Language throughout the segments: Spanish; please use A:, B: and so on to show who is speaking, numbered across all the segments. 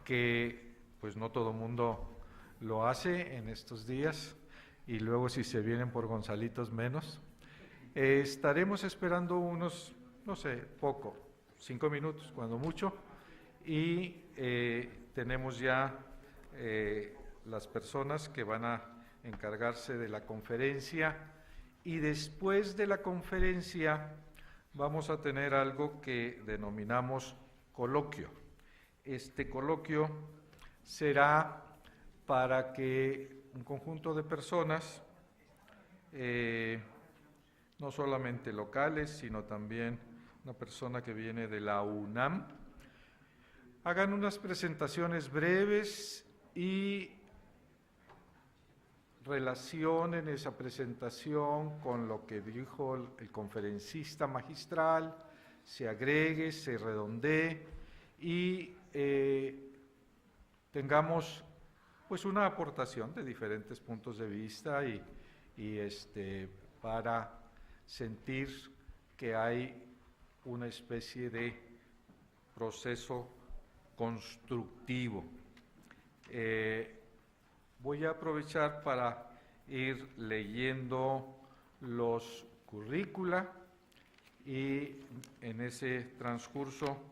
A: que pues no todo mundo lo hace en estos días y luego si se vienen por Gonzalitos menos. Estaremos esperando unos, no sé, poco, 5 minutos cuando mucho, y tenemos ya las personas que van a encargarse de la conferencia, y después de la conferencia vamos a tener algo que denominamos coloquio. Este coloquio será para que un conjunto de personas, no solamente locales, sino también una persona que viene de la UNAM, hagan unas presentaciones breves y relacionen esa presentación con lo que dijo el conferencista magistral, se agregue, se redondee y tengamos pues una aportación de diferentes puntos de vista y para sentir que hay una especie de proceso constructivo. Voy a aprovechar para ir leyendo los currícula y en ese transcurso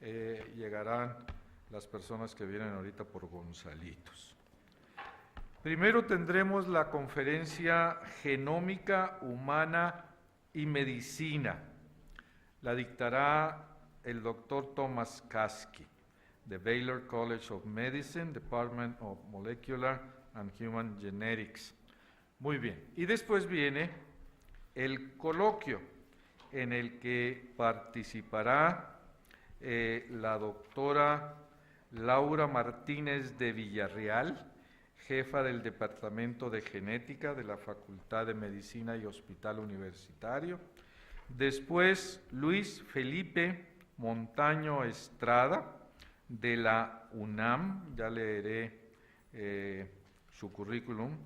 A: llegarán las personas que vienen ahorita por Gonzalitos. Primero tendremos la conferencia Genómica Humana y Medicina. La dictará el doctor Thomas Kasky, de Baylor College of Medicine, Department of Molecular and Human Genetics. Muy bien, y después viene el coloquio, en el que participará la doctora Laura Martínez de Villarreal, jefa del Departamento de Genética de la Facultad de Medicina y Hospital Universitario. Después, Luis Felipe Montaño Estrada, de la UNAM, ya leeré su currículum,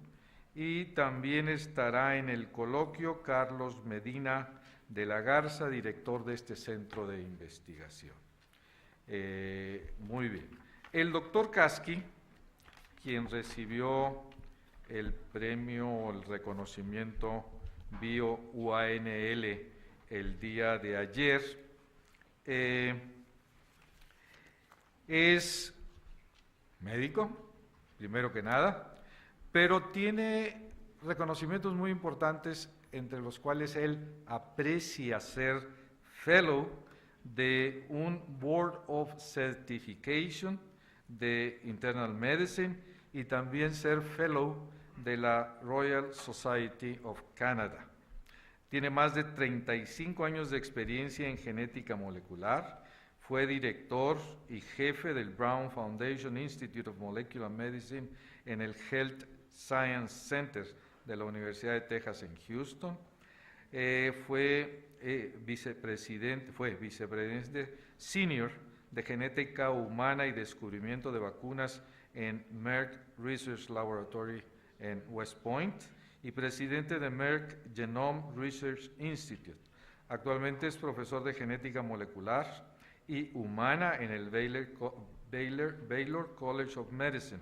A: y también estará en el coloquio Carlos Medina de la Garza, director de este centro de investigación. Muy bien. El doctor Kasky, quien recibió el premio o el reconocimiento Bio-UANL el día de ayer, es médico, primero que nada, pero tiene reconocimientos muy importantes, entre los cuales él aprecia ser fellow de un Board of Certification de Internal Medicine y también ser fellow de la Royal Society of Canada. Tiene más de 35 años de experiencia en genética molecular. Fue director y jefe del Brown Foundation Institute of Molecular Medicine en el Health Science Center de la Universidad de Texas en Houston. Fue vicepresidente senior de genética humana y descubrimiento de vacunas en Merck Research Laboratory en West Point y presidente de Merck Genome Research Institute. Actualmente es profesor de genética molecular y humana en el Baylor College of Medicine.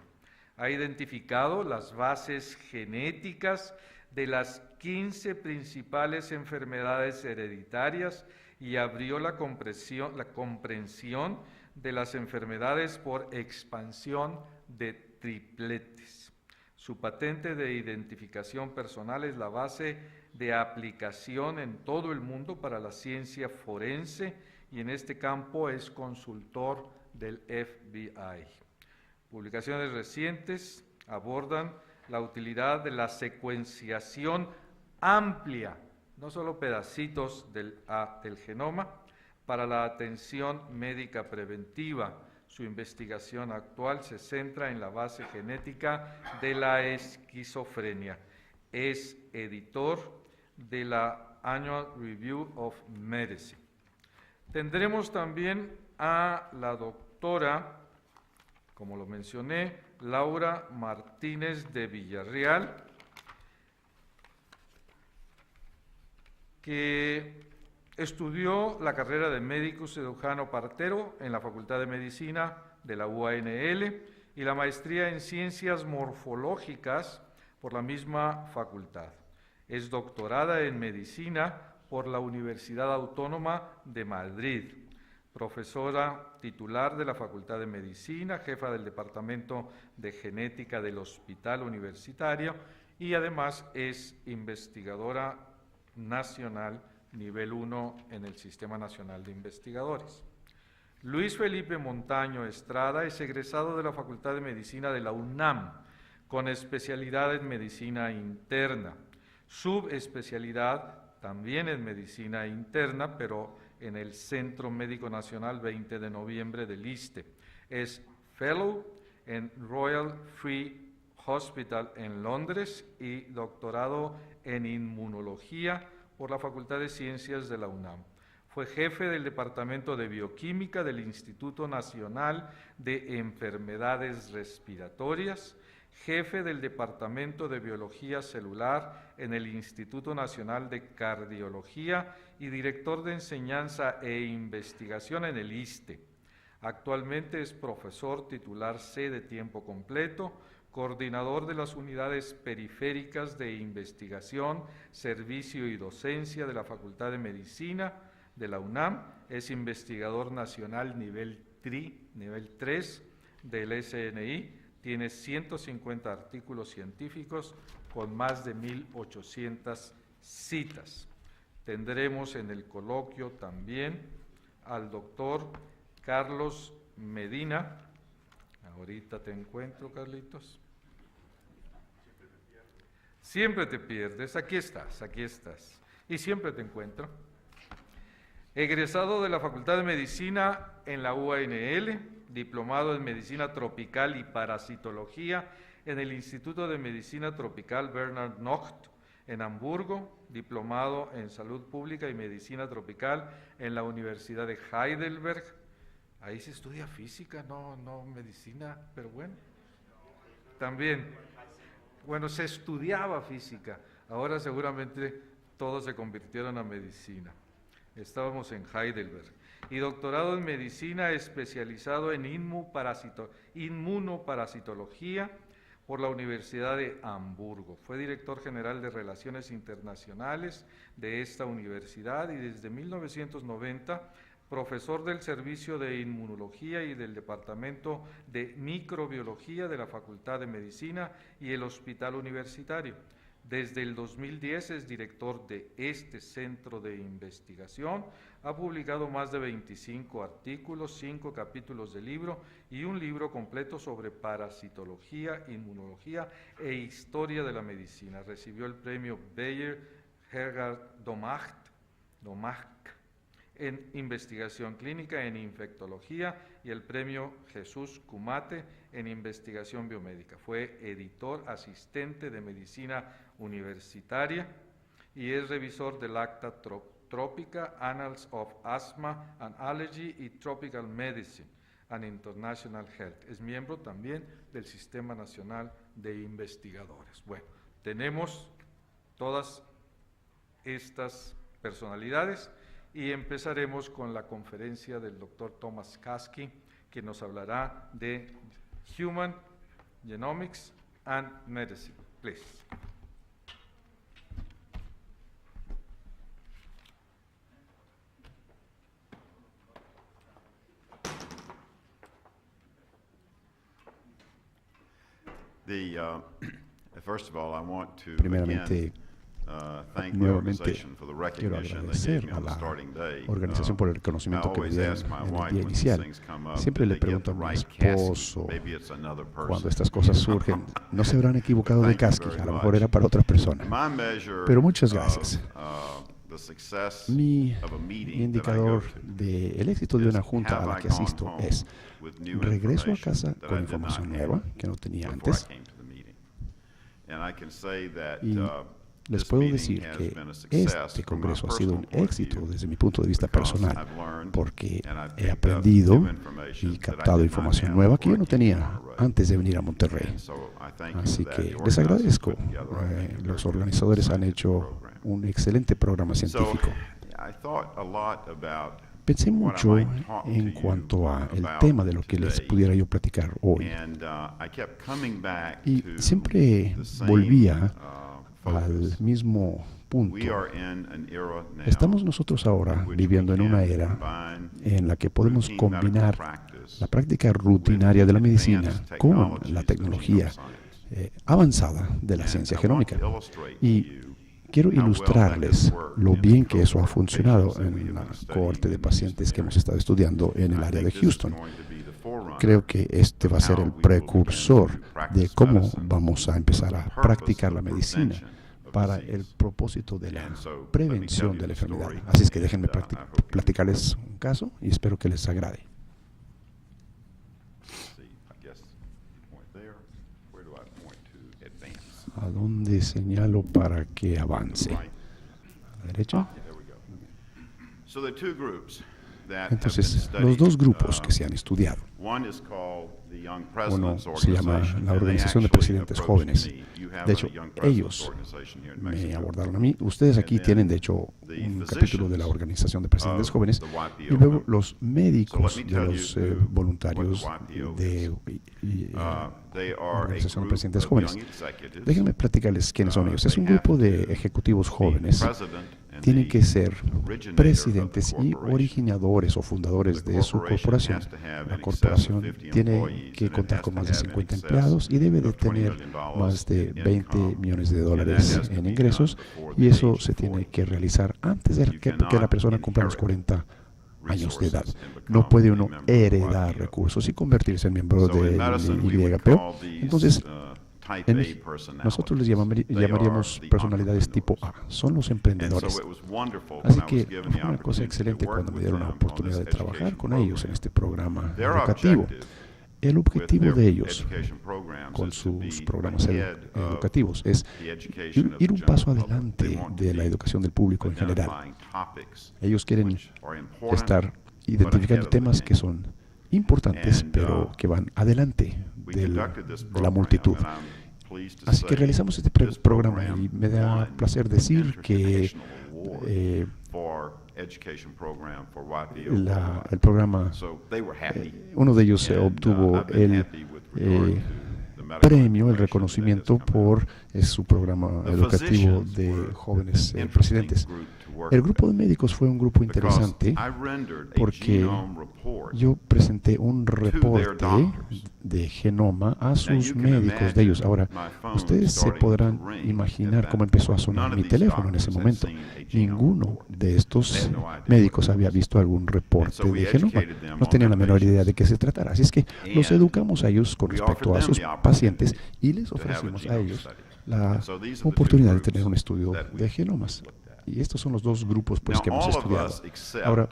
A: Ha identificado las bases genéticas de las 15 principales enfermedades hereditarias y abrió la comprensión de las enfermedades por expansión de tripletes. Su patente de identificación personal es la base de aplicación en todo el mundo para la ciencia forense y en este campo es consultor del FBI. Publicaciones recientes abordan la utilidad de la secuenciación amplia, no solo pedacitos del genoma, para la atención médica preventiva. Su investigación actual se centra en la base genética de la esquizofrenia. Es editor de la Annual Review of Medicine. Tendremos también a la doctora, como lo mencioné, Laura Martínez de Villarreal, que Estudió la carrera de médico cirujano partero en la Facultad de Medicina de la UANL y la maestría en Ciencias Morfológicas por la misma facultad. Es doctorada en Medicina por la Universidad Autónoma de Madrid, profesora titular de la Facultad de Medicina, jefa del Departamento de Genética del Hospital Universitario y además es investigadora nacional nivel 1 en el Sistema Nacional de Investigadores. Luis Felipe Montaño Estrada es egresado de la Facultad de Medicina de la UNAM, con especialidad en Medicina Interna, subespecialidad también en Medicina Interna, pero en el Centro Médico Nacional 20 de noviembre del ISSSTE. Es Fellow en Royal Free Hospital en Londres y doctorado en Inmunología por la Facultad de Ciencias de la UNAM. Fue jefe del Departamento de Bioquímica del Instituto Nacional de Enfermedades Respiratorias, jefe del Departamento de Biología Celular en el Instituto Nacional de Cardiología y director de Enseñanza e Investigación en el ISSSTE. Actualmente es profesor titular C de tiempo completo, coordinador de las unidades periféricas de investigación, servicio y docencia de la Facultad de Medicina de la UNAM, es investigador nacional nivel 3 del SNI, tiene 150 artículos científicos con más de 1.800 citas. Tendremos en el coloquio también al doctor Carlos Medina. Ahorita te encuentro, Carlitos. Siempre te pierdes, aquí estás, y siempre te encuentro. Egresado de la Facultad de Medicina en la UANL, diplomado en Medicina Tropical y Parasitología en el Instituto de Medicina Tropical Bernhard Nocht en Hamburgo, diplomado en Salud Pública y Medicina Tropical en la Universidad de Heidelberg. Ahí se estudia física, no medicina, pero bueno. También, bueno, se estudiaba física, ahora seguramente todos se convirtieron a medicina. Estábamos en Heidelberg. Y doctorado en Medicina especializado en inmunoparasitología por la Universidad de Hamburgo. Fue director general de Relaciones Internacionales de esta universidad y desde 1990 profesor del Servicio de Inmunología y del Departamento de Microbiología de la Facultad de Medicina y el Hospital Universitario. Desde el 2010 es director de este centro de investigación, ha publicado más de 25 artículos, 5 capítulos de libro y un libro completo sobre parasitología, inmunología e historia de la medicina. Recibió el premio Bayer-Hergard-Domack en investigación clínica en infectología y el premio Jesús Kumate en investigación biomédica. Fue editor asistente de medicina universitaria y es revisor del Acta Trópica, Annals of Asthma and Allergy y Tropical Medicine and International Health. Es miembro también del Sistema Nacional de Investigadores. Bueno, tenemos todas estas personalidades y empezaremos con la conferencia del doctor Thomas Kasky, que nos hablará de Human Genomics and Medicine. Please.
B: First of all, I want to
C: Primeramente,
B: thank the
C: nuevamente
B: organization for the
C: quiero
B: recognition they gave
C: agradecer
B: me
C: a
B: on the
C: la
B: starting day.
C: organización por el reconocimiento que me
B: always
C: dieron
B: ask my
C: en el
B: wife
C: día
B: when
C: inicial.
B: these things come up,
C: Siempre
B: did
C: le
B: they get
C: pregunto
B: the
C: a mi
B: right Casky?
C: esposo
B: Maybe it's another person.
C: cuando estas cosas surgen, no se habrán equivocado de
B: Thank you
C: Kasky,
B: very
C: a lo
B: much.
C: mejor era para otra persona.
B: My measure
C: Pero muchas
B: of,
C: gracias.
B: The success
C: Mi
B: of a meeting that I go
C: indicador
B: to
C: del éxito de una
B: is,
C: junta a
B: have
C: la
B: I
C: que
B: gone
C: asisto
B: home
C: es
B: with new
C: regreso a
B: information
C: casa
B: that
C: con
B: I did not
C: información
B: have
C: nueva que no tenía
B: before I
C: antes
B: came to the meeting. And I can say that,
C: y les
B: this
C: puedo
B: meeting
C: decir
B: has
C: que
B: been a success
C: este
B: from my
C: congreso ha sido
B: personal
C: un
B: point of
C: éxito
B: view
C: desde mi punto de vista
B: because
C: personal
B: I've learned
C: porque
B: and I've
C: he
B: picked up
C: aprendido
B: new information
C: y
B: that I
C: captado
B: did not
C: información
B: have
C: nueva que yo
B: before
C: no
B: I came
C: tenía
B: to Monterrey.
C: antes de venir a Monterrey.
B: And so I thank you
C: Así
B: for that.
C: que
B: The
C: les
B: organizers
C: agradezco.
B: put together, I think, a
C: Los
B: very good
C: organizadores han
B: scientific
C: hecho
B: program.
C: un excelente programa
B: So,
C: científico.
B: I thought a lot about
C: Pensé
B: what I
C: mucho
B: might talk to
C: en
B: you
C: cuanto a el
B: about
C: tema de lo que les
B: today.
C: pudiera yo platicar hoy.
B: And I kept coming back
C: Y
B: to
C: siempre
B: the same,
C: volvía
B: focus.
C: al mismo punto.
B: We are in an era now
C: Estamos nosotros ahora
B: in which
C: viviendo
B: we
C: en una
B: can
C: era
B: combine
C: en la que podemos
B: routine medical
C: combinar
B: practice
C: la práctica rutinaria de la medicina
B: advanced
C: con
B: technologies
C: la
B: of
C: tecnología
B: genoscience.
C: avanzada de la
B: And
C: ciencia
B: I want
C: genómica.
B: to illustrate to
C: Y
B: you
C: quiero
B: how well that
C: ilustrarles
B: has worked
C: lo
B: in the
C: bien que eso ha
B: cohort of
C: funcionado
B: patients that we
C: en
B: have
C: la
B: been studying
C: cohorte de
B: in the
C: pacientes
B: Houston
C: que hemos
B: area.
C: estado estudiando en el
B: I
C: área
B: think
C: de
B: this is
C: Houston.
B: going to be the forerunner
C: Creo que este va a ser
B: of
C: el
B: how we will begin
C: precursor
B: to
C: de
B: practice
C: cómo
B: medicine
C: vamos a empezar
B: for
C: a
B: the purpose
C: practicar la
B: of
C: medicina
B: prevention of
C: para
B: disease.
C: el propósito de la
B: And so, let me tell
C: prevención
B: you
C: de la
B: the
C: enfermedad.
B: story,
C: Así es que déjenme
B: and, I hope you
C: platicarles
B: enjoy it.
C: un caso y espero que les agrade.
B: Let's see, I guess point there. Where do I point to advance?
C: ¿A dónde señalo para que avance?
B: Right.
C: ¿A la derecha?
B: There we go. So there are two groups that have been
C: Entonces,
B: studied.
C: los dos grupos que se han estudiado.
B: One is called the Young
C: Uno
B: Presidents
C: se llama
B: Organization,
C: la
B: and they
C: Organización de
B: actually
C: Presidentes
B: approached
C: Jóvenes.
B: me. You have
C: De
B: a
C: hecho,
B: Young Presidents
C: ellos
B: Organization here in
C: me
B: Mexico.
C: abordaron a mí. Ustedes aquí
B: And then
C: tienen, de hecho,
B: the
C: un capítulo de la
B: physicians
C: Organización de Presidentes
B: of
C: Jóvenes
B: the YPO
C: y luego
B: members.
C: los médicos
B: So let me
C: de
B: tell
C: los
B: you who-
C: voluntarios
B: what the YPO
C: de
B: They are a
C: Organización de
B: group
C: Presidentes
B: of
C: Jóvenes.
B: young executives.
C: Déjenme platicarles quiénes son ellos. Es
B: They
C: un grupo
B: have
C: de
B: to
C: ejecutivos
B: be
C: jóvenes.
B: president and
C: Tienen
B: the
C: que ser
B: originator
C: presidentes
B: of the
C: y
B: corporation.
C: originadores o fundadores
B: The
C: de su
B: corporation
C: corporación.
B: has to have
C: La
B: in
C: corporación
B: excess of 50
C: tiene
B: employees,
C: que
B: and it
C: contar
B: has
C: con
B: to
C: más de
B: have in
C: 50
B: excess
C: empleados y debe de
B: of $20
C: tener
B: million
C: más de
B: in
C: 20
B: income.
C: millones de
B: And that
C: dólares
B: has to
C: en
B: be
C: ingresos
B: done before
C: y
B: the
C: eso
B: age
C: se
B: of
C: tiene
B: 40.
C: que realizar antes de
B: You
C: que la
B: cannot
C: persona cumpla los
B: inherit
C: 40 años de edad.
B: resources and become
C: No puede
B: a
C: uno
B: member of the
C: heredar
B: YPO.
C: recursos y convertirse en miembro
B: So
C: del
B: in medicine, we would
C: YPO.
B: call these,
C: Entonces,
B: type
C: en
B: A
C: México,
B: personalities.
C: nosotros les
B: They
C: llamaríamos
B: are the
C: personalidades tipo A.
B: entrepreneurs.
C: Son los
B: And
C: emprendedores.
B: so it was wonderful when
C: Así
B: I was
C: que
B: given the
C: fue una cosa
B: opportunity
C: excelente
B: to work
C: cuando me
B: with
C: dieron la
B: them on
C: oportunidad
B: this
C: de trabajar
B: education
C: con ellos en
B: program.
C: este programa
B: Their
C: educativo.
B: objective
C: El
B: with
C: objetivo
B: their
C: de ellos
B: education programs
C: con
B: is to
C: sus
B: be
C: programas
B: ahead of
C: educativos es
B: the education of
C: ir
B: the
C: un paso
B: general public.
C: adelante
B: They want to
C: de la
B: be
C: educación del público en general.
B: identifying topics
C: Ellos quieren
B: which are important,
C: estar
B: but
C: identificando
B: ahead of the
C: temas que
B: game.
C: son importantes,
B: And,
C: pero que van adelante
B: We
C: de
B: conducted this
C: la
B: program,
C: multitud.
B: and I'm pleased to
C: Así que
B: say
C: realizamos este
B: this
C: programa
B: program
C: y me da
B: won
C: placer
B: the
C: decir que
B: International Award
C: eh,
B: for education program for YPO
C: el
B: worldwide.
C: programa,
B: So they were happy.
C: uno de ellos
B: And,
C: obtuvo
B: I've been
C: el
B: happy with regard
C: eh,
B: to the medical
C: premio, el
B: information
C: reconocimiento
B: that has come out.
C: por su programa
B: The
C: educativo
B: physicians
C: de
B: were
C: jóvenes
B: an interesting
C: presidentes.
B: group to work
C: El grupo de
B: with,
C: médicos fue un grupo
B: because
C: interesante
B: I rendered a
C: porque
B: genome report
C: yo presenté un
B: their
C: reporte
B: doctors.
C: de genoma a
B: Now,
C: sus
B: you can
C: médicos de ellos.
B: imagine
C: Ahora,
B: my phone
C: ustedes se
B: starting to
C: podrán
B: ring
C: imaginar
B: at
C: cómo
B: that
C: empezó a
B: point.
C: sonar
B: None of
C: mi
B: these
C: teléfono en ese
B: doctors had
C: momento.
B: seen a genome
C: Ninguno
B: report.
C: de estos
B: They had no idea
C: médicos
B: what it
C: había
B: was.
C: visto algún
B: And
C: reporte
B: so we
C: de genoma.
B: educated them
C: No
B: on
C: tenían la
B: their
C: menor idea
B: patients.
C: de qué se tratara. Así es que los
B: And
C: educamos a ellos con
B: we
C: respecto
B: offered
C: a
B: them
C: sus
B: the opportunity
C: pacientes y les
B: to have a
C: ofrecimos a
B: genome
C: ellos
B: study.
C: la
B: And so these are the two
C: oportunidad de
B: groups
C: tener un estudio
B: that we
C: de genomas.
B: looked at.
C: Y estos son los dos grupos pues,
B: Now,
C: que hemos
B: all of
C: estudiado.
B: us accept
C: Ahora,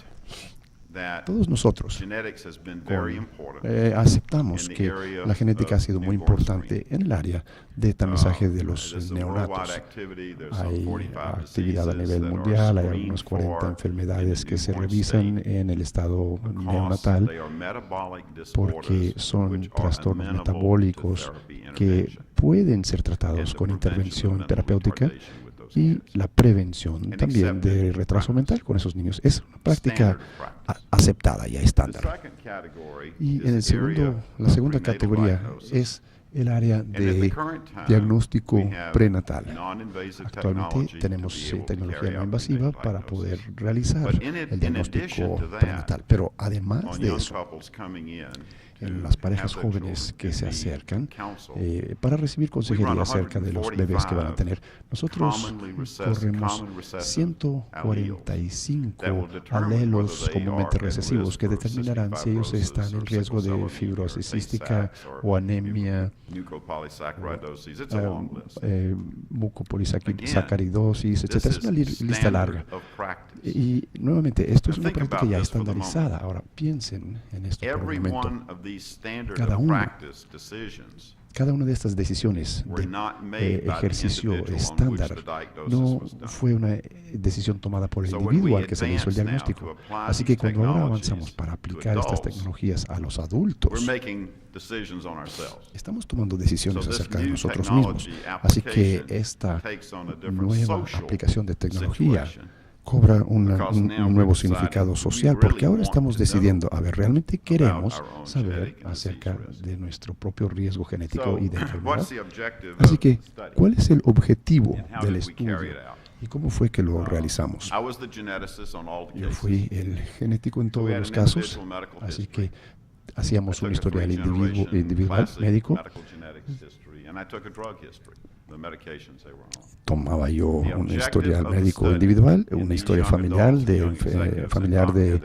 B: that
C: todos nosotros
B: genetics has been very important
C: aceptamos
B: in the
C: que
B: area
C: la genética ha
B: of
C: sido muy
B: newborn
C: importante
B: screening.
C: en el área de tamizaje de los
B: There's a worldwide
C: neonatos.
B: activity. There's some
C: Hay
B: 45
C: actividad a
B: diseases
C: nivel
B: that are
C: mundial, hay
B: screened
C: algunas 40
B: for
C: enfermedades
B: in the
C: que se
B: newborn
C: revisan
B: state
C: en el estado
B: because
C: neonatal
B: they are metabolic
C: porque
B: disorders
C: son
B: which are
C: trastornos
B: amenable to
C: metabólicos
B: therapy
C: que
B: intervention
C: pueden ser
B: and
C: tratados
B: the
C: con
B: prevention of
C: intervención
B: mental
C: terapéutica
B: retardation with those
C: y
B: kids.
C: la prevención
B: And
C: también
B: accepted
C: de retraso
B: practice.
C: mental con esos niños. Es una práctica
B: Standard practice.
C: aceptada ya
B: The
C: estándar.
B: second category
C: Y
B: is
C: en el
B: the area
C: la
B: of
C: segunda
B: prenatal
C: categoría
B: diagnosis.
C: es el área
B: And at the
C: de
B: current time,
C: diagnóstico
B: we have
C: prenatal.
B: non-invasive
C: Actualmente
B: technology
C: tenemos
B: to be able to
C: tecnología
B: carry
C: no
B: out
C: invasiva
B: prenatal
C: para
B: diagnosis.
C: poder realizar
B: But in
C: el
B: addition
C: diagnóstico
B: to that,
C: prenatal. Pero además
B: on
C: de
B: young
C: eso,
B: couples coming in
C: en
B: to
C: las parejas
B: have their
C: jóvenes
B: children
C: que
B: can
C: se
B: be
C: acercan
B: counseled.
C: para recibir
B: run
C: consejería acerca de los bebés que van a tener. Nosotros
B: commonly recessive
C: corremos 145 alelos comúnmente recesivos que determinarán si ellos están en riesgo de fibrosis cística o anemia,
B: mucopolysaccharidosis. It's a long list.
C: mucopolisaccharidosis, etc.
B: This
C: Es una
B: is
C: lista
B: standard
C: larga.
B: of practice.
C: Y nuevamente, esto es
B: Now
C: una
B: think
C: práctica
B: about
C: ya
B: this for the
C: estandarizada. Ahora, piensen en esto por un
B: Every
C: momento.
B: one of these standard
C: Cada
B: of
C: uno
B: practice decisions
C: Cada una de estas decisiones
B: were
C: de
B: not made by the
C: ejercicio
B: individual on which
C: estándar
B: the diagnosis
C: no
B: was done.
C: fue una decisión tomada por el
B: So when we
C: individuo al que se le hizo el
B: advance now
C: diagnóstico.
B: to apply
C: Así que
B: these
C: cuando ahora
B: technologies
C: avanzamos para
B: to
C: aplicar estas
B: adults,
C: tecnologías a los
B: We're
C: adultos,
B: making decisions on ourselves.
C: estamos tomando decisiones
B: So this
C: acerca de
B: new
C: nosotros mismos.
B: technology
C: Así que
B: application
C: esta
B: takes on a different
C: nueva
B: social
C: aplicación de tecnología
B: situation
C: cobra un nuevo significado social, porque ahora estamos decidiendo, a ver, ¿realmente queremos saber acerca de nuestro propio riesgo genético y de enfermedad? Así que, ¿cuál es el objetivo del estudio y cómo fue que lo realizamos? Yo fui el genético en todos los casos, así que hacíamos un historial individual médico. Tomaba yo un historial médico individual, una historia familiar de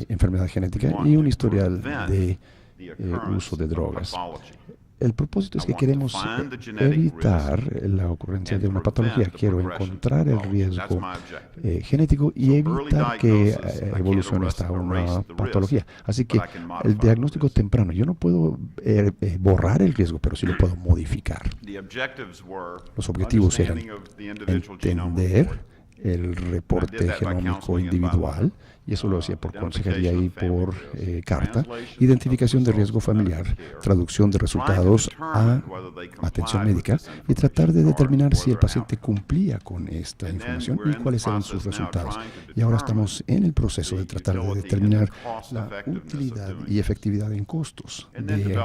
C: enfermedad genética y un historial de uso de drogas. El propósito es que queremos evitar la ocurrencia de una patología. Quiero encontrar el riesgo genético y evitar que evolucione hasta una patología. Así que el diagnóstico temprano, yo no puedo borrar el riesgo, pero sí lo puedo modificar. Los objetivos eran entender el reporte genómico individual, y eso lo hacía por consejería y por carta, identificación de riesgo familiar, traducción de resultados a atención médica y tratar de determinar si el paciente cumplía con esta información y cuáles eran sus resultados. Y ahora estamos en el proceso de tratar de determinar la utilidad y efectividad en costos de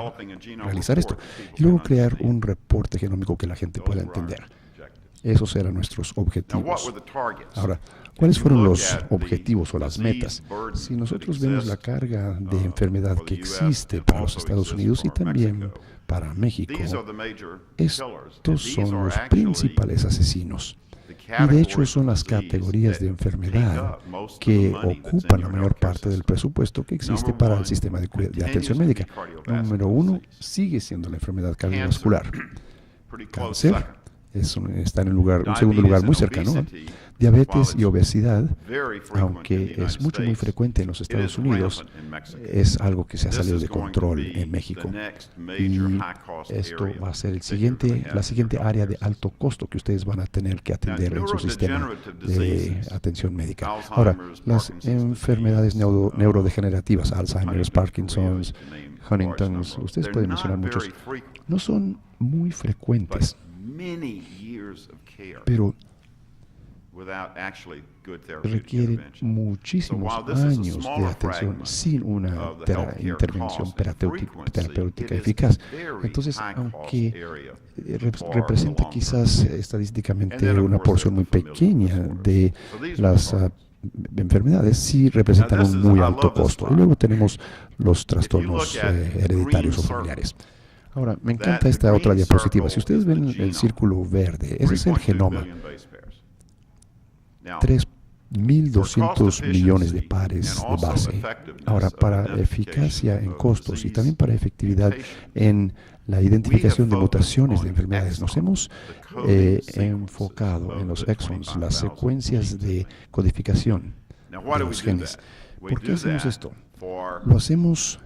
C: realizar esto y luego crear un reporte genómico que la gente pueda entender. Esos eran nuestros objetivos. Ahora, ¿cuáles fueron los objetivos o las metas? Si nosotros vemos la carga de enfermedad que existe para los Estados Unidos y también para México, estos son los principales asesinos. Y de hecho son las categorías de enfermedad que ocupan la mayor parte del presupuesto que existe para el sistema de atención médica. Número 1 sigue siendo la enfermedad cardiovascular. Cáncer. Está en un segundo lugar muy cercano. Diabetes y obesidad, aunque es muy frecuente en los Estados Unidos, es algo que se ha salido de control en México. Y esto va a ser la siguiente área de alto costo que ustedes van a tener que atender en su sistema de atención médica. Ahora, las enfermedades neurodegenerativas, Alzheimer's, Parkinson's, Huntington's, ustedes pueden mencionar muchos, no son muy frecuentes, pero requieren muchísimos años de atención sin una intervención terapéutica eficaz. Entonces, aunque representa quizás estadísticamente una porción muy pequeña de las enfermedades, sí representan un muy alto costo. Y luego tenemos los trastornos hereditarios o familiares. Ahora, me encanta esta otra diapositiva. Si ustedes ven el círculo verde, ese es el genoma. 3.200 millones de pares de base. Ahora, para eficacia en costos y también para efectividad en la identificación de mutaciones de enfermedades, nos hemos enfocado en los exons, las secuencias de codificación de los genes. ¿Por qué hacemos esto? Lo hacemos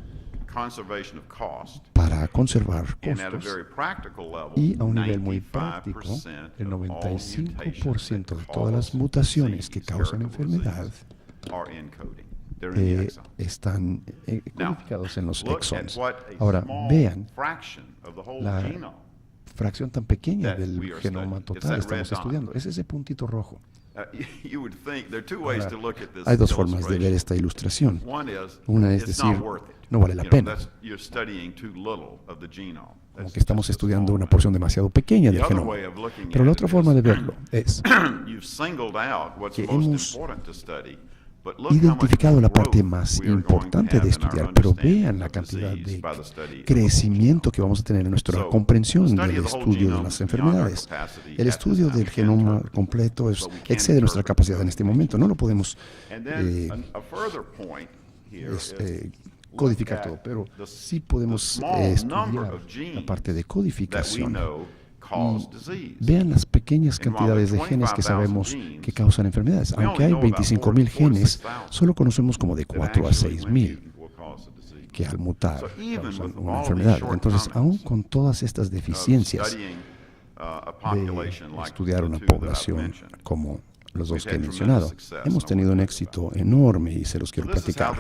C: para conservar costos y a un nivel muy práctico, el 95% de todas las mutaciones que causan enfermedad están codificados en los exons. Ahora, vean la fracción tan pequeña del genoma total estamos estudiando. Es ese puntito rojo. Ahora, hay dos formas de ver esta ilustración. Una es decir, no vale la pena, como que estamos estudiando una porción demasiado pequeña del genoma. Pero la otra forma de verlo es que hemos identificado la parte más importante de estudiar, pero vean la cantidad de crecimiento que vamos a tener en nuestra comprensión del estudio de las enfermedades. El estudio del genoma completo excede nuestra capacidad en este momento. No lo podemos codificar todo, pero sí podemos estudiar la parte de codificación. Vean las pequeñas cantidades de genes que sabemos que causan enfermedades. Aunque hay 25.000 genes, solo conocemos como de 4 a 6.000 que al mutar causan una enfermedad. Entonces, aún con todas estas deficiencias de estudiar una población como los dos que he mencionado, hemos tenido un éxito enorme y se los quiero platicar.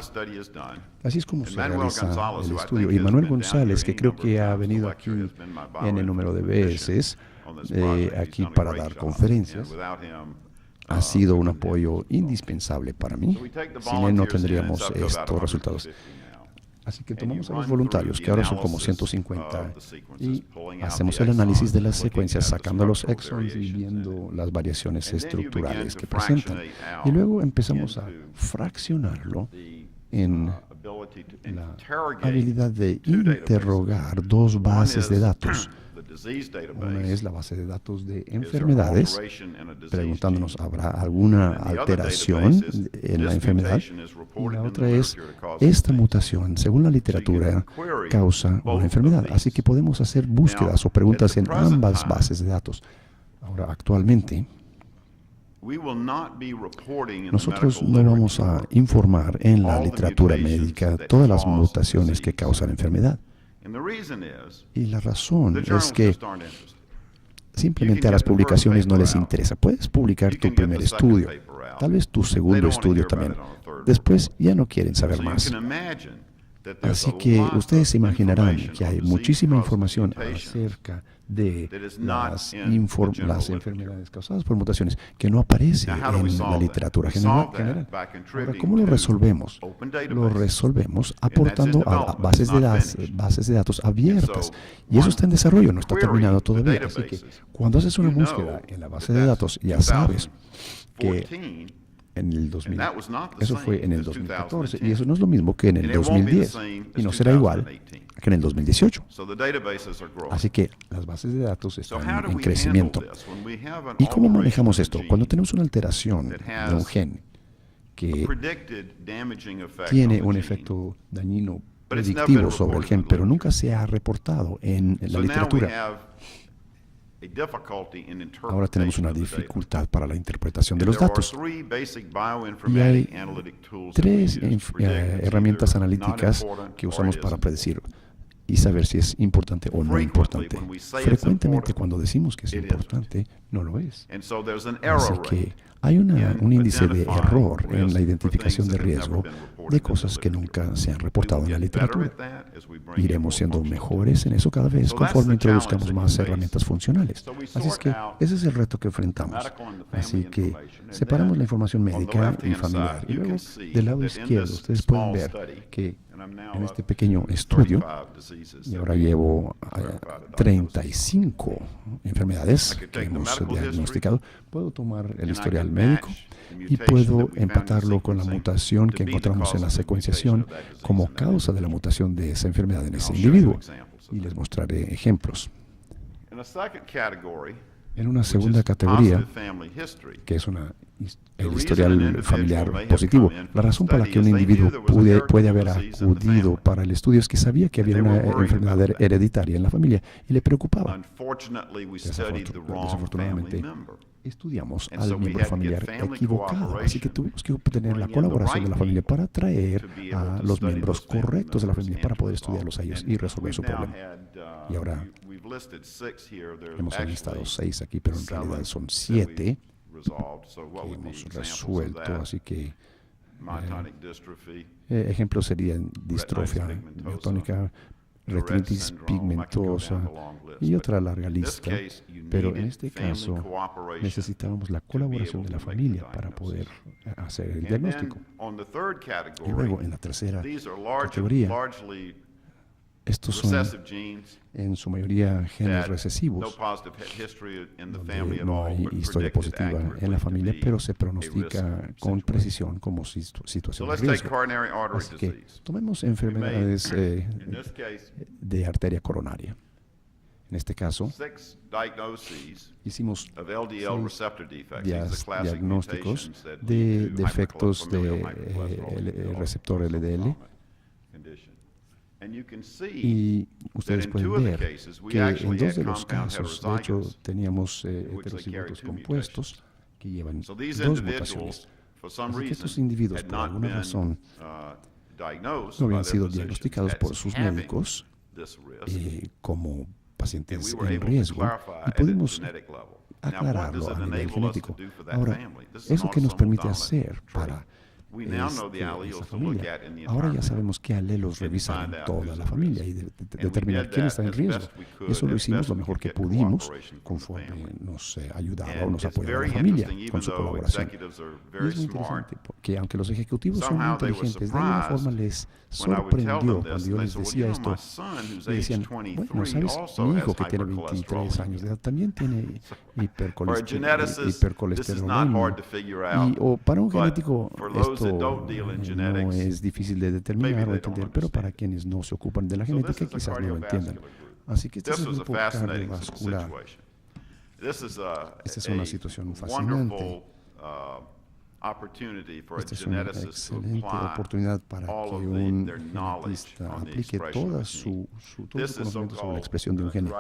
C: Así es como se realiza el estudio. Y Manuel González, que creo que ha venido aquí en el número de veces, aquí para dar conferencias, ha sido un apoyo indispensable para mí. Sin él no tendríamos estos resultados. Así que tomamos a los voluntarios, que ahora son como 150, y hacemos el análisis de las secuencias, sacando los exons y viendo las variaciones estructurales que presentan. Y luego empezamos a fraccionarlo en la habilidad de interrogar dos bases de datos. Una es la base de datos de enfermedades, preguntándonos, ¿habrá alguna alteración en la enfermedad? Y la otra es, esta mutación, según la literatura, causa una enfermedad. Así que podemos hacer búsquedas o preguntas en ambas bases de datos. Ahora, actualmente, nosotros no vamos a informar en la literatura médica todas las mutaciones que causan enfermedad. Y la razón es que simplemente a las publicaciones no les interesa. Puedes publicar tu primer estudio, tal vez tu segundo estudio también. Después ya no quieren saber más. Así que ustedes se imaginarán que hay muchísima información acerca de las enfermedades causadas por mutaciones que no aparece en la literatura general. Ahora, ¿cómo lo resolvemos? Lo resolvemos aportando a bases de datos abiertas. Y eso está en desarrollo, no está terminado todavía. Así que cuando haces una búsqueda en la base de datos, ya sabes que en el 2000, eso fue en el 2014, y eso no es lo mismo que en el 2010, y no será igual que en el 2018. Así que las bases de datos están en crecimiento. ¿Y cómo manejamos esto? Cuando tenemos una alteración de un gen que tiene un efecto dañino predictivo sobre el gen, pero nunca se ha reportado en la literatura, ahora tenemos una dificultad para la interpretación de los datos. Y hay tres herramientas analíticas que usamos para predecir y saber si es importante o no importante. Frecuentemente cuando decimos que es importante, no lo es. Así que hay un índice de error en la identificación de riesgo de cosas que nunca se han reportado en la literatura. Iremos siendo mejores en eso cada vez conforme introduzcamos más herramientas funcionales. Así es que ese es el reto que enfrentamos. Así que separamos la información médica y familiar. Y luego, del lado izquierdo, ustedes pueden ver que en este pequeño estudio, y ahora llevo 35 enfermedades que hemos diagnosticado, puedo tomar el historial médico y puedo empatarlo con la mutación que encontramos en la secuenciación como causa de la mutación de esa enfermedad en ese individuo. Y les mostraré ejemplos. En una segunda categoría, que es el historial familiar positivo. La razón por la que un individuo puede haber acudido para el estudio es que sabía que había una enfermedad hereditaria en la familia y le preocupaba. Desafortunadamente, estudiamos al miembro familiar equivocado, así que tuvimos que obtener la colaboración de la familia para traer a los miembros correctos de la familia para poder estudiarlos a ellos y resolver su problema. Y ahora hemos enlistado 6 aquí, pero en realidad son 7 que hemos resuelto, así que ejemplos serían distrofia miotónica, retinitis pigmentosa y otra larga lista, pero en este caso necesitábamos la colaboración de la familia para poder hacer el diagnóstico. Y luego en la tercera categoría, estos son en su mayoría genes recesivos, donde no hay historia positiva en la familia, pero se pronostica con precisión como situación de riesgo. Así que tomemos enfermedades de arteria coronaria. En este caso, hicimos 6 diagnósticos de defectos del receptor LDL. Y ustedes pueden ver que en 2 de los casos, de hecho, teníamos heterocigotos compuestos que llevan 2 mutaciones. Así que estos individuos, por alguna razón, no habían sido diagnosticados por sus médicos como pacientes en riesgo y pudimos aclararlo a nivel genético. Ahora, ¿eso qué nos permite hacer para esa familia. Ahora ya sabemos qué alelos revisar en toda la familia y determinar quién está en riesgo. Eso lo hicimos lo mejor que pudimos conforme nos ayudaba o nos apoyaba la familia con su colaboración. Y es muy interesante porque aunque los ejecutivos son muy inteligentes, de alguna forma les sorprendió cuando yo les decía esto. Me decían, bueno, ¿sabes? Mi hijo que tiene 23 años de edad también tiene hipercolesterolemia. O para un genético esto no es difícil de determinar o entender, pero para quienes no se ocupan de la genética quizás no lo entiendan. Así que este es un grupo cardiovascular. Esta es una situación fascinante. Esta es una excelente oportunidad para que un genetista aplique todo su conocimiento sobre la expresión de un gene.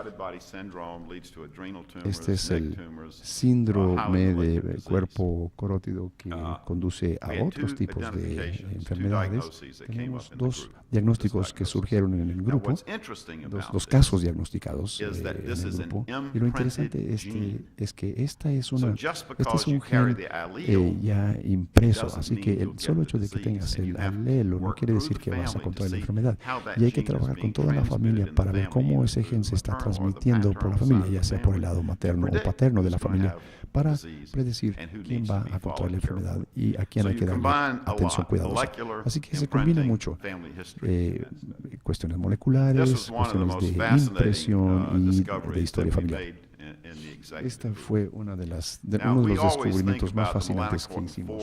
C: Este es el síndrome de cuerpo carótido que conduce a otros tipos de enfermedades. Tenemos dos diagnósticos que surgieron en el grupo, dos casos diagnosticados en el grupo. Y lo interesante es que este es un gen ya impreso, así que el solo hecho de que tengas el alelo no quiere decir que vas a contraer la enfermedad. Y hay que trabajar con toda la familia para ver cómo ese gen se está transmitiendo por la familia, ya sea por el lado materno o paterno de la familia, para predecir quién va a contraer la enfermedad y a quién hay que darle atención cuidadosa. Así que se combina mucho cuestiones moleculares, cuestiones de impresión y de historia familiar. Esta fue uno de los descubrimientos más fascinantes que hicimos.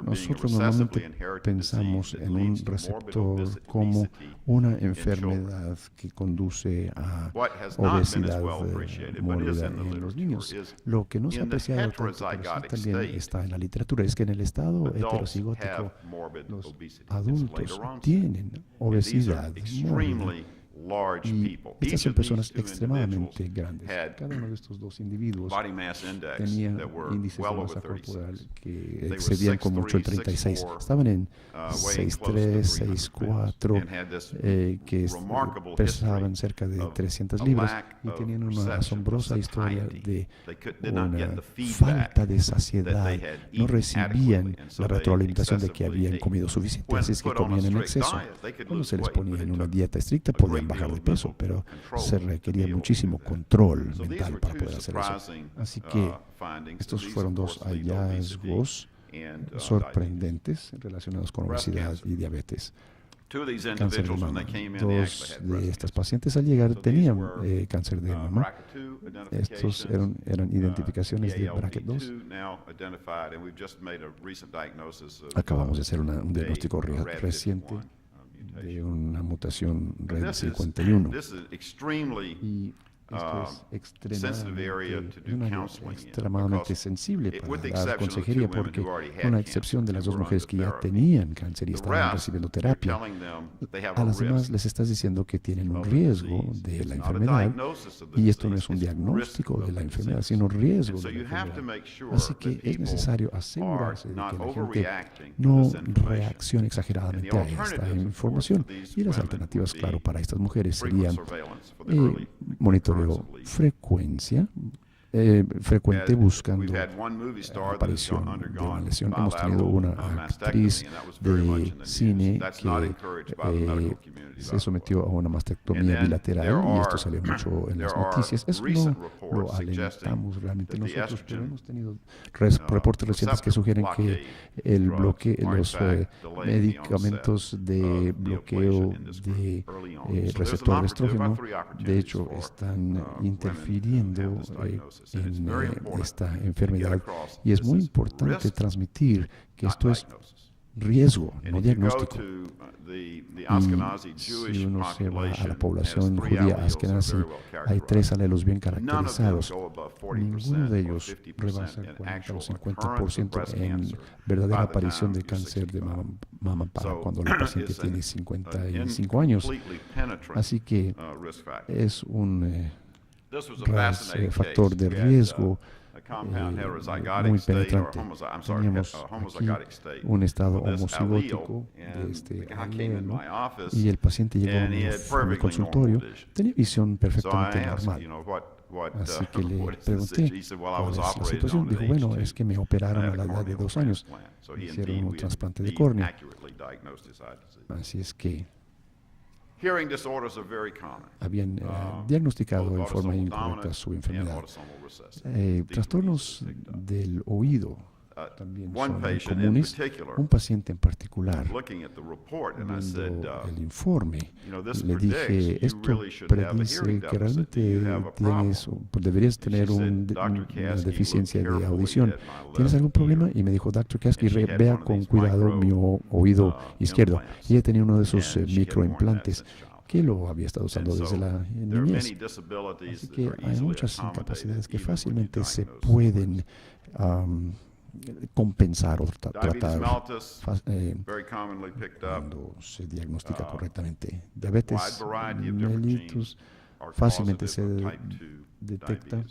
C: Nosotros normalmente pensamos en un receptor como una enfermedad que conduce a obesidad mórbida en los niños. Lo que no se ha apreciado tanto, pero sí también está en la literatura, es que en el estado heterocigótico los adultos tienen obesidad mórbida. Y estas son personas extremadamente grandes. Cada uno de estos dos individuos tenía índices de masa corporal que excedían con mucho el 36. Estaban en 6'3", 6'4", que pesaban cerca de 300 libras y tenían una asombrosa historia de una falta de saciedad. No recibían la retroalimentación de que habían comido suficiente, así es que comían en exceso. Cuando se les ponía en una dieta estricta, podían bajar de peso, pero se requería muchísimo control mental para poder hacer eso. Así que estos fueron dos hallazgos sorprendentes relacionados con obesidad y diabetes. Cáncer de mama. Dos de estas pacientes al llegar tenían cáncer de mama. Estos eran identificaciones de BRCA2. Acabamos de hacer un diagnóstico reciente de una mutación RED51. Y esto es extremadamente sensible para dar consejería, porque con la excepción de las dos mujeres que ya tenían cáncer y estaban recibiendo terapia, a las demás les estás diciendo que tienen un riesgo de la enfermedad, y esto no es un diagnóstico de la enfermedad, sino riesgo de la enfermedad. Así que es necesario asegurarse de que la gente no reaccione exageradamente a esta información. Y las alternativas, claro, para estas mujeres serían monitoreo frecuente buscando aparición de una lesión. Hemos tenido una actriz de cine que se sometió a una mastectomía bilateral y esto salió mucho en las noticias. Eso no lo alentamos realmente nosotros, pero hemos tenido reportes recientes que sugieren que los medicamentos de bloqueo de receptor de estrógeno, de hecho, están interfiriendo en esta enfermedad, y es muy importante transmitir que esto es riesgo, no diagnóstico. Y si uno se va a la población judía askenazi, hay 3 alelos bien caracterizados. Ninguno de ellos rebasa el 40 o 50% en verdadera aparición de cáncer de mama para cuando el paciente tiene 55 años. Así que es un factor de riesgo muy penetrante. Teníamos aquí un estado homocigótico de este alelo, y el paciente llegó a mi consultorio, tenía visión perfectamente normal. Así que le pregunté cuál es la situación. Dijo, bueno, es que me operaron a la edad de 2 años. Me hicieron un trasplante de córnea. Así es que habían diagnosticado en forma incorrecta su enfermedad. Trastornos del oído también son muy comunes. Un paciente en particular, viendo el informe, le dije, esto predice que realmente deberías tener una deficiencia de audición. ¿Tienes algún problema? Y me dijo, Dr. Kasky, vea con cuidado mi oído izquierdo. Y ella tenía uno de esos microimplantes que lo había estado usando desde la niñez. Así que hay muchas incapacidades que fácilmente se pueden compensar o tratar cuando se diagnostica correctamente. Diabetes mellitus fácilmente se detecta.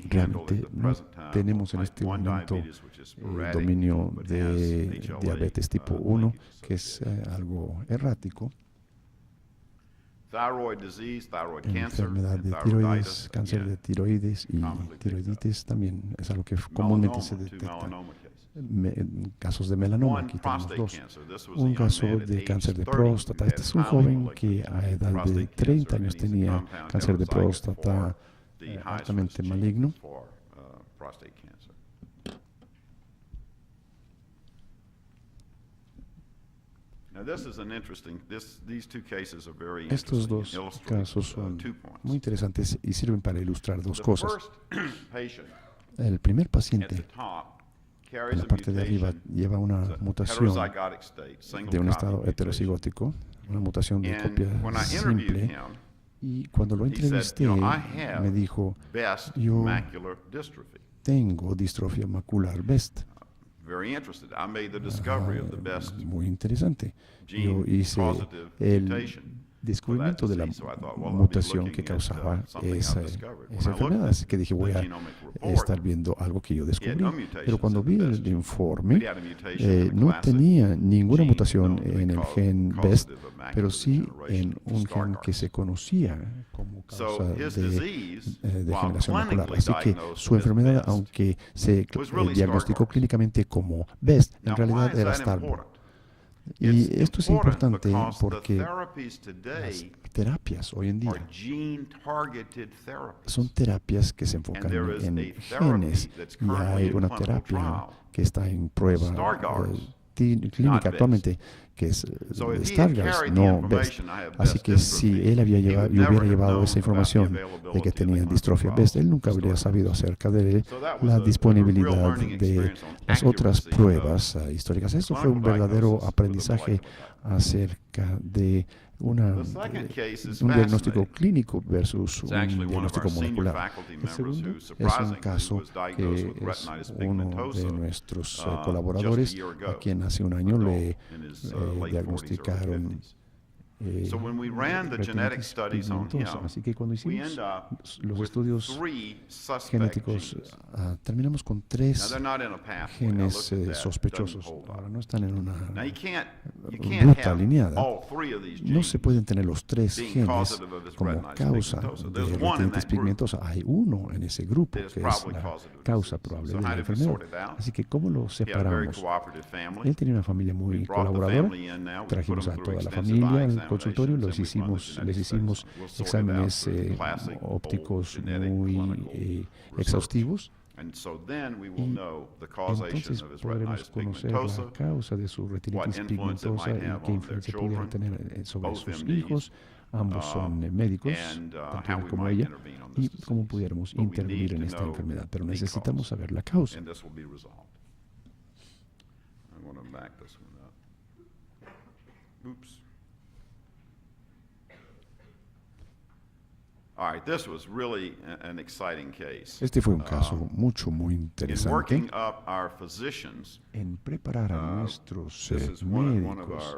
C: Realmente no tenemos en este momento dominio de diabetes tipo 1, que es algo errático. Enfermedad de tiroides, cáncer de tiroides y tiroiditis también es algo que comúnmente se detecta. Casos de melanoma, aquí tenemos 2. Un caso de cáncer de próstata. Este es un joven que a edad de 30 años tenía cáncer de próstata altamente maligno. Estos 2 casos son muy interesantes y sirven para ilustrar 2 cosas. El primer paciente, en la parte de arriba, lleva una mutación de un estado heterocigótico, una mutación de copia simple. Y cuando lo entrevisté, me dijo, yo tengo distrofia macular Best. Muy interesante. Yo hice el descubrimiento de la mutación que causaba esa enfermedad. Así que dije, voy a estar viendo algo que yo descubrí. Pero cuando vi el informe, no tenía ninguna mutación en el gen BEST, pero sí en un gen que se conocía como causa de degeneración macular. Así que su enfermedad, aunque se diagnosticó clínicamente como BEST, en realidad era Stargardt. Y esto es importante porque las terapias hoy en día son terapias que se enfocan en genes, y hay una terapia que está en prueba clínica actualmente, que es Stargardt, no BEST. Así que si él hubiera llevado esa información de que tenía distrofia BEST, él nunca habría sabido acerca de la disponibilidad de las otras pruebas históricas. Eso fue un verdadero aprendizaje acerca de un diagnóstico clínico versus un diagnóstico molecular. El segundo es un caso que es uno de nuestros colaboradores, a quien hace un año le diagnosticaron retinitis pigmentosa. Así que cuando hicimos los estudios genéticos, terminamos con 3 genes sospechosos. Ahora no están en una ruta alineada. No se pueden tener los 3 genes como causa de retinitis pigmentosa. Hay uno en ese grupo que es la causa probable de la enfermedad. Así que, ¿cómo lo separamos? Él tenía una familia muy colaboradora. Trajimos a toda la familia al consultorio, les hicimos exámenes ópticos muy exhaustivos. Y entonces podremos conocer la causa de su retinitis pigmentosa y qué influencia pudiera tener sobre sus hijos. Ambos son médicos, tanto él como ella, y cómo pudiéramos intervenir en esta enfermedad. Pero necesitamos saber la causa. Este fue un caso muy interesante. En preparar a nuestros médicos,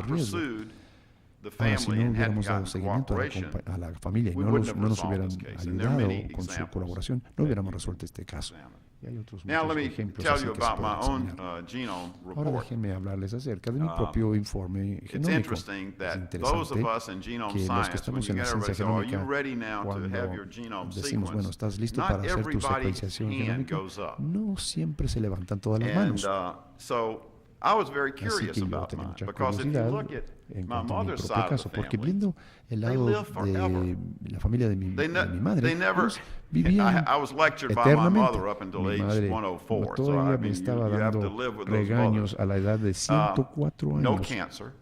B: not
C: riesgo.
B: pursued the
C: Ahora, si
B: family
C: no
B: and hadn't
C: hubiéramos dado
B: gotten
C: seguimiento
B: cooperation,
C: a la familia y
B: we
C: no
B: wouldn't have
C: nos
B: resolved
C: hubieran
B: this case. And there are
C: ayudado
B: many
C: con su
B: examples
C: colaboración, no
B: that
C: hubiéramos
B: you
C: resuelto este caso.
B: examine.
C: Y hay otros
B: Now,
C: muchos
B: let me
C: ejemplos
B: tell
C: así
B: you
C: que se
B: about my
C: pueden
B: own
C: enseñar.
B: genome
C: Ahora
B: report.
C: déjenme hablarles acerca de mi propio informe
B: It's
C: genómico.
B: interesting
C: Es
B: that those of
C: interesante
B: us in genome
C: que los que
B: science, when
C: estamos
B: you
C: en la
B: get everybody
C: ciencia
B: say, "Are you
C: genómica,
B: ready now to have
C: cuando
B: your genome
C: decimos, bueno,
B: sequenced?"
C: ¿estás listo
B: Not
C: para hacer tu
B: everybody's
C: secuenciación
B: hand
C: genómica?
B: goes up.
C: No siempre se levantan todas las
B: And
C: manos.
B: so I was very
C: Así
B: curious
C: que yo
B: about
C: tenía
B: mine,
C: mucha
B: because if you
C: curiosidad
B: look at
C: en
B: my
C: cuanto a mi
B: mother's
C: propio
B: side of
C: caso,
B: the
C: porque
B: family,
C: viendo el
B: they
C: lado
B: live forever.
C: de la familia de mi madre,
B: They never,
C: ellos vivían
B: I was lectured by my
C: eternamente.
B: mother up until
C: Mi
B: age
C: madre
B: 104, so I
C: todavía me
B: mean,
C: estaba
B: you have to
C: dando
B: live with those
C: regaños
B: mothers.
C: a la edad de 104
B: No
C: años.
B: cancer,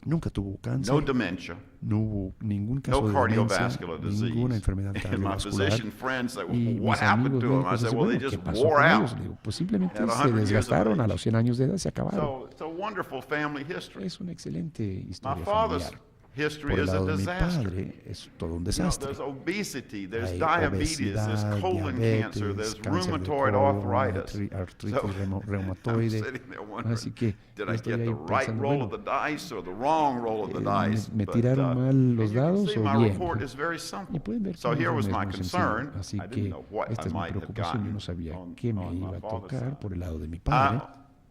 C: Nunca tuvo cáncer,
B: no dementia,
C: no hubo ningún caso
B: no
C: de demencia,
B: cardiovascular
C: ninguna
B: enfermedad
C: enfermedad
B: And my
C: cardiovascular.
B: physician friends say,
C: Y
B: "Well, what
C: mis
B: happened
C: amigos
B: to them?" I
C: médicos
B: said,
C: dicen,
B: "Well, they
C: bueno, ¿qué
B: just
C: pasó
B: wore
C: con
B: out
C: ellos? Le digo, posiblemente
B: at
C: se
B: 100 years of
C: desgastaron a
B: age."
C: los 100 años de edad, se acabaron.
B: So it's a wonderful family history.
C: Es una excelente
B: My
C: historia
B: father's
C: familiar.
B: history
C: Por el
B: is a
C: lado de mi
B: disaster.
C: padre es todo un
B: You know,
C: desastre.
B: there's obesity, there's
C: Hay
B: diabetes, there's
C: obesidad,
B: colon cancer,
C: diabetes,
B: there's
C: cáncer de
B: rheumatoid
C: colon,
B: arthritis.
C: artritis
B: I'm
C: reumatoide.
B: sitting there wondering,
C: Así que
B: did
C: yo
B: I
C: estoy
B: get
C: ahí
B: the right
C: pensando,
B: roll
C: bueno,
B: of the dice or the wrong roll of the dice?
C: me
B: But,
C: tiraron mal los
B: and you can
C: dados
B: see
C: o
B: my
C: bien.
B: report is very
C: Y
B: simple.
C: pueden ver que
B: So
C: mi
B: here was
C: informe
B: my
C: es muy sencillo.
B: concern.
C: Así
B: I didn't
C: que
B: know what
C: esta
B: I
C: es mi
B: might have
C: preocupación. Yo no
B: gotten
C: sabía
B: on
C: qué me
B: my
C: iba a
B: father's
C: tocar
B: side.
C: por el lado de mi padre.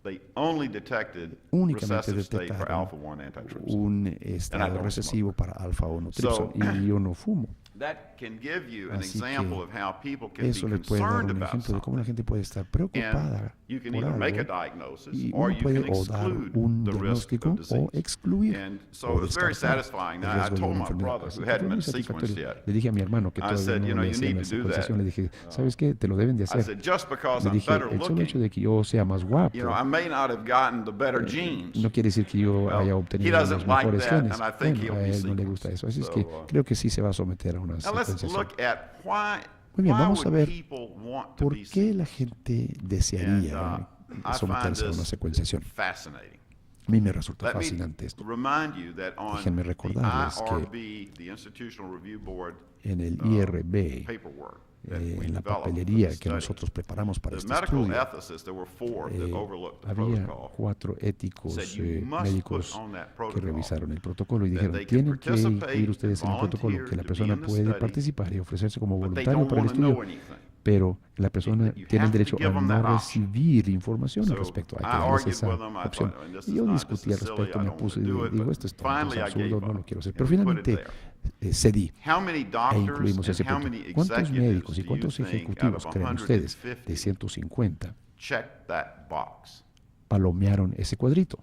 B: They only detected
C: Únicamente
B: recessive state for
C: detectaron
B: alpha-1 antitrypsin.
C: un
B: And I
C: estado
B: don't
C: recesivo para alfa-1
B: So,
C: tripson y yo no fumo.
B: That can give you an
C: Así
B: example
C: que
B: of how people can be
C: eso le puede dar
B: concerned
C: un
B: about
C: ejemplo de cómo la
B: something.
C: gente puede estar
B: And
C: preocupada
B: you can
C: por
B: either make a
C: algo
B: diagnosis
C: y
B: or
C: uno
B: you
C: puede
B: can
C: o dar
B: exclude
C: un
B: the risk
C: diagnóstico
B: of
C: o
B: disease.
C: excluir
B: And so
C: o
B: it was very
C: descartar
B: satisfying.
C: el
B: Now, I
C: riesgo de
B: told
C: una
B: my
C: enfermedad.
B: brother,
C: Así
B: who
C: que fue
B: hadn't
C: muy
B: been sequenced
C: satisfactorio.
B: yet,
C: Le dije a mi hermano que
B: I
C: todavía
B: said,
C: no
B: "You know,
C: le
B: you
C: hacían
B: need
C: la
B: to do
C: secuenciación,
B: that."
C: le dije, ¿sabes qué? Te lo deben de
B: I
C: hacer.
B: said, just because
C: Le
B: I'm
C: dije,
B: better
C: el solo hecho
B: looking,
C: de que yo sea más guapo
B: you know, I may not have gotten the better genes.
C: no quiere decir que yo haya
B: He
C: obtenido
B: doesn't
C: los
B: like
C: mejores
B: that,
C: genes.
B: and I think
C: Bueno,
B: he'll
C: a
B: be
C: él no le gusta
B: sequenced.
C: eso. Así es
B: So,
C: que creo que sí se va a someter a una
B: Now let's
C: secuenciación.
B: look at why
C: Muy bien, vamos a
B: would
C: ver
B: people want to
C: ¿por
B: be
C: qué la
B: sequenced?
C: gente desearía
B: And, I
C: someterse a
B: find
C: una
B: this
C: secuenciación?
B: fascinating.
C: A mí me resulta
B: Let me
C: fascinante esto.
B: remind you that on
C: Déjenme
B: the
C: recordarles que
B: IRB, the Institutional Review Board
C: En el IRB,
B: paperwork that we
C: en la
B: developed for
C: papelería
B: this
C: que
B: study,
C: nosotros preparamos para
B: the
C: este
B: medical
C: estudio,
B: ethicists, there were four that overlooked the
C: había
B: protocol,
C: 4 éticos
B: said you must
C: médicos
B: put on that
C: que
B: protocol
C: revisaron el protocolo y
B: that
C: dijeron,
B: they can
C: tienen que
B: participate
C: incluir ustedes en el
B: and
C: protocolo que
B: volunteer
C: la
B: to
C: persona
B: be in the
C: puede
B: study,
C: participar y ofrecerse como
B: but they
C: voluntario
B: don't
C: para el
B: want to know
C: estudio,
B: anything.
C: pero la persona
B: You
C: tiene
B: have
C: el
B: to
C: derecho
B: give
C: a
B: them
C: no
B: that option.
C: recibir información al
B: So
C: respecto. Hay
B: I
C: que darles
B: argued
C: esa
B: with them. I
C: opción.
B: thought, this
C: Y
B: is
C: yo
B: not,
C: discutí al
B: this is silly,
C: respecto,
B: I
C: me
B: don't
C: puse y
B: wanna do it,
C: digo,
B: but
C: esto es tonto, es
B: finally I
C: absurdo,
B: gave
C: no lo
B: up,
C: quiero hacer.
B: and
C: Pero
B: we put it
C: finalmente
B: there.
C: cedí
B: How many
C: e
B: doctors
C: incluimos ese
B: and how
C: punto.
B: many
C: ¿Cuántos
B: executives
C: médicos y
B: do you
C: cuántos
B: think out
C: ejecutivos
B: of
C: creen ustedes
B: 150
C: de 150
B: check that box?
C: palomearon ese cuadrito?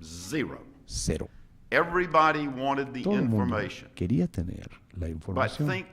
B: Zero.
C: 0.
B: Everybody wanted the
C: Todo el mundo
B: information.
C: quería tener la
B: But
C: información,
B: think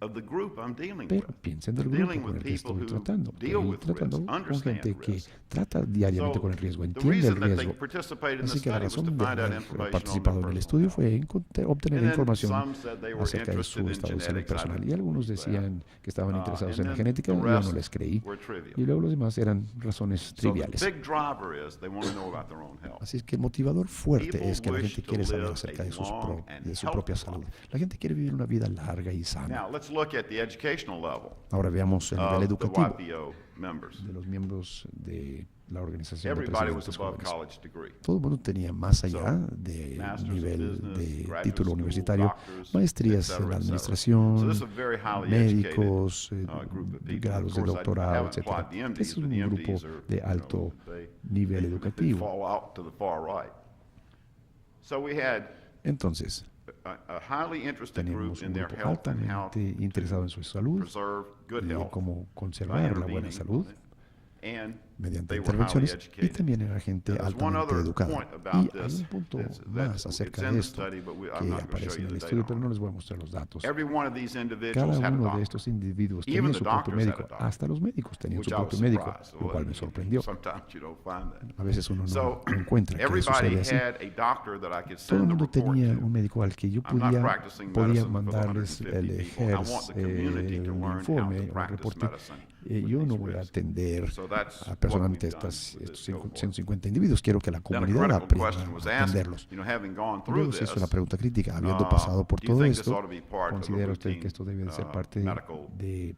B: of the group I'm dealing
C: pero
B: with.
C: piensen del
B: I'm
C: grupo
B: dealing
C: con
B: with
C: el que
B: people
C: estoy
B: who
C: tratando.
B: deal
C: Estoy
B: with
C: tratando
B: risk,
C: con
B: understand
C: gente que
B: risk.
C: trata diariamente
B: So,
C: con el riesgo,
B: the
C: entiende el
B: reason that they
C: riesgo.
B: participated in the
C: Así que la
B: study was to
C: razón de
B: find out
C: haber
B: information on
C: participado
B: their
C: en el
B: personal
C: estudio fue obtener
B: And then
C: información
B: some said they were
C: acerca de
B: interested
C: su
B: in
C: estado de salud
B: genetics. I
C: personal.
B: didn't
C: Y algunos
B: believe that.
C: decían que estaban interesados
B: And
C: en la
B: then
C: genética
B: the
C: y yo no
B: rest
C: les creí.
B: were trivial.
C: Y luego los demás eran razones
B: So the
C: triviales.
B: big driver is they want to know about their own health.
C: Así es que el motivador fuerte
B: People
C: es que la
B: wish
C: gente
B: to
C: quiere saber
B: live
C: acerca
B: a
C: de,
B: long and
C: de su
B: healthy
C: propia salud.
B: life.
C: La gente quiere vivir una vida larga y sana.
B: Now, let's look at the educational level
C: Ahora veamos el nivel
B: of the
C: educativo
B: YPO members.
C: de los miembros de la Organización de
B: Everybody was
C: Presidentes
B: above
C: Jóvenes.
B: college degree.
C: Todo el mundo tenía más allá
B: So,
C: de
B: masters of
C: nivel
B: business,
C: de
B: graduate
C: título
B: school,
C: universitario,
B: doctors,
C: maestrías
B: et cetera,
C: en la
B: et cetera. So
C: administración,
B: this is a very highly
C: médicos,
B: educated, group of people.
C: grados
B: Of
C: de
B: course, I
C: doctorado,
B: haven't
C: etc.
B: applied the MDs,
C: Es
B: but
C: un
B: the
C: grupo
B: MDs are,
C: de
B: you know,
C: alto
B: they-
C: nivel
B: they
C: educativo.
B: fall out to the far right. So we had
C: Entonces,
B: a highly interested
C: tenemos
B: group
C: un
B: in their
C: grupo
B: health and how
C: altamente interesado en su salud
B: preserve good
C: y de
B: health
C: cómo
B: by
C: conservar la buena
B: intervening
C: salud
B: on it. And
C: mediante
B: they were highly
C: intervenciones y
B: educated.
C: también era gente
B: Now, there's one
C: altamente
B: other
C: educada.
B: point about
C: Y hay
B: this
C: un punto
B: that's
C: más acerca
B: it's in
C: de
B: the
C: esto
B: study, but I'm
C: que
B: not going to show
C: aparece en
B: you
C: el
B: the
C: estudio,
B: data
C: pero
B: on
C: no
B: it.
C: les voy a mostrar los datos.
B: Every one of these individuals
C: Cada
B: had a
C: uno de
B: doctor,
C: estos individuos
B: Even
C: tenía
B: the
C: su propio
B: doctors had a
C: médico,
B: doctor,
C: hasta los médicos tenían
B: which
C: su
B: I was
C: propio médico,
B: surprised.
C: lo cual me sorprendió.
B: Sometimes you don't find that.
C: A veces uno
B: So,
C: no encuentra que
B: everybody
C: sucede así.
B: had a doctor that I could
C: Todo el
B: send the
C: mundo
B: report
C: tenía
B: to.
C: un médico al que yo
B: I'm not
C: podía
B: practicing medicine for the
C: mandarles
B: 150
C: el
B: people. I want
C: EHERS,
B: the community to
C: el
B: learn how
C: informe
B: to
C: o el
B: practice
C: reporte.
B: medicine with
C: Yo no
B: these
C: voy a
B: risks.
C: atender
B: So that's what
C: personalmente
B: we've done
C: estos
B: with this
C: 150 individuos. Quiero que la
B: Then a
C: comunidad
B: critical
C: aprenda
B: question was
C: a
B: asked,
C: atenderlos.
B: you know, having gone
C: Y
B: through
C: luego se
B: this,
C: hizo una pregunta crítica. Habiendo pasado por
B: do you
C: todo
B: think this
C: esto,
B: ought to be part of a
C: ¿considera usted
B: routine,
C: que esto debe de ser parte
B: medical
C: de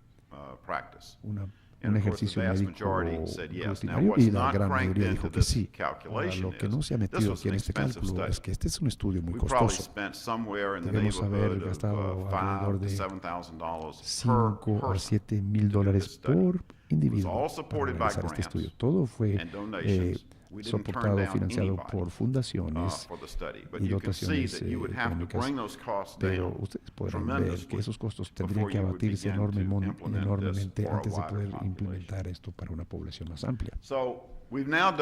B: practice?
C: una un ejercicio médico rutinario y la gran mayoría dijo que sí. Ahora, lo que no se ha metido aquí en este cálculo es que este es un estudio muy costoso. Debemos haber gastado alrededor de $5,000 a $7,000 por individuo para realizar este estudio. Todo fue soportado, financiado por fundaciones y dotaciones económicas, pero ustedes podrán ver que esos costos tendrían que abatirse enormemente antes de poder implementar esto para una población más amplia.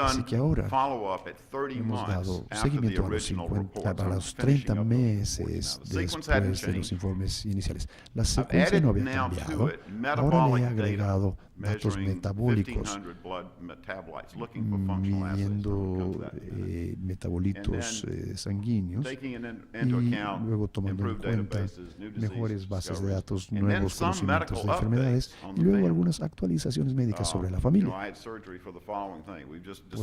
C: Así que ahora hemos dado seguimiento a los 30 meses después de los informes iniciales. La secuencia no había cambiado. Ahora le he agregado datos metabólicos, midiendo metabolitos sanguíneos y luego tomando en cuenta mejores bases de datos, nuevos conocimientos de enfermedades y luego algunas actualizaciones médicas sobre la familia. Por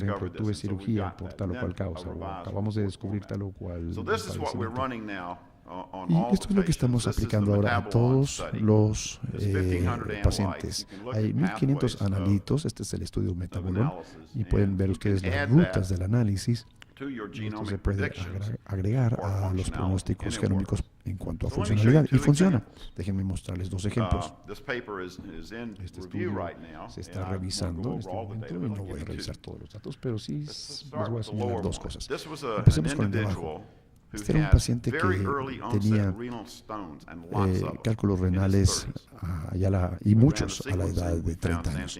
C: ejemplo, tuve cirugía por tal o cual causa, o acabamos de descubrir tal o cual padecimiento. Y esto es lo que estamos aplicando ahora a todos los pacientes. Hay 1.500 analitos, este es el estudio Metabolón, y pueden ver ustedes las rutas del análisis. Esto se puede agregar a los pronósticos genómicos en cuanto a funcionalidad. Y funciona. Déjenme mostrarles dos ejemplos. Este estudio se está revisando en este momento y no voy a revisar todos los datos, pero sí les voy a señalar dos cosas. Empecemos con el de abajo. Este era un paciente que tenía cálculos renales y muchos a la edad de 30 años.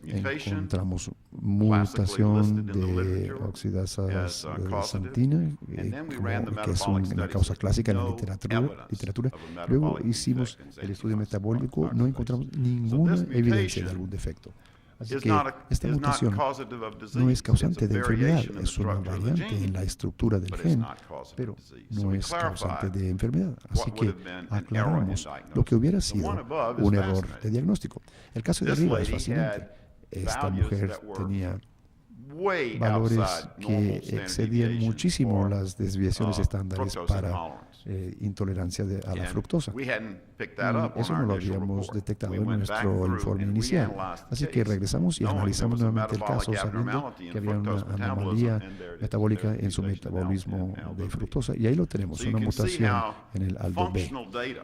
C: Encontramos mutación de oxidasa santina, que es una causa clásica en la literatura. Luego hicimos el estudio metabólico, no encontramos ninguna evidencia de algún defecto. Así que esta mutación no es causante de enfermedad, es una variante en la estructura del gen, pero no es causante de enfermedad. Así que aclaramos lo que hubiera sido un error de diagnóstico. El caso de arriba es fascinante. Esta mujer tenía valores que excedían muchísimo las desviaciones estándares para intolerancia a la fructosa. Y eso no lo habíamos detectado en nuestro informe inicial. Así que regresamos y analizamos nuevamente el caso, sabiendo que había una anomalía metabólica en su metabolismo de fructosa. Y ahí lo tenemos, una mutación en el ALDO-B.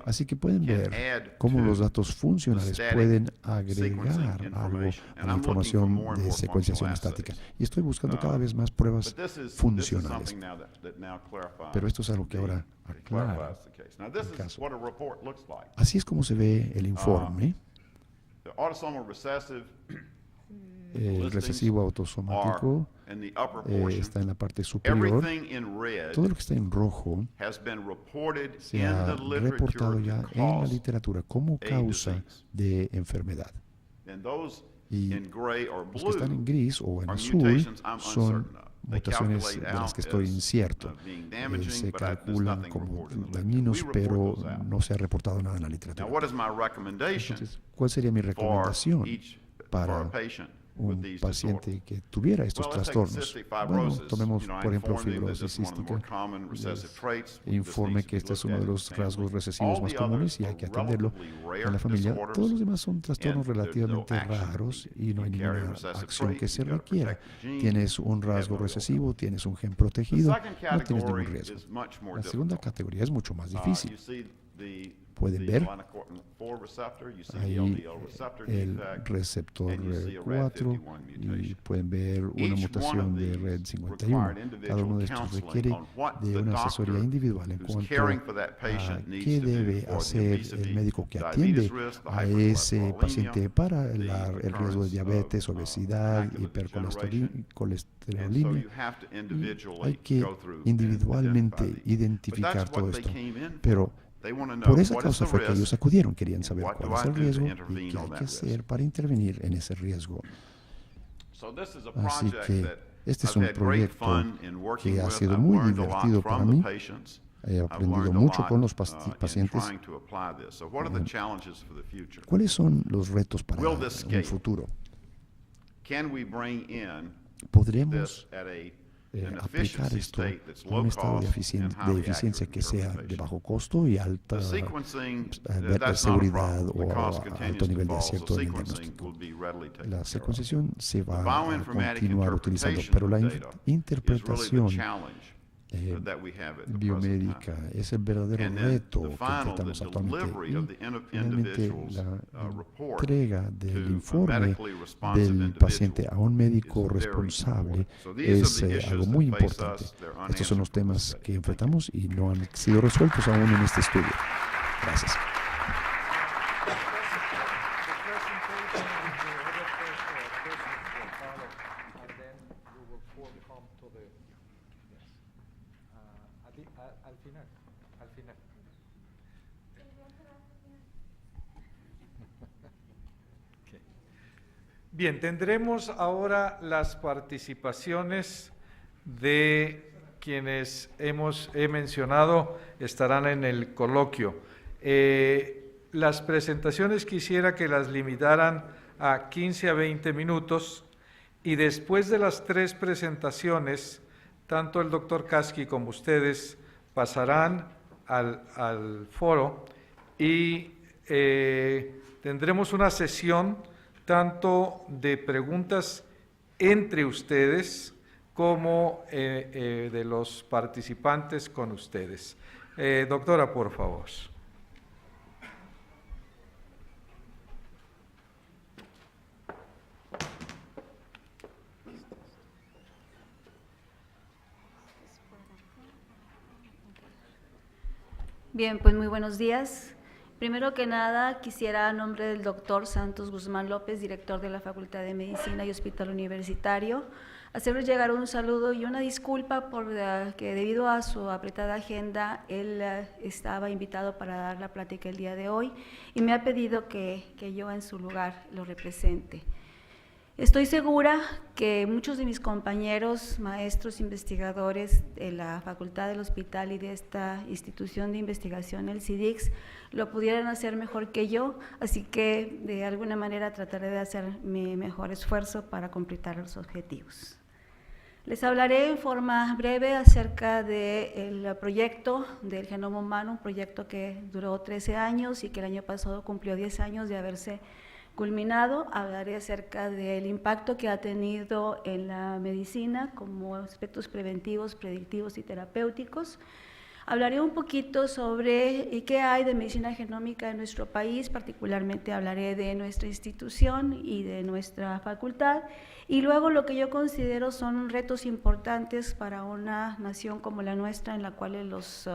C: Así que pueden ver cómo los datos funcionales pueden agregar algo a la información de secuenciación estática. Y estoy buscando cada vez más pruebas funcionales. Pero esto es algo que ahora aclara el caso. Así es como se ve el informe. El recesivo autosomático está en la parte superior. Todo lo que está en rojo se ha reportado ya en la literatura como causa de enfermedad. Y los que están en gris o en azul son mutaciones de las que estoy incierto. Se calculan como dañinos, pero no se ha reportado nada en la literatura. Entonces, ¿cuál sería mi recomendación para un paciente que tuviera estos trastornos? Bueno, tomemos por ejemplo fibrosis cística. Informe que este es uno de los rasgos recesivos más comunes y hay que atenderlo en la familia. Todos los demás son trastornos relativamente raros y no hay ninguna acción que se requiera. Tienes un rasgo recesivo, tienes un gen protegido, no tienes ningún riesgo. La segunda categoría es mucho más difícil. Pueden ver ahí el receptor 4 y pueden ver una mutación de RED51. Cada uno de estos requiere de una asesoría individual en cuanto a qué debe hacer el médico que atiende a ese paciente para el riesgo de diabetes, obesidad, hipercolesterolemia. Hay que individualmente identificar todo esto. Pero por esa causa fue que ellos acudieron, querían saber cuál es el riesgo y qué hay que hacer para intervenir en ese riesgo. Así que este es un proyecto que ha sido muy divertido para mí. He aprendido mucho con los pacientes. ¿Cuáles son los retos para un futuro? ¿Podremos aplicar esto en un estado de eficiencia que sea de bajo costo y alta seguridad o alto nivel de acierto en el diagnóstico. La secuenciación se va a continuar utilizando, pero la interpretación biomédica es el verdadero reto que enfrentamos actualmente. Y finalmente, la entrega del informe del paciente a un médico responsable es algo muy importante. Estos son los temas que enfrentamos y no han sido resueltos aún en este estudio. Gracias.
A: Al final. Okay. Bien, tendremos ahora las participaciones de quienes he mencionado, estarán en el coloquio. Las presentaciones quisiera que las limitaran a 15 a 20 minutos y después de las 3 presentaciones, tanto el doctor Kasky como ustedes pasarán al foro y tendremos una sesión tanto de preguntas entre ustedes como de los participantes con ustedes. Doctora, por favor.
D: Bien, pues muy buenos días. Primero que nada, quisiera, a nombre del doctor Santos Guzmán López, director de la Facultad de Medicina y Hospital Universitario, hacerles llegar un saludo y una disculpa por que debido a su apretada agenda, él estaba invitado para dar la plática el día de hoy y me ha pedido que yo en su lugar lo represente. Estoy segura que muchos de mis compañeros, maestros, investigadores de la Facultad del Hospital y de esta institución de investigación, el CIDIX, lo pudieran hacer mejor que yo, así que de alguna manera trataré de hacer mi mejor esfuerzo para completar los objetivos. Les hablaré en forma breve acerca del proyecto del genoma humano, un proyecto que duró 13 años y que el año pasado cumplió 10 años de haberse culminado. Hablaré acerca del impacto que ha tenido en la medicina como aspectos preventivos, predictivos y terapéuticos. Hablaré un poquito sobre qué hay de medicina genómica en nuestro país, particularmente hablaré de nuestra institución y de nuestra facultad, y luego lo que yo considero son retos importantes para una nación como la nuestra, en la cual los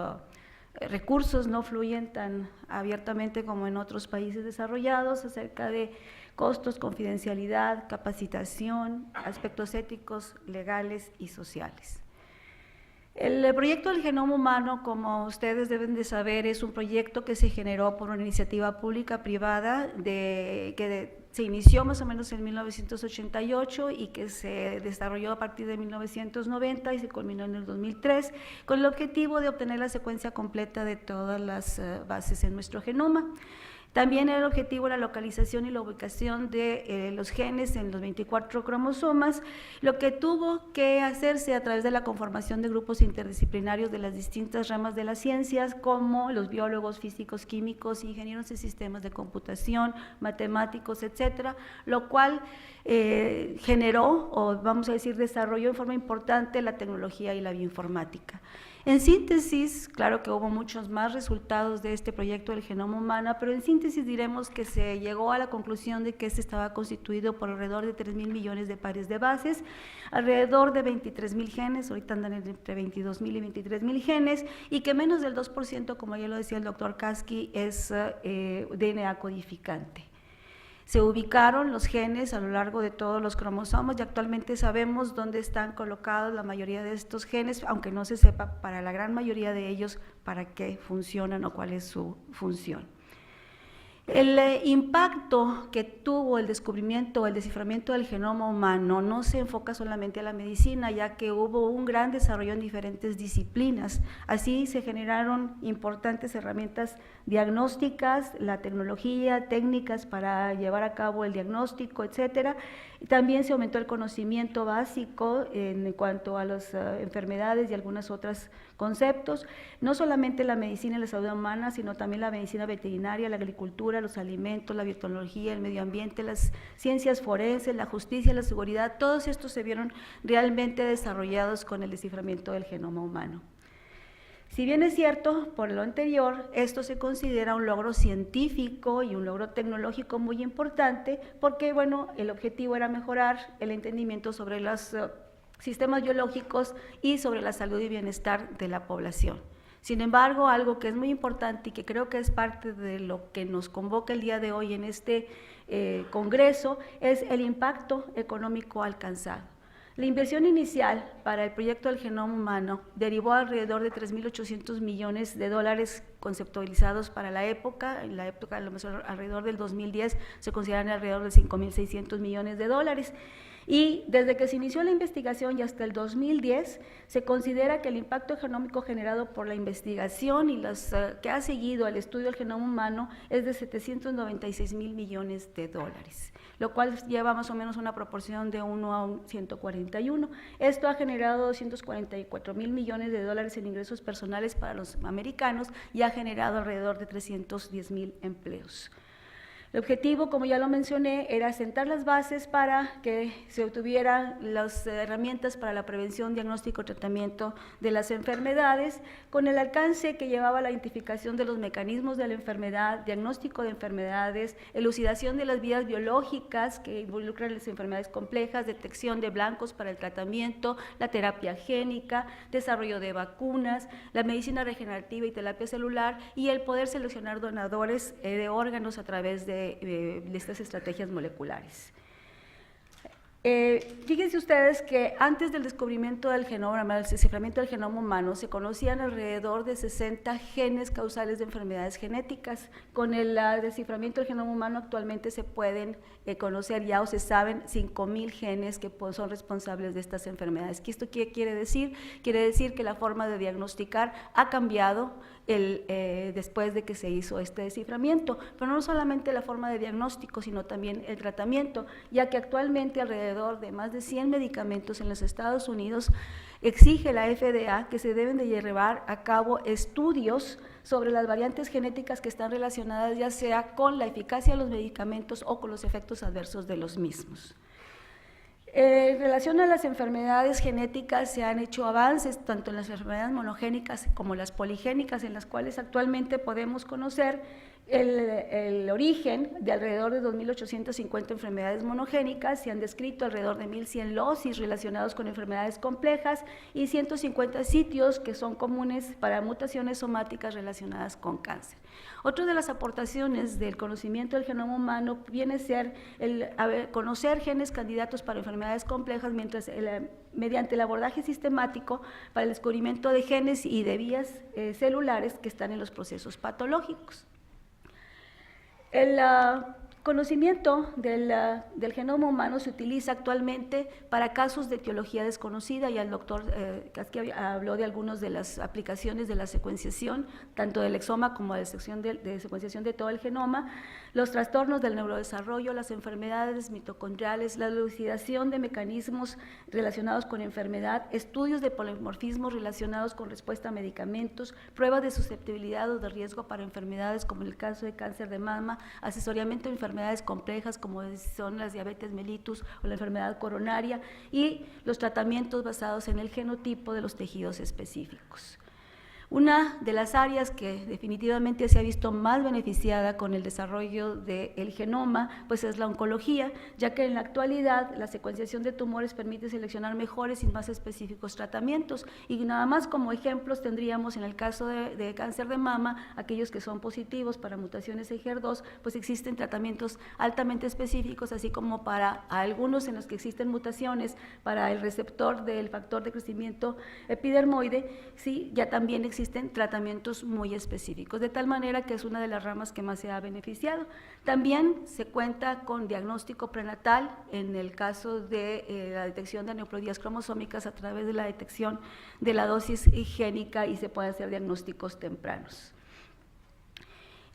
D: recursos no fluyen tan abiertamente como en otros países desarrollados, acerca de costos, confidencialidad, capacitación, aspectos éticos, legales y sociales. El proyecto del genoma humano, como ustedes deben de saber, es un proyecto que se generó por una iniciativa pública-privada que se inició más o menos en 1988 y que se desarrolló a partir de 1990 y se culminó en el 2003, con el objetivo de obtener la secuencia completa de todas las bases en nuestro genoma. También era el objetivo la localización y la ubicación de los genes en los 24 cromosomas, lo que tuvo que hacerse a través de la conformación de grupos interdisciplinarios de las distintas ramas de las ciencias, como los biólogos, físicos, químicos, ingenieros de sistemas de computación, matemáticos, etcétera, lo cual generó, o vamos a decir, desarrolló en forma importante la tecnología y la bioinformática. En síntesis, claro que hubo muchos más resultados de este proyecto del genoma humano, pero en síntesis diremos que se llegó a la conclusión de que este estaba constituido por alrededor de 3.000 millones de pares de bases, alrededor de 23.000 genes, ahorita andan entre 22.000 y 23.000 genes, y que menos del 2%, como ya lo decía el doctor Kasky, es DNA codificante. Se ubicaron los genes a lo largo de todos los cromosomas y actualmente sabemos dónde están colocados la mayoría de estos genes, aunque no se sepa para la gran mayoría de ellos para qué funcionan o cuál es su función. El impacto que tuvo el descubrimiento, el desciframiento del genoma humano no se enfoca solamente a la medicina, ya que hubo un gran desarrollo en diferentes disciplinas. Así se generaron importantes herramientas diagnósticas, la tecnología, técnicas para llevar a cabo el diagnóstico, etcétera. Y también se aumentó el conocimiento básico en cuanto a las enfermedades y algunos otros conceptos, no solamente la medicina y la salud humana, sino también la medicina veterinaria, la agricultura, los alimentos, la biotecnología, el medio ambiente, las ciencias forenses, la justicia, la seguridad, todos estos se vieron realmente desarrollados con el desciframiento del genoma humano. Si bien es cierto, por lo anterior, esto se considera un logro científico y un logro tecnológico muy importante, porque bueno, el objetivo era mejorar el entendimiento sobre los sistemas biológicos y sobre la salud y bienestar de la población. Sin embargo, algo que es muy importante y que creo que es parte de lo que nos convoca el día de hoy en este congreso es el impacto económico alcanzado. La inversión inicial para el proyecto del genoma humano derivó alrededor de 3.800 millones de dólares conceptualizados para la época. En la época, a lo mejor alrededor del 2010, se consideran alrededor de 5.600 millones de dólares. Y desde que se inició la investigación y hasta el 2010, se considera que el impacto económico generado por la investigación y los que ha seguido el estudio del genoma humano es de 796.000 millones de dólares, lo cual lleva más o menos una proporción de 1 a 141. Esto ha generado 244.000 millones de dólares en ingresos personales para los americanos y ha generado alrededor de 310.000 empleos. El objetivo, como ya lo mencioné, era sentar las bases para que se obtuvieran las herramientas para la prevención, diagnóstico y tratamiento de las enfermedades, con el alcance que llevaba la identificación de los mecanismos de la enfermedad, diagnóstico de enfermedades, elucidación de las vías biológicas que involucran las enfermedades complejas, detección de blancos para el tratamiento, la terapia génica, desarrollo de vacunas, la medicina regenerativa y terapia celular, y el poder seleccionar donadores de órganos a través de estas estrategias moleculares. Fíjense ustedes que antes del descubrimiento del genoma, el desciframiento del genoma humano, se conocían alrededor de 60 genes causales de enfermedades genéticas. Con el desciframiento del genoma humano actualmente se pueden conocer ya o se saben 5.000 genes que son responsables de estas enfermedades. ¿Esto qué quiere decir? Quiere decir que la forma de diagnosticar ha cambiado después de que se hizo este desciframiento, pero no solamente la forma de diagnóstico, sino también el tratamiento, ya que actualmente alrededor de más de 100 medicamentos en los Estados Unidos exige la FDA que se deben de llevar a cabo estudios sobre las variantes genéticas que están relacionadas ya sea con la eficacia de los medicamentos o con los efectos adversos de los mismos. En relación a las enfermedades genéticas se han hecho avances tanto en las enfermedades monogénicas como las poligénicas, en las cuales actualmente podemos conocer el origen de alrededor de 2.850 enfermedades monogénicas. Se han descrito alrededor de 1.100 locis relacionados con enfermedades complejas y 150 sitios que son comunes para mutaciones somáticas relacionadas con cáncer. Otra de las aportaciones del conocimiento del genoma humano viene a ser conocer genes candidatos para enfermedades complejas mediante el abordaje sistemático para el descubrimiento de genes y de vías celulares que están en los procesos patológicos. El conocimiento del genoma humano se utiliza actualmente para casos de etiología desconocida. Ya el doctor Kasky habló de algunas de las aplicaciones de la secuenciación, tanto del exoma como de secuenciación de todo el genoma, los trastornos del neurodesarrollo, las enfermedades mitocondriales, la elucidación de mecanismos relacionados con enfermedad, estudios de polimorfismos relacionados con respuesta a medicamentos, pruebas de susceptibilidad o de riesgo para enfermedades como en el caso de cáncer de mama, asesoramiento de enfermedades complejas como son las diabetes mellitus o la enfermedad coronaria, y los tratamientos basados en el genotipo de los tejidos específicos. Una de las áreas que definitivamente se ha visto más beneficiada con el desarrollo del genoma, pues es la oncología, ya que en la actualidad la secuenciación de tumores permite seleccionar mejores y más específicos tratamientos. Y nada más como ejemplos tendríamos en el caso de cáncer de mama, aquellos que son positivos para mutaciones en HER2, pues existen tratamientos altamente específicos, así como para algunos en los que existen mutaciones para el receptor del factor de crecimiento epidermoide, sí, ya también existen existen tratamientos muy específicos, de tal manera que es una de las ramas que más se ha beneficiado. También se cuenta con diagnóstico prenatal en el caso de la detección de aneuploidías cromosómicas a través de la detección de la dosis génica y se puede hacer diagnósticos tempranos.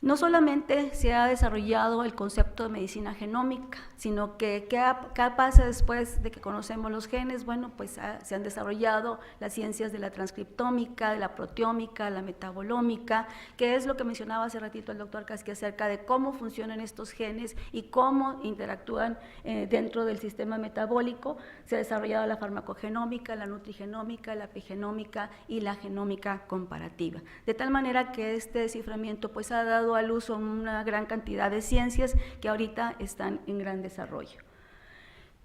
D: No solamente se ha desarrollado el concepto de medicina genómica, sino que ¿qué pasa después de que conocemos los genes? Bueno, pues se han desarrollado las ciencias de la transcriptómica, de la proteómica, la metabolómica, que es lo que mencionaba hace ratito el doctor Casqui acerca de cómo funcionan estos genes y cómo interactúan dentro del sistema metabólico. Se ha desarrollado la farmacogenómica, la nutrigenómica, la epigenómica y la genómica comparativa. De tal manera que este desciframiento pues ha dado al uso una gran cantidad de ciencias que ahorita están en gran desarrollo.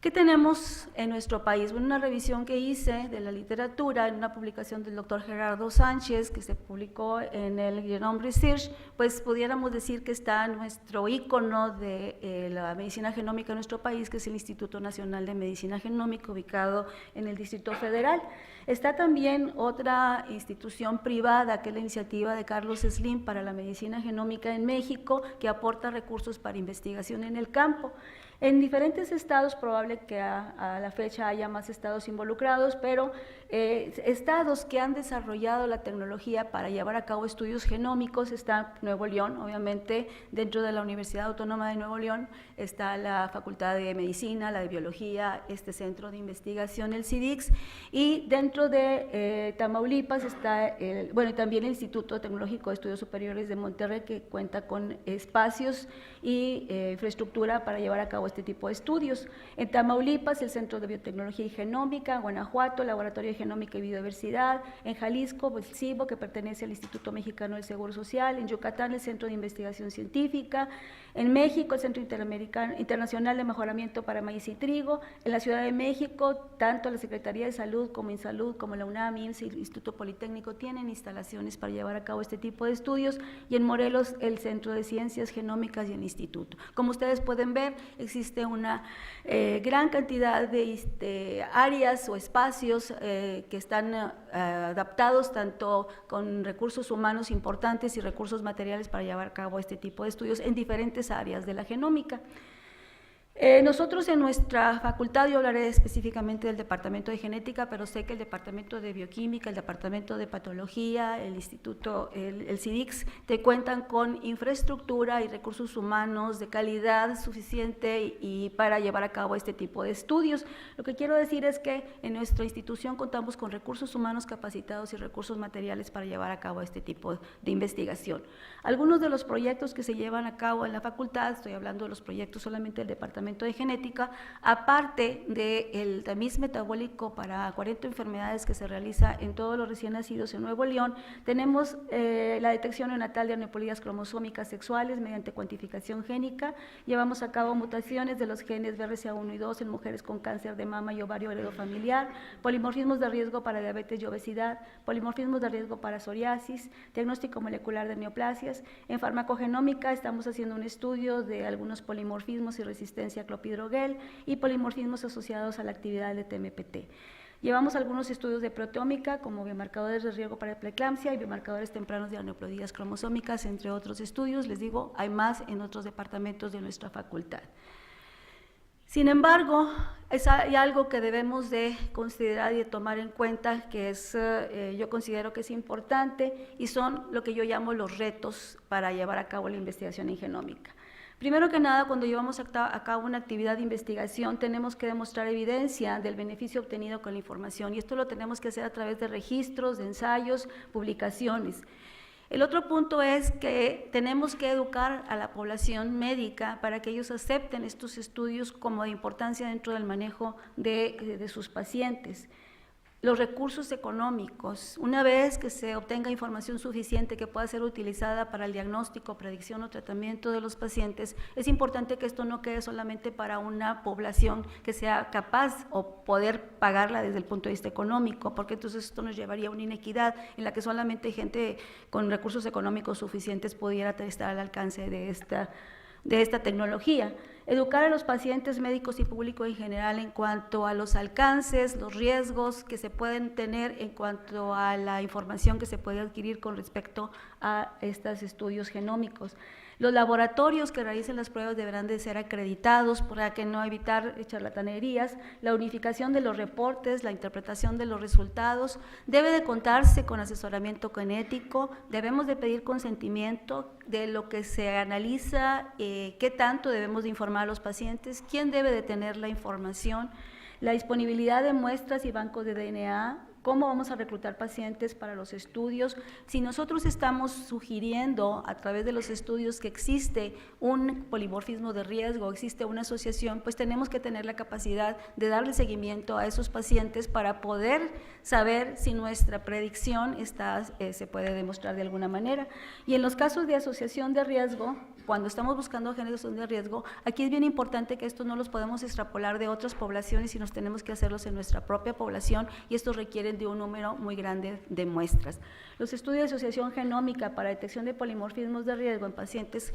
D: ¿Qué tenemos en nuestro país? Bueno, una revisión que hice de la literatura en una publicación del doctor Gerardo Sánchez que se publicó en el Genome Research, pues pudiéramos decir que está nuestro ícono de la medicina genómica en nuestro país, que es el Instituto Nacional de Medicina Genómica, ubicado en el Distrito Federal. Está también otra institución privada, que es la iniciativa de Carlos Slim para la medicina genómica en México, que aporta recursos para investigación en el campo. En diferentes estados, probable que a la fecha haya más estados involucrados, pero estados que han desarrollado la tecnología para llevar a cabo estudios genómicos está Nuevo León, obviamente dentro de la Universidad Autónoma de Nuevo León está la Facultad de Medicina, la de Biología, este centro de investigación, el CIDIX, y dentro de Tamaulipas está, también el Instituto Tecnológico de Estudios Superiores de Monterrey, que cuenta con espacios y infraestructura para llevar a cabo este tipo de estudios. En Tamaulipas, el Centro de Biotecnología y Genómica, Guanajuato, Laboratorio de Genómica y Biodiversidad, en Jalisco, el CIBO, que pertenece al Instituto Mexicano del Seguro Social, en Yucatán, el Centro de Investigación Científica, en México, el Centro Internacional de Mejoramiento para Maíz y Trigo, en la Ciudad de México, tanto la Secretaría de Salud como INSALUD, como la UNAM, IMSS y el Instituto Politécnico tienen instalaciones para llevar a cabo este tipo de estudios, y en Morelos, el Centro de Ciencias Genómicas y el Instituto. Como ustedes pueden ver, existe una gran cantidad de áreas o espacios que están adaptados tanto con recursos humanos importantes y recursos materiales para llevar a cabo este tipo de estudios en diferentes áreas de la genómica. Nosotros en nuestra facultad, yo hablaré específicamente del Departamento de Genética, pero sé que el Departamento de Bioquímica, el Departamento de Patología, el Instituto, el CIDIX, te cuentan con infraestructura y recursos humanos de calidad suficiente y para llevar a cabo este tipo de estudios. Lo que quiero decir es que en nuestra institución contamos con recursos humanos capacitados y recursos materiales para llevar a cabo este tipo de investigación. Algunos de los proyectos que se llevan a cabo en la facultad, estoy hablando de los proyectos solamente del Departamento de Genética, aparte del tamiz metabólico para 40 enfermedades que se realiza en todos los recién nacidos en Nuevo León, tenemos la detección neonatal de aneuploidías cromosómicas sexuales mediante cuantificación génica, llevamos a cabo mutaciones de los genes BRCA1 y 2 en mujeres con cáncer de mama y ovario heredofamiliar, polimorfismos de riesgo para diabetes y obesidad, polimorfismos de riesgo para psoriasis, diagnóstico molecular de neoplasias. En farmacogenómica estamos haciendo un estudio de algunos polimorfismos y resistencia a clopidogrel y polimorfismos asociados a la actividad de TMPT. Llevamos algunos estudios de proteómica como biomarcadores de riesgo para preeclampsia y biomarcadores tempranos de aneuploidías cromosómicas, entre otros estudios. Les digo, hay más en otros departamentos de nuestra facultad. Sin embargo, hay algo que debemos de considerar y de tomar en cuenta, que es, yo considero que es importante, y son lo que yo llamo los retos para llevar a cabo la investigación en genómica. Primero que nada, cuando llevamos a cabo una actividad de investigación, tenemos que demostrar evidencia del beneficio obtenido con la información, y esto lo tenemos que hacer a través de registros, de ensayos, publicaciones. El otro punto es que tenemos que educar a la población médica para que ellos acepten estos estudios como de importancia dentro del manejo de sus pacientes. Los recursos económicos, una vez que se obtenga información suficiente que pueda ser utilizada para el diagnóstico, predicción o tratamiento de los pacientes, es importante que esto no quede solamente para una población que sea capaz o poder pagarla desde el punto de vista económico, porque entonces esto nos llevaría a una inequidad en la que solamente gente con recursos económicos suficientes pudiera estar al alcance de esta tecnología. educar a los pacientes, médicos y público en general en cuanto a los alcances, los riesgos que se pueden tener en cuanto a la información que se puede adquirir con respecto a estos estudios genómicos. Los laboratorios que realicen las pruebas deberán de ser acreditados para que no evitar charlatanerías, la unificación de los reportes, la interpretación de los resultados, debe de contarse con asesoramiento genético, debemos de pedir consentimiento de lo que se analiza, qué tanto debemos de informar a los pacientes, quién debe de tener la información, la disponibilidad de muestras y bancos de DNA, cómo vamos a reclutar pacientes para los estudios. Si nosotros estamos sugiriendo a través de los estudios que existe un polimorfismo de riesgo, existe una asociación, pues tenemos que tener la capacidad de darle seguimiento a esos pacientes para poder saber si nuestra predicción se puede demostrar de alguna manera. Y en los casos de asociación de riesgo, cuando estamos buscando genes de riesgo, aquí es bien importante que estos no los podemos extrapolar de otras poblaciones y nos tenemos que hacerlos en nuestra propia población, y estos requieren de un número muy grande de muestras. Los estudios de asociación genómica para detección de polimorfismos de riesgo en pacientes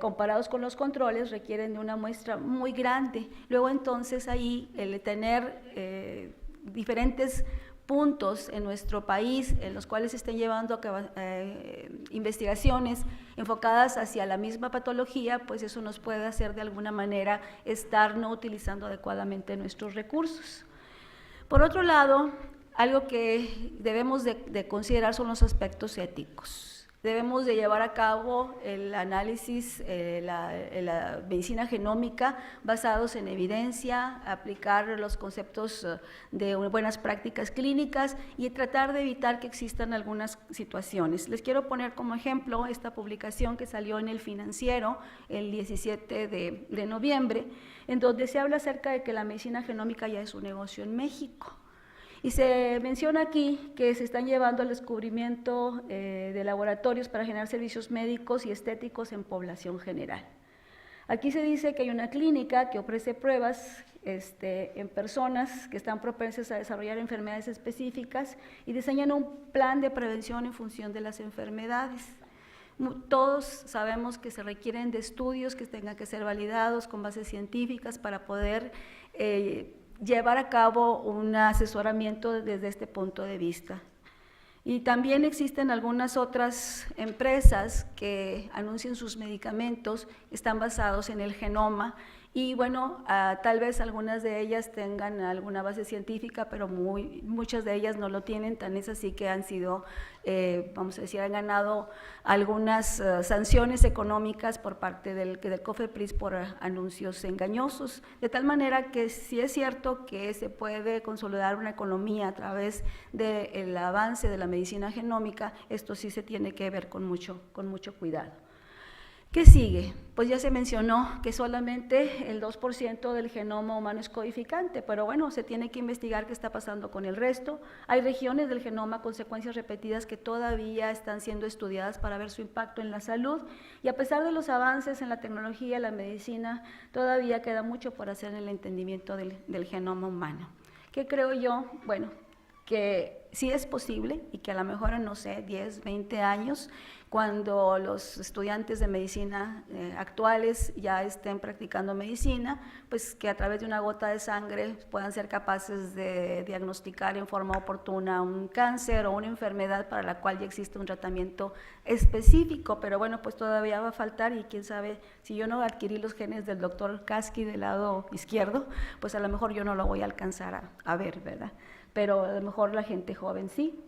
D: comparados con los controles requieren de una muestra muy grande. Luego entonces ahí el tener diferentes puntos en nuestro país en los cuales se estén llevando a cabo investigaciones enfocadas hacia la misma patología, pues eso nos puede hacer de alguna manera estar no utilizando adecuadamente nuestros recursos. Por otro lado, algo que debemos de considerar son los aspectos éticos. Debemos de llevar a cabo el análisis, la medicina genómica basados en evidencia, aplicar los conceptos de buenas prácticas clínicas y tratar de evitar que existan algunas situaciones. Les quiero poner como ejemplo esta publicación que salió en El Financiero el 17 de noviembre, en donde se habla acerca de que la medicina genómica ya es un negocio en México. Y se menciona aquí que se están llevando al descubrimiento de laboratorios para generar servicios médicos y estéticos en población general. Aquí se dice que hay una clínica que ofrece pruebas en personas que están propensas a desarrollar enfermedades específicas y diseñan un plan de prevención en función de las enfermedades. Todos sabemos que se requieren de estudios que tengan que ser validados con bases científicas para poder llevar a cabo un asesoramiento desde este punto de vista. Y también existen algunas otras empresas que anuncian sus medicamentos, están basados en el genoma y bueno, tal vez algunas de ellas tengan alguna base científica, pero muchas de ellas no lo tienen, tan es así que han sido, vamos a decir, han ganado algunas sanciones económicas por parte del COFEPRIS por anuncios engañosos, de tal manera que sí es cierto que se puede consolidar una economía a través del avance de la medicina genómica, esto sí se tiene que ver con mucho cuidado. ¿Qué sigue? Pues ya se mencionó que solamente el 2% del genoma humano es codificante, pero bueno, se tiene que investigar qué está pasando con el resto. Hay regiones del genoma con secuencias repetidas que todavía están siendo estudiadas para ver su impacto en la salud, y a pesar de los avances en la tecnología, la medicina, todavía queda mucho por hacer en el entendimiento del genoma humano. ¿Qué creo yo? Bueno, que sí es posible y que a lo mejor en, no sé, 10, 20 años, cuando los estudiantes de medicina actuales ya estén practicando medicina, pues que a través de una gota de sangre puedan ser capaces de diagnosticar en forma oportuna un cáncer o una enfermedad para la cual ya existe un tratamiento específico, pero bueno, pues todavía va a faltar y quién sabe, si yo no adquirí los genes del doctor Kasky del lado izquierdo, pues a lo mejor yo no lo voy a alcanzar a ver, ¿verdad? Pero a lo mejor la gente joven sí.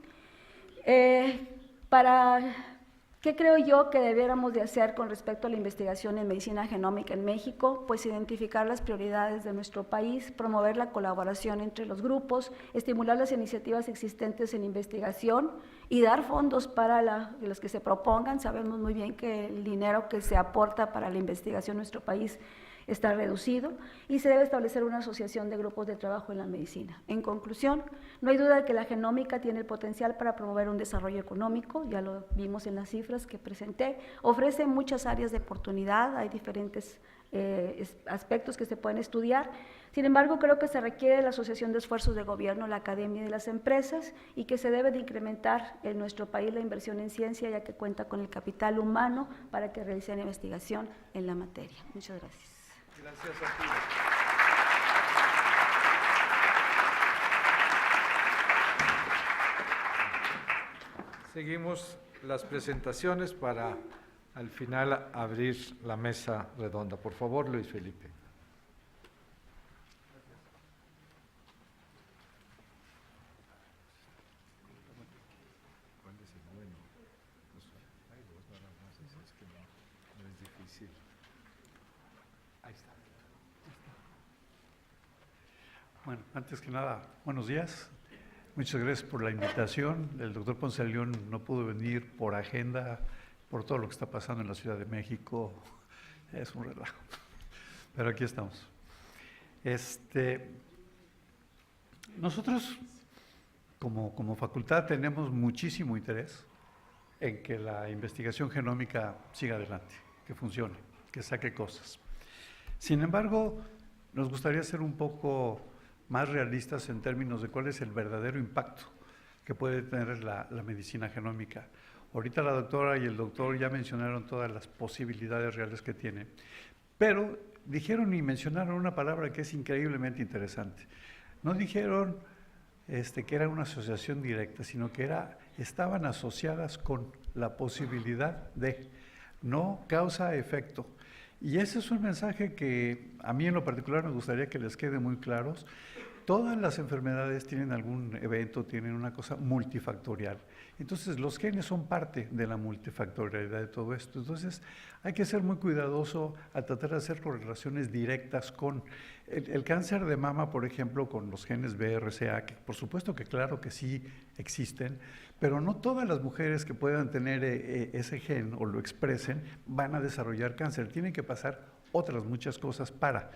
D: ¿Qué creo yo que debiéramos de hacer con respecto a la investigación en medicina genómica en México? Pues identificar las prioridades de nuestro país, promover la colaboración entre los grupos, estimular las iniciativas existentes en investigación y dar fondos para los que se propongan. Sabemos muy bien que el dinero que se aporta para la investigación en nuestro país está reducido y se debe establecer una asociación de grupos de trabajo en la medicina. En conclusión, no hay duda de que la genómica tiene el potencial para promover un desarrollo económico, ya lo vimos en las cifras que presenté, ofrece muchas áreas de oportunidad, hay diferentes aspectos que se pueden estudiar. Sin embargo, creo que se requiere la asociación de esfuerzos del gobierno, la academia y de las empresas, y que se debe de incrementar en nuestro país la inversión en ciencia, ya que cuenta con el capital humano para que realice la investigación en la materia. Muchas gracias.
A: Gracias a ti. Seguimos las presentaciones para al final abrir la mesa redonda. Por favor, Luis Felipe.
E: Bueno, antes que nada, buenos días. Muchas gracias por la invitación. El doctor Ponce de León no pudo venir por agenda, por todo lo que está pasando en la Ciudad de México. Es un relajo. Pero aquí estamos. Nosotros, como facultad, tenemos muchísimo interés en que la investigación genómica siga adelante, que funcione, que saque cosas. Sin embargo, nos gustaría ser un poco más realistas en términos de cuál es el verdadero impacto que puede tener la medicina genómica. Ahorita la doctora y el doctor ya mencionaron todas las posibilidades reales que tiene, pero dijeron y mencionaron una palabra que es increíblemente interesante. No dijeron que era una asociación directa, sino que estaban asociadas con la posibilidad de, no causa-efecto. Y ese es un mensaje que a mí en lo particular me gustaría que les quede muy claros. Todas las enfermedades tienen algún evento, tienen una cosa multifactorial. Entonces, los genes son parte de la multifactorialidad de todo esto. Entonces, hay que ser muy cuidadoso a tratar de hacer correlaciones directas con el cáncer de mama, por ejemplo, con los genes BRCA, que por supuesto que claro que sí existen, pero no todas las mujeres que puedan tener ese gen o lo expresen van a desarrollar cáncer. Tienen que pasar otras muchas cosas para.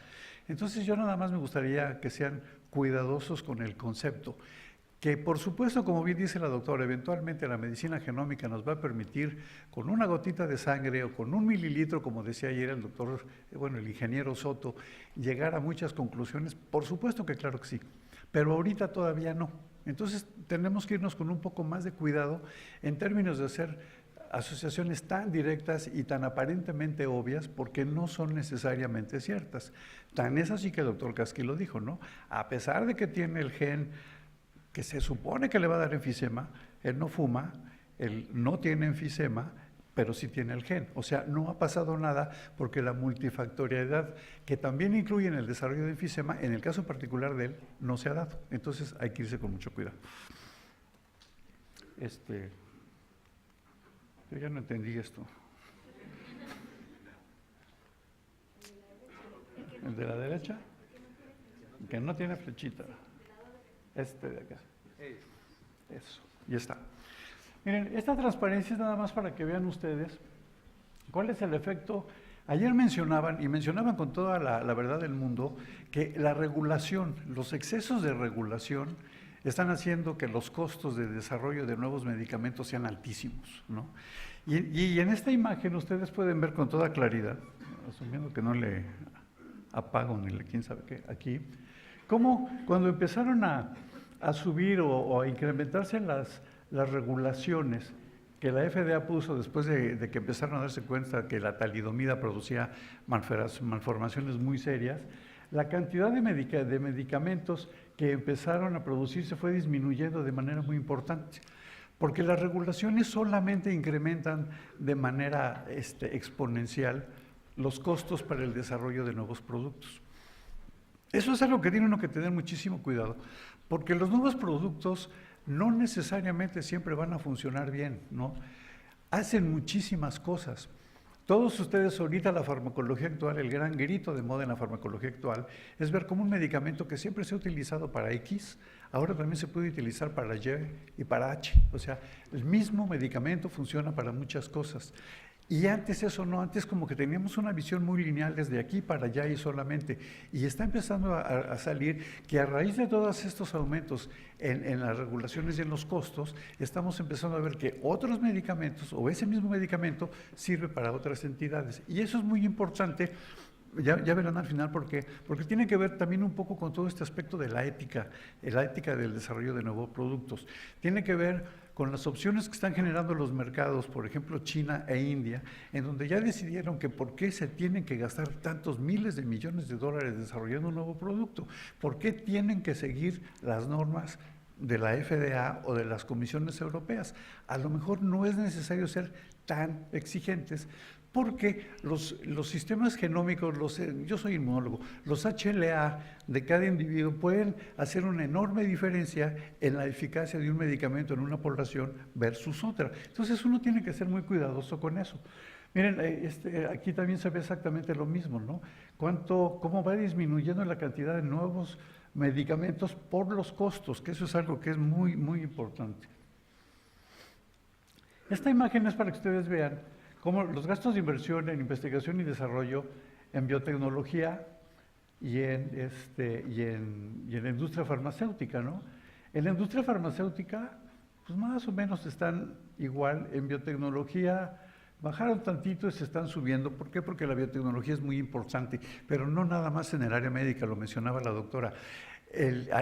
E: Entonces, yo nada más me gustaría que sean cuidadosos con el concepto, que por supuesto, como bien dice la doctora, eventualmente la medicina genómica nos va a permitir con una gotita de sangre o con 1 mililitro, como decía ayer el doctor, el ingeniero Soto, llegar a muchas conclusiones. Por supuesto que claro que sí, pero ahorita todavía no. Entonces tenemos que irnos con un poco más de cuidado en términos de hacer asociaciones tan directas y tan aparentemente obvias, porque no son necesariamente ciertas. Tan es así que el doctor Kasky lo dijo, ¿no? A pesar de que tiene el gen que se supone que le va a dar enfisema, él no fuma, él no tiene enfisema, pero sí tiene el gen. O sea, no ha pasado nada porque la multifactorialidad, que también incluye en el desarrollo de enfisema, en el caso particular de él, no se ha dado. Entonces hay que irse con mucho cuidado. Yo ya no entendí esto. ¿El de la derecha? Que no tiene flechita. De acá. Eso, ya está. Miren, esta transparencia es nada más para que vean ustedes cuál es el efecto. Ayer mencionaban con toda la verdad del mundo, que la regulación, los excesos de regulación, están haciendo que los costos de desarrollo de nuevos medicamentos sean altísimos, ¿no? Y en esta imagen ustedes pueden ver con toda claridad, asumiendo que no le apago ni le quién sabe qué, aquí, cómo cuando empezaron a subir o a incrementarse las regulaciones que la FDA puso después de que empezaron a darse cuenta que la talidomida producía malformaciones muy serias, la cantidad de medicamentos que empezaron a producirse fue disminuyendo de manera muy importante, porque las regulaciones solamente incrementan de manera exponencial los costos para el desarrollo de nuevos productos. Eso es algo que tiene uno que tener muchísimo cuidado, porque los nuevos productos no necesariamente siempre van a funcionar bien, ¿no? Hacen muchísimas cosas. Todos ustedes ahorita la farmacología actual, el gran grito de moda en la farmacología actual es ver cómo un medicamento que siempre se ha utilizado para X, ahora también se puede utilizar para Y y para H. O sea, el mismo medicamento funciona para muchas cosas. Y antes eso no, antes como que teníamos una visión muy lineal desde aquí para allá y solamente. Y está empezando a salir que a raíz de todos estos aumentos en las regulaciones y en los costos, estamos empezando a ver que otros medicamentos o ese mismo medicamento sirve para otras entidades. Y eso es muy importante Ya verán al final por qué. Porque tiene que ver también un poco con todo este aspecto de la ética del desarrollo de nuevos productos. Tiene que ver con las opciones que están generando los mercados, por ejemplo China e India, en donde ya decidieron que por qué se tienen que gastar tantos miles de millones de dólares desarrollando un nuevo producto, por qué tienen que seguir las normas de la FDA o de las comisiones europeas. A lo mejor no es necesario ser tan exigentes, porque los sistemas genómicos, yo soy inmunólogo, los HLA de cada individuo pueden hacer una enorme diferencia en la eficacia de un medicamento en una población versus otra. Entonces uno tiene que ser muy cuidadoso con eso. Miren, aquí también se ve exactamente lo mismo, ¿no? Cómo va disminuyendo la cantidad de nuevos medicamentos por los costos, que eso es algo que es muy, muy importante. Esta imagen es para que ustedes vean cómo los gastos de inversión en investigación y desarrollo en biotecnología y en la industria farmacéutica, ¿no? En la industria farmacéutica, pues más o menos están igual. En biotecnología bajaron tantito y se están subiendo. ¿Por qué? Porque la biotecnología es muy importante, pero no nada más en el área médica, lo mencionaba la doctora.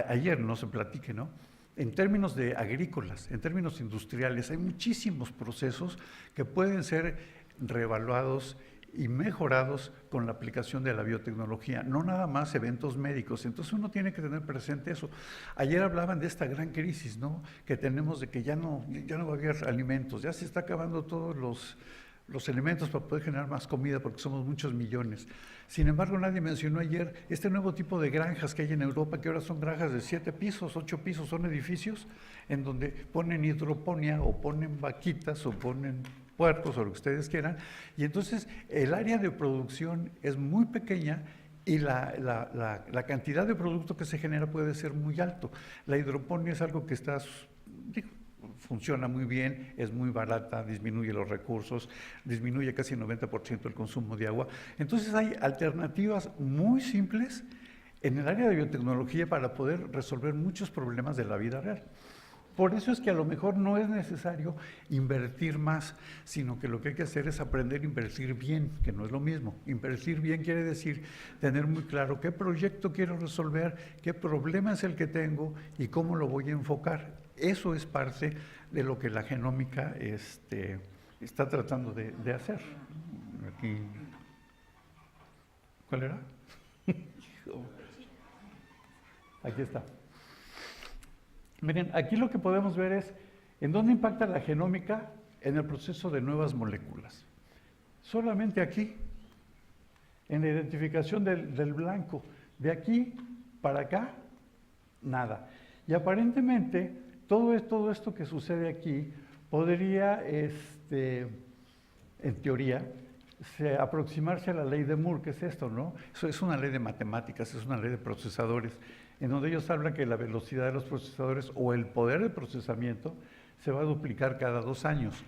E: Ayer no se platique, ¿no? En términos de agrícolas, en términos industriales, hay muchísimos procesos que pueden ser reevaluados y mejorados con la aplicación de la biotecnología, no nada más eventos médicos. Entonces uno tiene que tener presente eso. Ayer hablaban de esta gran crisis, ¿no?, que tenemos de que ya no va a haber alimentos, ya se está acabando todos los elementos para poder generar más comida porque somos muchos millones. Sin embargo, nadie mencionó ayer este nuevo tipo de granjas que hay en Europa, que ahora son granjas de 7 pisos, 8 pisos, son edificios en donde ponen hidroponía o ponen vaquitas o ponen puercos o lo que ustedes quieran, y entonces el área de producción es muy pequeña y la cantidad de producto que se genera puede ser muy alto. La hidroponía es algo que funciona muy bien, es muy barata, disminuye los recursos, disminuye casi el 90% el consumo de agua. Entonces hay alternativas muy simples en el área de biotecnología para poder resolver muchos problemas de la vida real. Por eso es que a lo mejor no es necesario invertir más, sino que lo que hay que hacer es aprender a invertir bien, que no es lo mismo. Invertir bien quiere decir tener muy claro qué proyecto quiero resolver, qué problema es el que tengo y cómo lo voy a enfocar. Eso es parte de lo que la genómica está tratando de hacer. Aquí. ¿Cuál era? Aquí está. Miren, aquí lo que podemos ver es en dónde impacta la genómica en el proceso de nuevas moléculas. Solamente aquí, en la identificación del blanco. De aquí para acá, nada. Y aparentemente, todo esto que sucede aquí podría, en teoría, aproximarse a la ley de Moore, que es esto, ¿no? Eso es una ley de matemáticas, es una ley de procesadores, en donde ellos hablan que la velocidad de los procesadores o el poder de procesamiento se va a duplicar cada 2 años.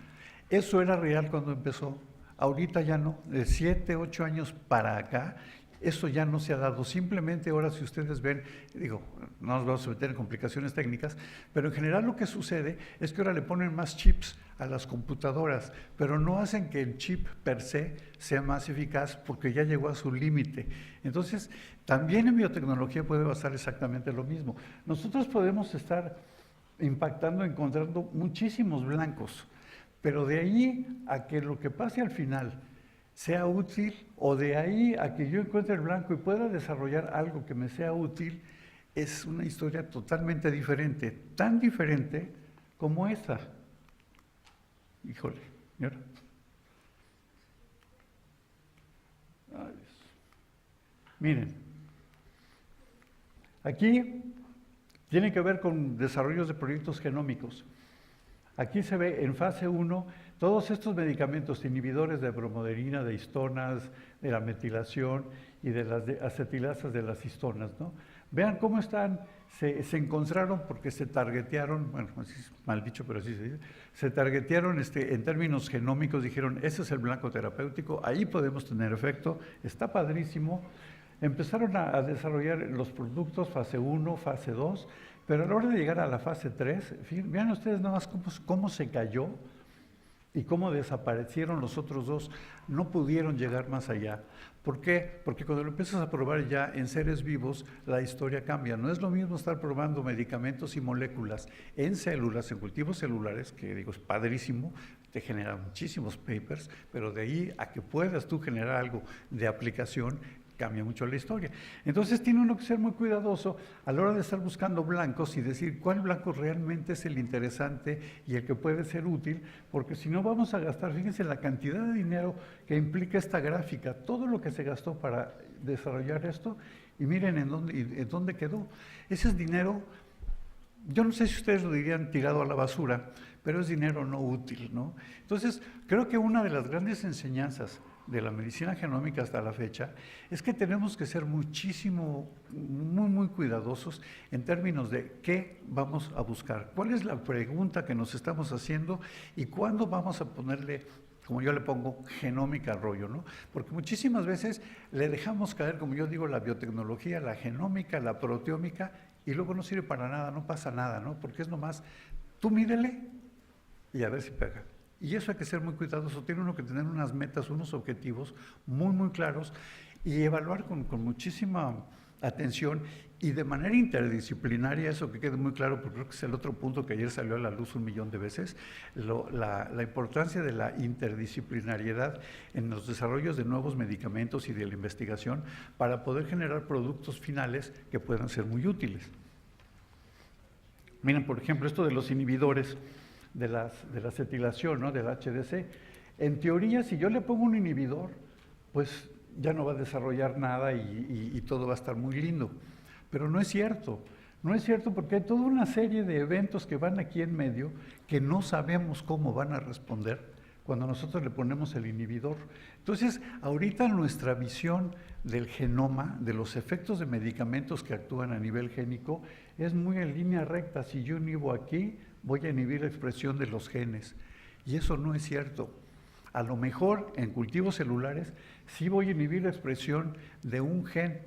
E: Eso era real cuando empezó. Ahorita ya no, de 7, 8 años para acá, eso ya no se ha dado. Simplemente ahora, si ustedes ven, no nos vamos a meter en complicaciones técnicas, pero en general lo que sucede es que ahora le ponen más chips a las computadoras, pero no hacen que el chip per se sea más eficaz porque ya llegó a su límite. Entonces, también en biotecnología puede pasar exactamente lo mismo. Nosotros podemos estar impactando, encontrando muchísimos blancos, pero de ahí a que lo que pase al final sea útil, o de ahí a que yo encuentre el blanco y pueda desarrollar algo que me sea útil, es una historia totalmente diferente, tan diferente como esta. Híjole, ¿y ahora? Miren, aquí tiene que ver con desarrollos de proyectos genómicos. Aquí se ve en fase 1 todos estos medicamentos inhibidores de bromoderina, de histonas, de la metilación y de las acetilasas de las histonas, ¿no? Vean cómo están, se encontraron porque se targetearon, bueno, así es mal dicho, pero así se dice, se targetearon en términos genómicos, dijeron, ese es el blanco terapéutico, ahí podemos tener efecto, está padrísimo. Empezaron a desarrollar los productos fase 1, fase 2, pero a la hora de llegar a la fase 3, vean ustedes nada más cómo se cayó y cómo desaparecieron los otros dos, no pudieron llegar más allá. ¿Por qué? Porque cuando lo empiezas a probar ya en seres vivos, la historia cambia. No es lo mismo estar probando medicamentos y moléculas en células, en cultivos celulares, que digo, es padrísimo, te genera muchísimos papers, pero de ahí a que puedas tú generar algo de aplicación, cambia mucho la historia. Entonces tiene uno que ser muy cuidadoso a la hora de estar buscando blancos y decir cuál blanco realmente es el interesante y el que puede ser útil, porque si no vamos a gastar, fíjense la cantidad de dinero que implica esta gráfica, todo lo que se gastó para desarrollar esto, y miren en dónde quedó. Ese es dinero, yo no sé si ustedes lo dirían tirado a la basura, pero es dinero no útil, ¿no? Entonces, creo que una de las grandes enseñanzas de la medicina genómica hasta la fecha es que tenemos que ser muy cuidadosos en términos de qué vamos a buscar, cuál es la pregunta que nos estamos haciendo y cuándo vamos a ponerle, como yo le pongo, genómica al rollo, ¿no? Porque muchísimas veces le dejamos caer, como yo digo, la biotecnología, la genómica, la proteómica, y luego no sirve para nada, no pasa nada, ¿no? Porque es nomás, tú mídele y a ver si pega. Y eso hay que ser muy cuidadoso, tiene uno que tener unas metas, unos objetivos muy claros y evaluar con muchísima atención y de manera interdisciplinaria, eso que quede muy claro, porque creo que es el otro punto que ayer salió a la luz 1.000.000 de veces, la importancia de la interdisciplinariedad en los desarrollos de nuevos medicamentos y de la investigación para poder generar productos finales que puedan ser muy útiles. Miren, por ejemplo, esto de los inhibidores de la acetilación, ¿no? Del HDC. En teoría, si yo le pongo un inhibidor, pues ya no va a desarrollar nada y todo va a estar muy lindo. Pero no es cierto. No es cierto porque hay toda una serie de eventos que van aquí en medio que no sabemos cómo van a responder cuando nosotros le ponemos el inhibidor. Entonces, ahorita nuestra visión del genoma, de los efectos de medicamentos que actúan a nivel génico, es muy en línea recta. Si yo inhibo aquí, voy a inhibir la expresión de los genes. Y eso no es cierto. A lo mejor en cultivos celulares sí voy a inhibir la expresión de un gen.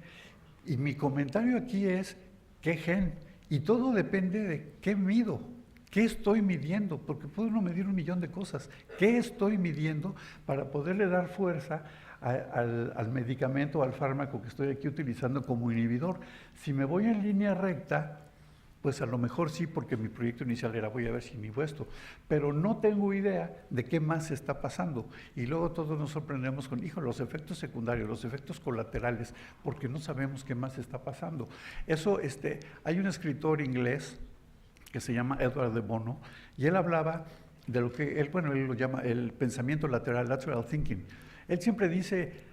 E: Y mi comentario aquí es, ¿qué gen? Y todo depende de qué mido, qué estoy midiendo, porque puedo no medir 1.000.000 de cosas. ¿Qué estoy midiendo para poderle dar fuerza al medicamento, al fármaco que estoy aquí utilizando como inhibidor? Si me voy en línea recta, pues a lo mejor sí, porque mi proyecto inicial era voy a ver si inhibo esto, pero no tengo idea de qué más está pasando. Y luego todos nos sorprendemos con, los efectos secundarios, los efectos colaterales, porque no sabemos qué más está pasando. Eso, hay un escritor inglés que se llama Edward de Bono, y él hablaba de lo que él lo llama el pensamiento lateral, lateral thinking. Él siempre dice,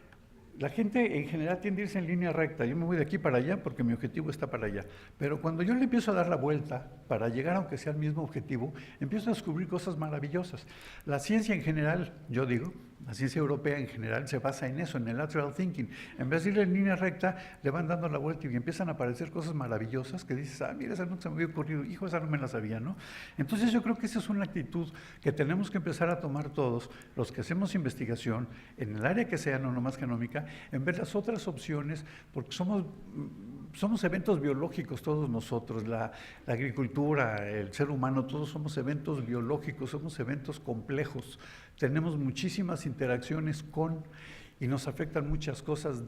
E: la gente en general tiende a irse en línea recta, yo me voy de aquí para allá porque mi objetivo está para allá, pero cuando yo le empiezo a dar la vuelta para llegar aunque sea al mismo objetivo, empiezo a descubrir cosas maravillosas. La ciencia en general, yo digo, la ciencia europea en general se basa en eso, en el lateral thinking. En vez de ir en línea recta, le van dando la vuelta y empiezan a aparecer cosas maravillosas que dices, mira, esa nunca se me había ocurrido, esa no me la sabía, ¿no? Entonces yo creo que esa es una actitud que tenemos que empezar a tomar todos, los que hacemos investigación, en el área que sea, no nomás genómica, en ver las otras opciones, porque somos eventos biológicos todos nosotros, la agricultura, el ser humano, todos somos eventos biológicos, somos eventos complejos, tenemos muchísimas interacciones y nos afectan muchas cosas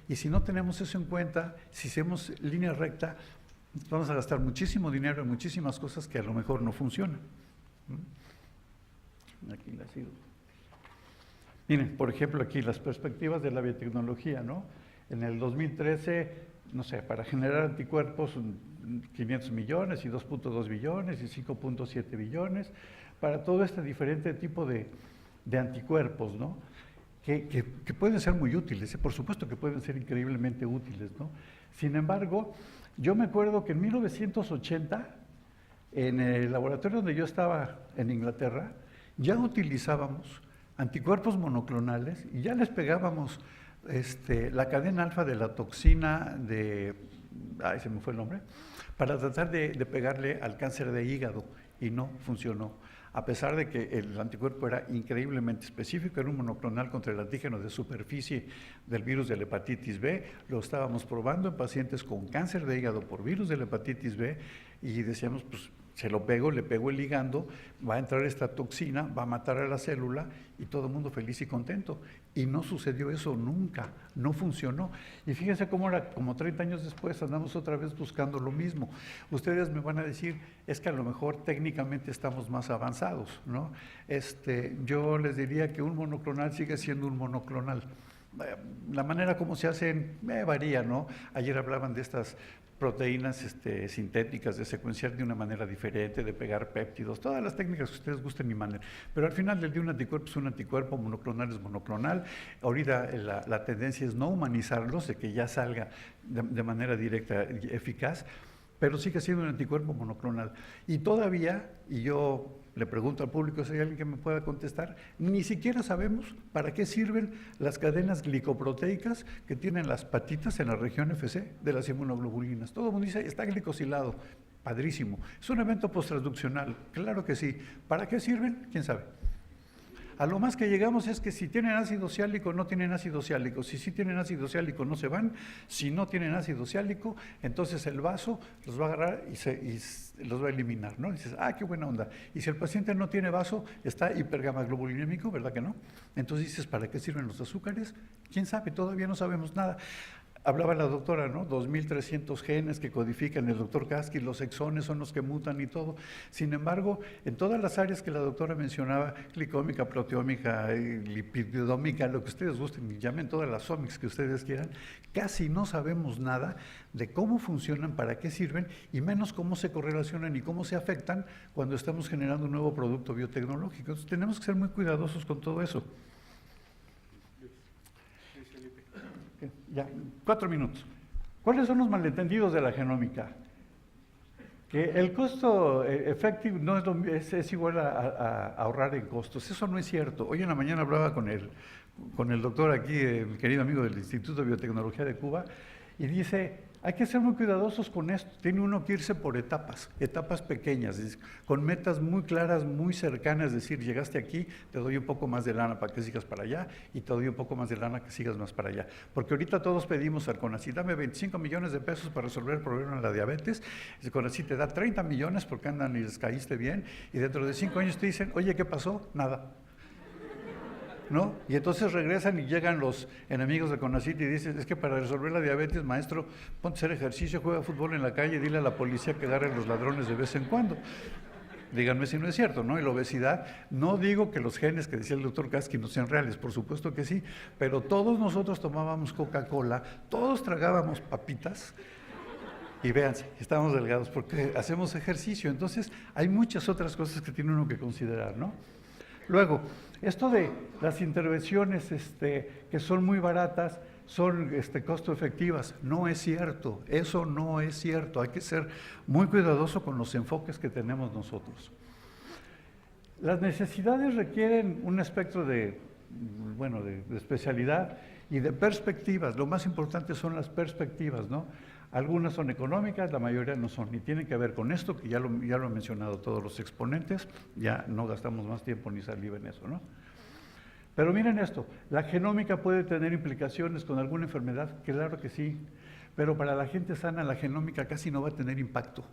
E: y si no tenemos eso en cuenta, si hacemos línea recta, vamos a gastar muchísimo dinero en muchísimas cosas que a lo mejor no funcionan. Aquí la sigo. Miren, por ejemplo, aquí las perspectivas de la biotecnología, ¿no? En el 2013, no sé, para generar anticuerpos, 500 millones y 2.2 billones y 5.7 billones, para todo este diferente tipo de anticuerpos, ¿no? Que pueden ser muy útiles, por supuesto que pueden ser increíblemente útiles, ¿no? Sin embargo, yo me acuerdo que en 1980, en el laboratorio donde yo estaba en Inglaterra, ya utilizábamos anticuerpos monoclonales y ya les pegábamos la cadena alfa de la toxina se me fue el nombre, para tratar de pegarle al cáncer de hígado y no funcionó. A pesar de que el anticuerpo era increíblemente específico, era un monoclonal contra el antígeno de superficie del virus de la hepatitis B, lo estábamos probando en pacientes con cáncer de hígado por virus de la hepatitis B y decíamos, pues se lo pego, le pego el ligando, va a entrar esta toxina, va a matar a la célula y todo el mundo feliz y contento. Y no sucedió eso nunca, no funcionó. Y fíjense cómo ahora, como 30 años después, andamos otra vez buscando lo mismo. Ustedes me van a decir, es que a lo mejor técnicamente estamos más avanzados, ¿no? Yo les diría que un monoclonal sigue siendo un monoclonal. La manera como se hacen varía, ¿no? Ayer hablaban de estas proteínas sintéticas, de secuenciar de una manera diferente, de pegar péptidos, todas las técnicas que ustedes gusten y manden. Pero al final del día un anticuerpo es un anticuerpo, monoclonal es monoclonal. Ahorita la tendencia es no humanizarlos, de que ya salga de manera directa y eficaz, pero sigue siendo un anticuerpo monoclonal. Y todavía, y yo le pregunto al público si hay alguien que me pueda contestar, ni siquiera sabemos para qué sirven las cadenas glicoproteicas que tienen las patitas en la región FC de las inmunoglobulinas. Todo el mundo dice, está glicosilado, padrísimo. Es un evento posttransduccional, claro que sí. ¿Para qué sirven? ¿Quién sabe? A lo más que llegamos es que si tienen ácido ciálico, no tienen ácido ciálico. Si sí tienen ácido ciálico, no se van. Si no tienen ácido ciálico, entonces el vaso los va a agarrar y los va a eliminar, ¿no? Y dices, qué buena onda. Y si el paciente no tiene vaso, está hipergamaglobulinémico, ¿verdad que no? Entonces dices, ¿para qué sirven los azúcares? ¿Quién sabe? Todavía no sabemos nada. Hablaba la doctora, ¿no? 2.300 genes que codifican el doctor Kasky, los exones son los que mutan y todo. Sin embargo, en todas las áreas que la doctora mencionaba, glicómica, proteómica, lipidómica, lo que ustedes gusten, llamen todas las omics que ustedes quieran, casi no sabemos nada de cómo funcionan, para qué sirven, y menos cómo se correlacionan y cómo se afectan cuando estamos generando un nuevo producto biotecnológico. Entonces, tenemos que ser muy cuidadosos con todo eso. Ya, 4 minutos. ¿Cuáles son los malentendidos de la genómica? Que el costo efectivo no es igual a ahorrar en costos. Eso no es cierto. Hoy en la mañana hablaba con el doctor aquí, mi querido amigo del Instituto de Biotecnología de Cuba, y dice, hay que ser muy cuidadosos con esto. Tiene uno que irse por etapas pequeñas, con metas muy claras, muy cercanas, es decir, llegaste aquí, te doy un poco más de lana para que sigas para allá, y te doy un poco más de lana que sigas más para allá. Porque ahorita todos pedimos al CONACYT, dame 25 millones de pesos para resolver el problema de la diabetes. El CONACYT te da 30 millones porque andan y les caíste bien, y dentro de 5 años te dicen, oye, ¿qué pasó? Nada. ¿No? Y entonces regresan y llegan los enemigos de CONACYT y dicen, es que para resolver la diabetes, maestro, ponte a hacer ejercicio, juega fútbol en la calle, dile a la policía que agarren los ladrones de vez en cuando. Díganme si no es cierto, ¿no? Y la obesidad, no digo que los genes que decía el doctor Kasky no sean reales, por supuesto que sí, pero todos nosotros tomábamos Coca-Cola, todos tragábamos papitas, y véanse, estamos delgados porque hacemos ejercicio. Entonces, hay muchas otras cosas que tiene uno que considerar, ¿no? Luego, esto de las intervenciones que son muy baratas, son costo efectivas, no es cierto, eso no es cierto, hay que ser muy cuidadoso con los enfoques que tenemos nosotros. Las necesidades requieren un espectro de especialidad y de perspectivas. Lo más importante son las perspectivas, ¿no? Algunas son económicas, la mayoría no son, y tienen que ver con esto, que ya lo han mencionado todos los exponentes, ya no gastamos más tiempo ni saliva en eso, ¿no? Pero miren esto, la genómica puede tener implicaciones con alguna enfermedad, claro que sí, pero para la gente sana la genómica casi no va a tener impacto.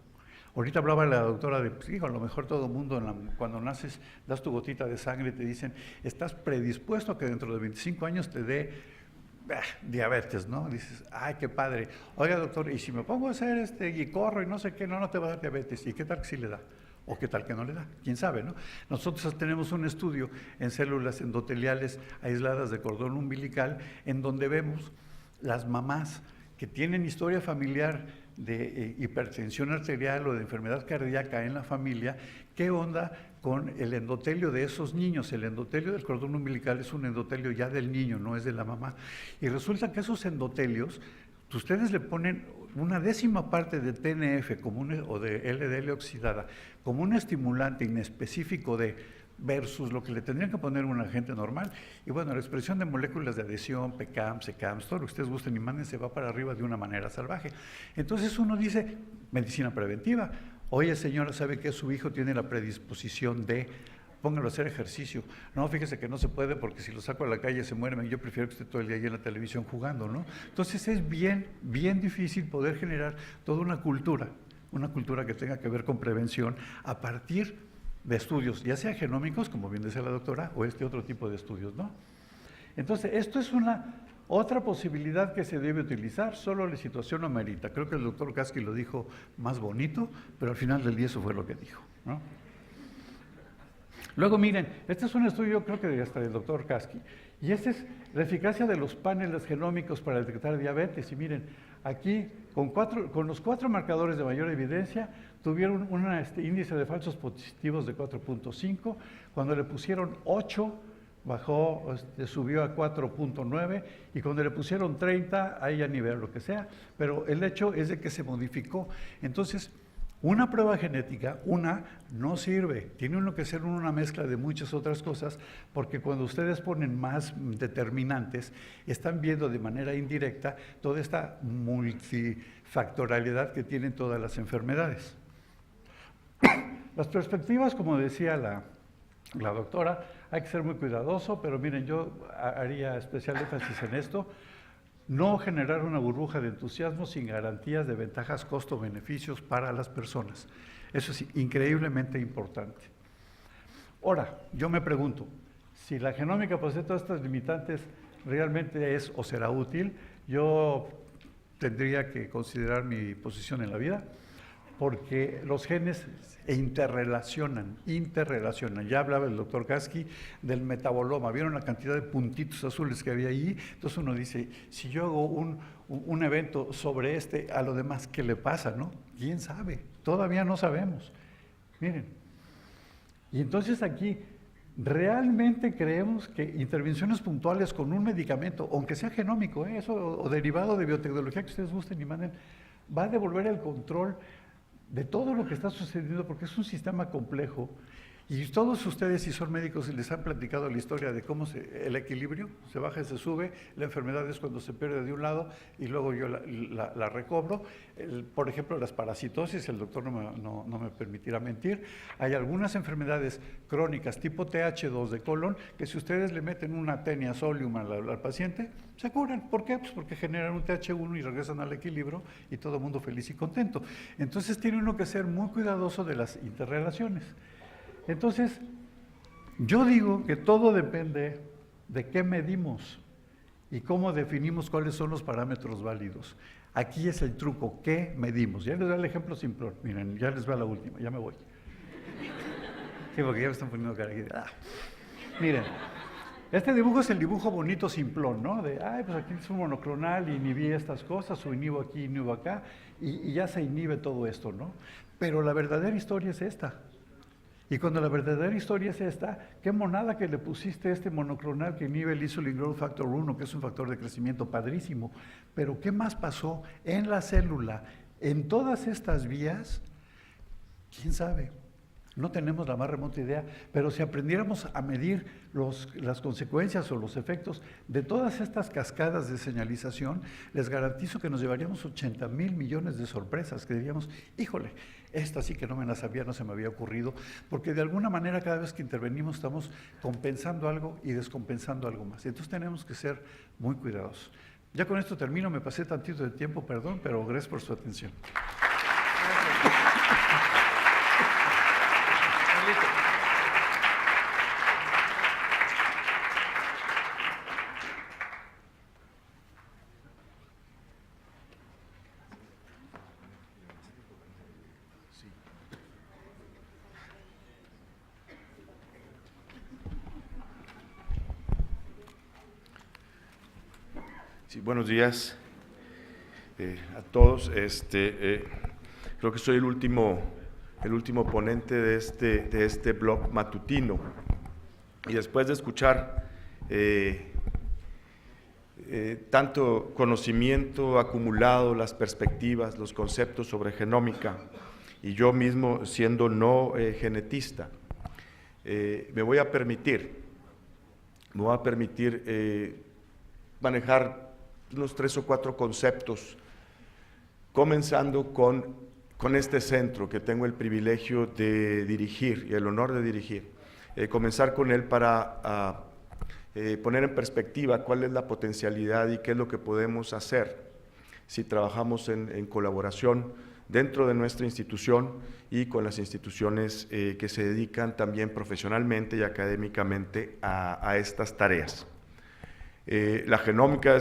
E: Ahorita hablaba la doctora de, pues, a lo mejor todo el mundo cuando naces, das tu gotita de sangre y te dicen, estás predispuesto a que dentro de 25 años te dé diabetes, ¿no? Dices, ay, qué padre. Oiga, doctor, y si me pongo a hacer y corro y no sé qué, no te va a dar diabetes. ¿Y qué tal que sí le da? ¿O qué tal que no le da? ¿Quién sabe, no? Nosotros tenemos un estudio en células endoteliales aisladas de cordón umbilical en donde vemos las mamás que tienen historia familiar de hipertensión arterial o de enfermedad cardíaca en la familia, ¿qué onda con el endotelio de esos niños? El endotelio del cordón umbilical es un endotelio ya del niño, no es de la mamá. Y resulta que esos endotelios, ustedes le ponen una décima parte de TNF o de LDL oxidada como un estimulante inespecífico versus lo que le tendrían que poner un agente normal. Y bueno, la expresión de moléculas de adhesión, PCAM, CECAMs, todo lo que ustedes gusten y manden se va para arriba de una manera salvaje. Entonces uno dice, medicina preventiva. Oye, señora, ¿sabe que su hijo tiene la predisposición de, póngalo a hacer ejercicio? No, fíjese que no se puede porque si lo saco a la calle se muere. Yo prefiero que esté todo el día ahí en la televisión jugando, ¿no? Entonces es bien difícil poder generar toda una cultura una cultura que tenga que ver con prevención a partir de estudios, ya sea genómicos, como bien decía la doctora, o este otro tipo de estudios, ¿no? Entonces, esto es otra posibilidad que se debe utilizar, solo la situación no merita. Creo que el doctor Kasky lo dijo más bonito, pero al final del día eso fue lo que dijo, ¿no? Luego, miren, este es un estudio, creo que hasta del doctor Kasky, y este es la eficacia de los paneles genómicos para detectar diabetes. Y miren, aquí, con los 4 marcadores de mayor evidencia, tuvieron un índice de falsos positivos de 4.5, cuando le pusieron 8, bajó, subió a 4.9, y cuando le pusieron 30, ahí ya ni ver lo que sea, pero el hecho es de que se modificó. Entonces, una prueba genética, no sirve, tiene uno que ser una mezcla de muchas otras cosas, porque cuando ustedes ponen más determinantes, están viendo de manera indirecta toda esta multifactorialidad que tienen todas las enfermedades. Las perspectivas, como decía la doctora, hay que ser muy cuidadoso, pero miren, yo haría especial énfasis en esto. No generar una burbuja de entusiasmo sin garantías de ventajas costo-beneficios para las personas. Eso es increíblemente importante. Ahora, yo me pregunto, si la genómica posee todas estas limitantes, ¿realmente es o será útil? Yo tendría que considerar mi posición en la vida, porque los genes interrelacionan. Ya hablaba el doctor Kasky del metaboloma. ¿Vieron la cantidad de puntitos azules que había ahí? Entonces uno dice, si yo hago un evento sobre a lo demás, ¿qué le pasa, no? ¿Quién sabe? Todavía no sabemos. Miren. Y entonces aquí, ¿realmente creemos que intervenciones puntuales con un medicamento, aunque sea genómico, eso, o derivado de biotecnología que ustedes gusten y manden, va a devolver el control de todo lo que está sucediendo, porque es un sistema complejo? Y todos ustedes, si son médicos, les han platicado la historia de cómo el equilibrio se baja y se sube. La enfermedad es cuando se pierde de un lado y luego yo la recobro. Por ejemplo, las parasitosis, el doctor no me permitirá mentir. Hay algunas enfermedades crónicas tipo TH2 de colon que si ustedes le meten una teniazolium al paciente, se curan. ¿Por qué? Pues porque generan un TH1 y regresan al equilibrio y todo el mundo feliz y contento. Entonces tiene uno que ser muy cuidadoso de las interrelaciones. Entonces, yo digo que todo depende de qué medimos y cómo definimos cuáles son los parámetros válidos. Aquí es el truco, ¿qué medimos? Ya les doy el ejemplo simplón. Miren, ya les va la última, ya me voy. Sí, porque ya me están poniendo cara aquí. Miren, este dibujo es el dibujo bonito simplón, ¿no? De, pues aquí es un monoclonal, inhibí estas cosas, o inhibo aquí, inhibo acá, y ya se inhibe todo esto, ¿no? Pero la verdadera historia es esta. Y cuando la verdadera historia es esta, qué monada que le pusiste este monoclonal que inhibe el Insulin Growth Factor 1, que es un factor de crecimiento padrísimo. Pero ¿qué más pasó en la célula, en todas estas vías? ¿Quién sabe? No tenemos la más remota idea, pero si aprendiéramos a medir las consecuencias o los efectos de todas estas cascadas de señalización, les garantizo que nos llevaríamos 80,000 millones de sorpresas, que diríamos, híjole, esta sí que no me la sabía, no se me había ocurrido, porque de alguna manera cada vez que intervenimos estamos compensando algo y descompensando algo más. Entonces tenemos que ser muy cuidadosos. Ya con esto termino, me pasé tantito de tiempo, perdón, pero gracias por su atención.
F: Sí, buenos días a todos. Creo que soy el último ponente de este blog matutino. Y después de escuchar tanto conocimiento acumulado, las perspectivas, los conceptos sobre genómica, y yo mismo siendo no genetista, me voy a permitir manejar unos 3 o 4 conceptos, comenzando con este centro que tengo el privilegio de dirigir y el honor de dirigir. Comenzar con él para poner en perspectiva cuál es la potencialidad y qué es lo que podemos hacer si trabajamos en colaboración dentro de nuestra institución y con las instituciones que se dedican también profesionalmente y académicamente a estas tareas. La genómica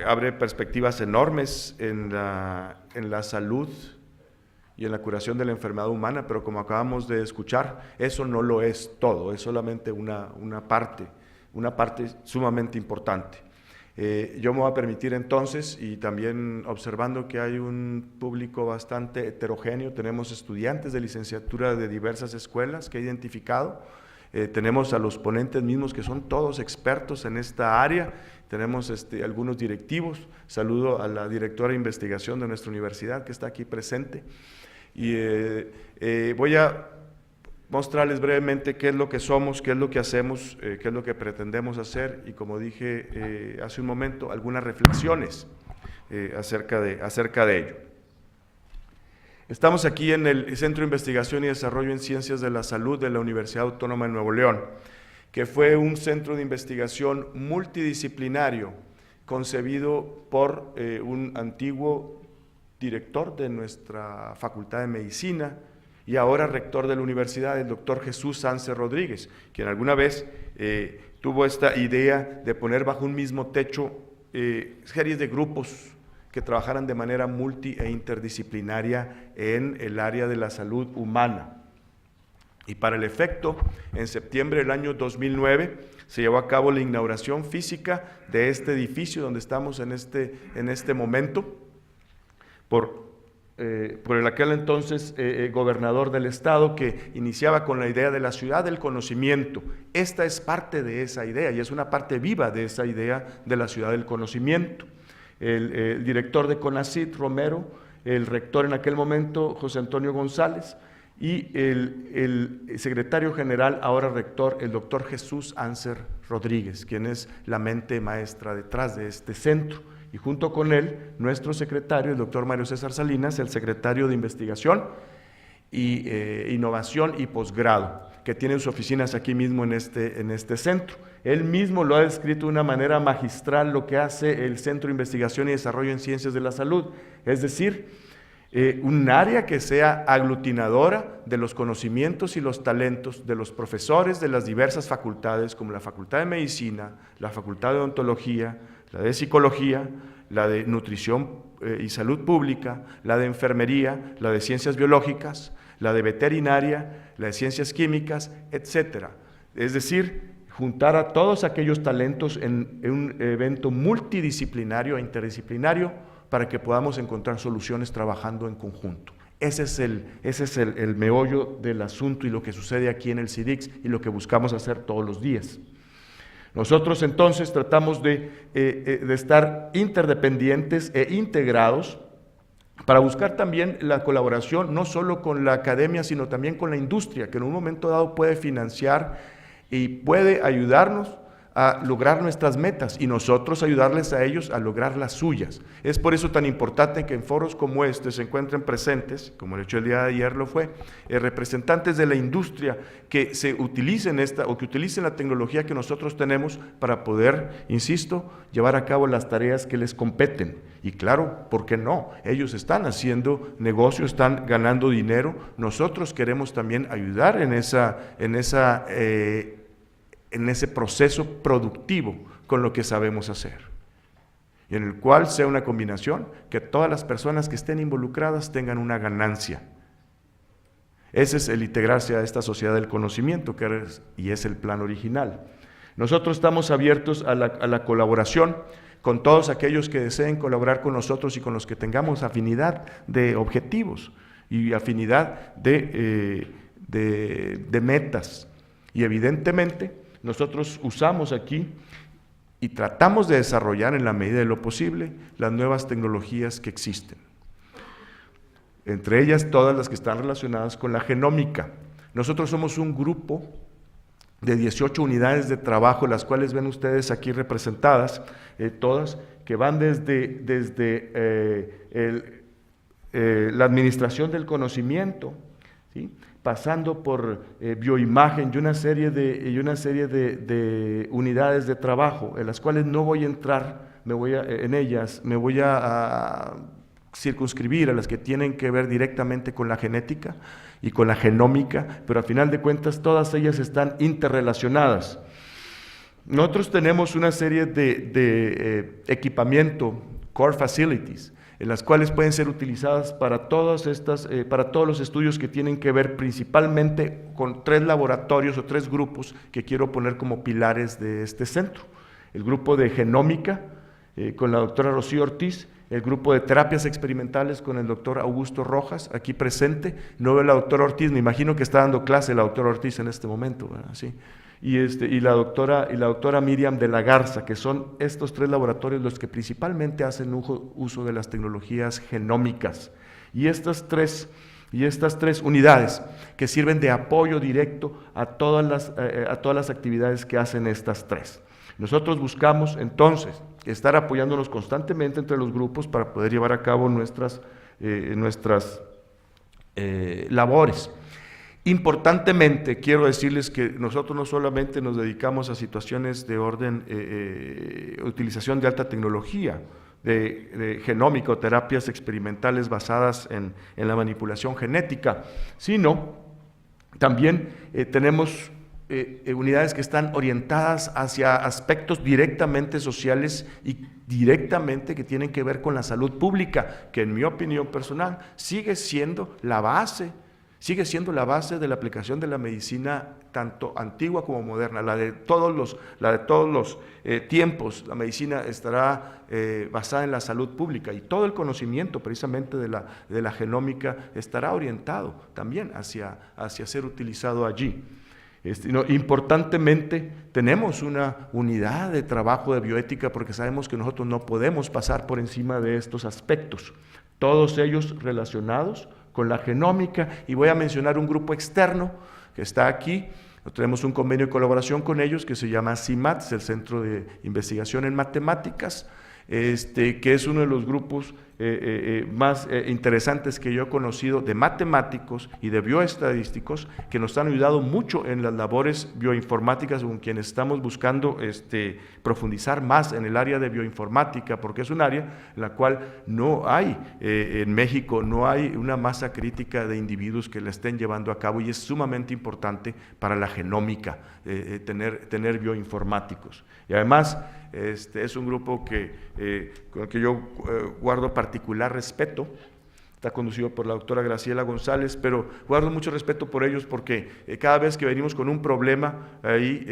F: abre perspectivas enormes en la salud y en la curación de la enfermedad humana, pero como acabamos de escuchar, eso no lo es todo, es solamente una parte sumamente importante. Yo me voy a permitir entonces, y también observando que hay un público bastante heterogéneo, tenemos estudiantes de licenciatura de diversas escuelas que he identificado, tenemos a los ponentes mismos que son todos expertos en esta área, tenemos algunos directivos, saludo a la directora de investigación de nuestra universidad que está aquí presente, y voy a mostrarles brevemente qué es lo que somos, qué es lo que hacemos, qué es lo que pretendemos hacer, y como dije hace un momento, algunas reflexiones acerca de ello. Estamos aquí en el Centro de Investigación y Desarrollo en Ciencias de la Salud de la Universidad Autónoma de Nuevo León, que fue un centro de investigación multidisciplinario concebido por un antiguo director de nuestra Facultad de Medicina y ahora rector de la universidad, el doctor Jesús Anser Rodríguez, quien alguna vez tuvo esta idea de poner bajo un mismo techo series de grupos que trabajaran de manera multi e interdisciplinaria en el área de la salud humana. Y para el efecto, en septiembre del año 2009 se llevó a cabo la inauguración física de este edificio donde estamos en este momento, por el aquel entonces gobernador del estado, que iniciaba con la idea de la ciudad del conocimiento. Esta es parte de esa idea y es una parte viva de esa idea de la ciudad del conocimiento. El director de CONACYT, Romero, el rector en aquel momento, José Antonio González, y el secretario general, ahora rector, el doctor Jesús Anser Rodríguez, quien es la mente maestra detrás de este centro. Y junto con él, nuestro secretario, el doctor Mario César Salinas, el secretario de Investigación y Innovación y Posgrado, que tiene sus oficinas aquí mismo en este centro. Él mismo lo ha descrito de una manera magistral lo que hace el Centro de Investigación y Desarrollo en Ciencias de la Salud, es decir, un área que sea aglutinadora de los conocimientos y los talentos de los profesores de las diversas facultades, como la Facultad de Medicina, la Facultad de Odontología, la de Psicología, la de Nutrición y Salud Pública, la de Enfermería, la de Ciencias Biológicas, la de Veterinaria, la de Ciencias Químicas, etcétera. Es decir, juntar a todos aquellos talentos en un evento multidisciplinario e interdisciplinario para que podamos encontrar soluciones trabajando en conjunto. Ese es el meollo del asunto y lo que sucede aquí en el CIDICS y lo que buscamos hacer todos los días. Nosotros entonces tratamos de estar interdependientes e integrados para buscar también la colaboración no solo con la academia, sino también con la industria, que en un momento dado puede financiar y puede ayudarnos a lograr nuestras metas y nosotros ayudarles a ellos a lograr las suyas. Es por eso tan importante que en foros como este se encuentren presentes, como el hecho el día de ayer lo fue, representantes de la industria que se utilicen que utilicen la tecnología que nosotros tenemos para poder, insisto, llevar a cabo las tareas que les competen. Y claro, ¿por qué no? Ellos están haciendo negocio, están ganando dinero. Nosotros queremos también ayudar en ese proceso productivo con lo que sabemos hacer, y en el cual sea una combinación que todas las personas que estén involucradas tengan una ganancia. Ese es el integrarse a esta sociedad del conocimiento, y es el plan original. Nosotros estamos abiertos a la colaboración con todos aquellos que deseen colaborar con nosotros y con los que tengamos afinidad de objetivos y afinidad de metas. Y evidentemente, nosotros usamos aquí y tratamos de desarrollar en la medida de lo posible las nuevas tecnologías que existen. Entre ellas todas las que están relacionadas con la genómica. Nosotros somos un grupo de 18 unidades de trabajo, las cuales ven ustedes aquí representadas, todas, que van desde la administración del conocimiento, ¿sí?, pasando por bioimagen y una serie de unidades de trabajo, en las cuales no voy a entrar, me voy a circunscribir a las que tienen que ver directamente con la genética y con la genómica, pero al final de cuentas todas ellas están interrelacionadas. Nosotros tenemos una serie de equipamiento, core facilities, en las cuales pueden ser utilizadas para todos los estudios que tienen que ver principalmente con 3 laboratorios o 3 grupos que quiero poner como pilares de este centro. El grupo de genómica con la doctora Rocío Ortiz, el grupo de terapias experimentales con el doctor Augusto Rojas, aquí presente. No veo a la doctora Ortiz, me imagino que está dando clase la doctora Ortiz en este momento, ¿verdad? Sí. Y la doctora Miriam de la Garza, que son estos 3 laboratorios los que principalmente hacen uso de las tecnologías genómicas. Y estas tres unidades que sirven de apoyo directo a todas las actividades que hacen estas 3. Nosotros buscamos entonces estar apoyándonos constantemente entre los grupos para poder llevar a cabo nuestras labores. Importantemente, quiero decirles que nosotros no solamente nos dedicamos a situaciones de orden, utilización de alta tecnología, de genómica o terapias experimentales basadas en la manipulación genética, sino también tenemos unidades que están orientadas hacia aspectos directamente sociales y directamente que tienen que ver con la salud pública, que en mi opinión personal sigue siendo la base de la aplicación de la medicina tanto antigua como moderna, la de todos los tiempos. La medicina estará basada en la salud pública y todo el conocimiento precisamente de la genómica estará orientado también hacia ser utilizado allí. Importantemente, tenemos una unidad de trabajo de bioética porque sabemos que nosotros no podemos pasar por encima de estos aspectos, todos ellos relacionados con la genómica, y voy a mencionar un grupo externo que está aquí. Tenemos un convenio de colaboración con ellos que se llama CIMAT, es el Centro de Investigación en Matemáticas, que es uno de los grupos más interesantes que yo he conocido de matemáticos y de bioestadísticos que nos han ayudado mucho en las labores bioinformáticas con quienes estamos buscando profundizar más en el área de bioinformática, porque es un área en la cual no hay, en México no hay una masa crítica de individuos que la estén llevando a cabo y es sumamente importante para la genómica tener bioinformáticos. Y además es un grupo con el que yo guardo particular respeto. Está conducido por la doctora Graciela González, pero guardo mucho respeto por ellos porque cada vez que venimos con un problema ahí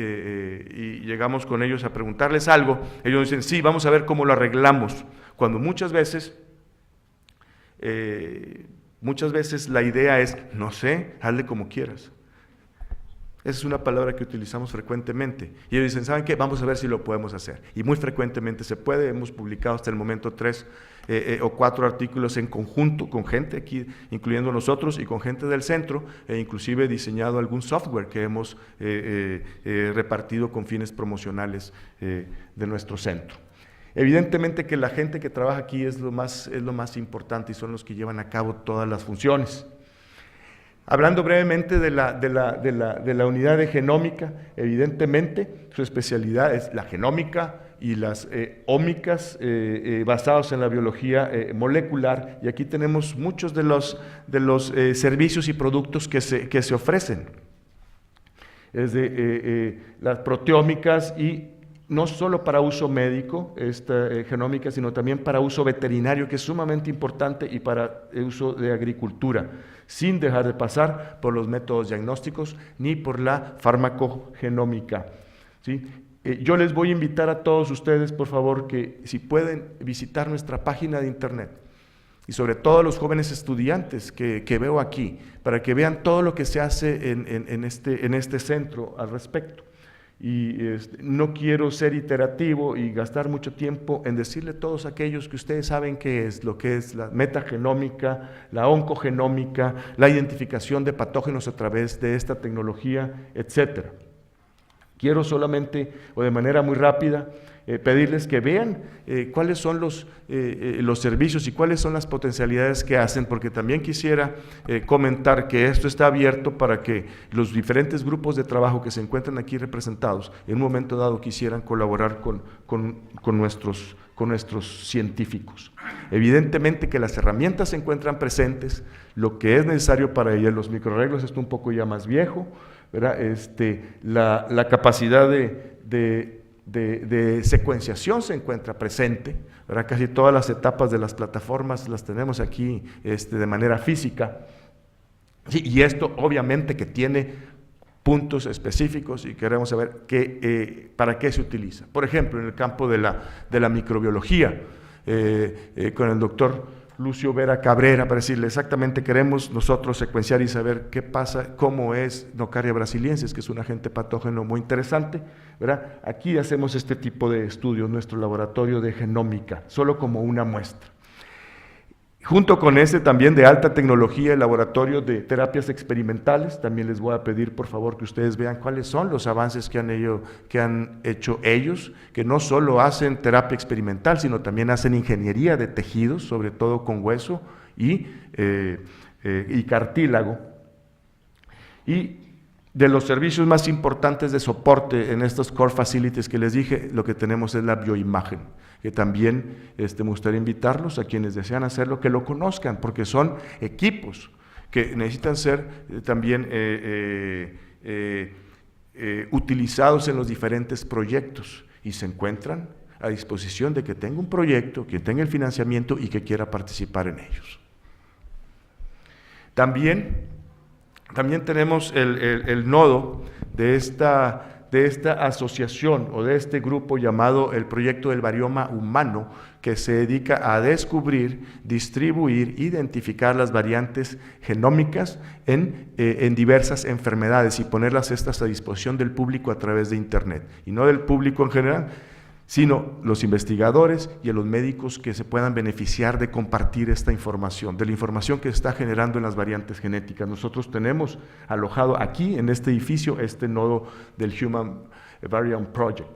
F: y llegamos con ellos a preguntarles algo, ellos dicen, sí, vamos a ver cómo lo arreglamos, cuando muchas veces la idea es, no sé, hazle como quieras. Esa es una palabra que utilizamos frecuentemente. Y ellos dicen, ¿saben qué? Vamos a ver si lo podemos hacer. Y muy frecuentemente se puede. Hemos publicado hasta el momento 3 o 4 artículos en conjunto con gente aquí, incluyendo nosotros y con gente del centro, e inclusive diseñado algún software que hemos repartido con fines promocionales de nuestro centro. Evidentemente que la gente que trabaja aquí es lo más importante y son los que llevan a cabo todas las funciones. Hablando brevemente de la unidad de genómica, evidentemente su especialidad es la genómica y las ómicas basados en la biología molecular, y aquí tenemos muchos de los servicios y productos que se ofrecen, desde las proteómicas y no solo para uso médico, esta genómica, sino también para uso veterinario, que es sumamente importante, y para uso de agricultura, sin dejar de pasar por los métodos diagnósticos ni por la farmacogenómica, ¿sí? Yo les voy a invitar a todos ustedes, por favor, que si pueden visitar nuestra página de internet, y sobre todo a los jóvenes estudiantes que veo aquí, para que vean todo lo que se hace en este centro al respecto. Y no quiero ser iterativo y gastar mucho tiempo en decirle a todos aquellos que ustedes saben qué es, lo que es la metagenómica, la oncogenómica, la identificación de patógenos a través de esta tecnología, etcétera. Quiero solamente, o de manera muy rápida, pedirles que vean cuáles son los servicios y cuáles son las potencialidades que hacen, porque también quisiera comentar que esto está abierto para que los diferentes grupos de trabajo que se encuentran aquí representados, en un momento dado quisieran colaborar con nuestros científicos. Evidentemente que las herramientas se encuentran presentes, lo que es necesario para ellas, los microarreglos, esto un poco ya más viejo, ¿verdad? La capacidad de secuenciación se encuentra presente, ¿verdad? Casi todas las etapas de las plataformas las tenemos aquí de manera física, sí, y esto obviamente que tiene puntos específicos y queremos saber para qué se utiliza. Por ejemplo, en el campo de la microbiología, con el doctor Lucio Vera Cabrera, para decirle exactamente queremos nosotros secuenciar y saber qué pasa, cómo es Nocardia brasiliensis, que es un agente patógeno muy interesante, ¿verdad? Aquí hacemos este tipo de estudios, nuestro laboratorio de genómica, solo como una muestra. Junto con también de alta tecnología, el laboratorio de terapias experimentales, también les voy a pedir por favor que ustedes vean cuáles son los avances que han hecho ellos, que no solo hacen terapia experimental, sino también hacen ingeniería de tejidos, sobre todo con hueso y cartílago. Y de los servicios más importantes de soporte en estos core facilities que les dije, lo que tenemos es la bioimagen, que también me gustaría invitarlos a quienes desean hacerlo, que lo conozcan, porque son equipos que necesitan ser también utilizados en los diferentes proyectos y se encuentran a disposición de que tenga un proyecto, que tenga el financiamiento y que quiera participar en ellos. También tenemos el nodo de esta asociación o de este grupo llamado el Proyecto del Varioma Humano, que se dedica a descubrir, distribuir, identificar las variantes genómicas en diversas enfermedades y ponerlas estas a disposición del público a través de Internet, y no del público en general, sino los investigadores y a los médicos que se puedan beneficiar de compartir esta información, de la información que se está generando en las variantes genéticas. Nosotros tenemos alojado aquí en este edificio este nodo del Human Variome Project.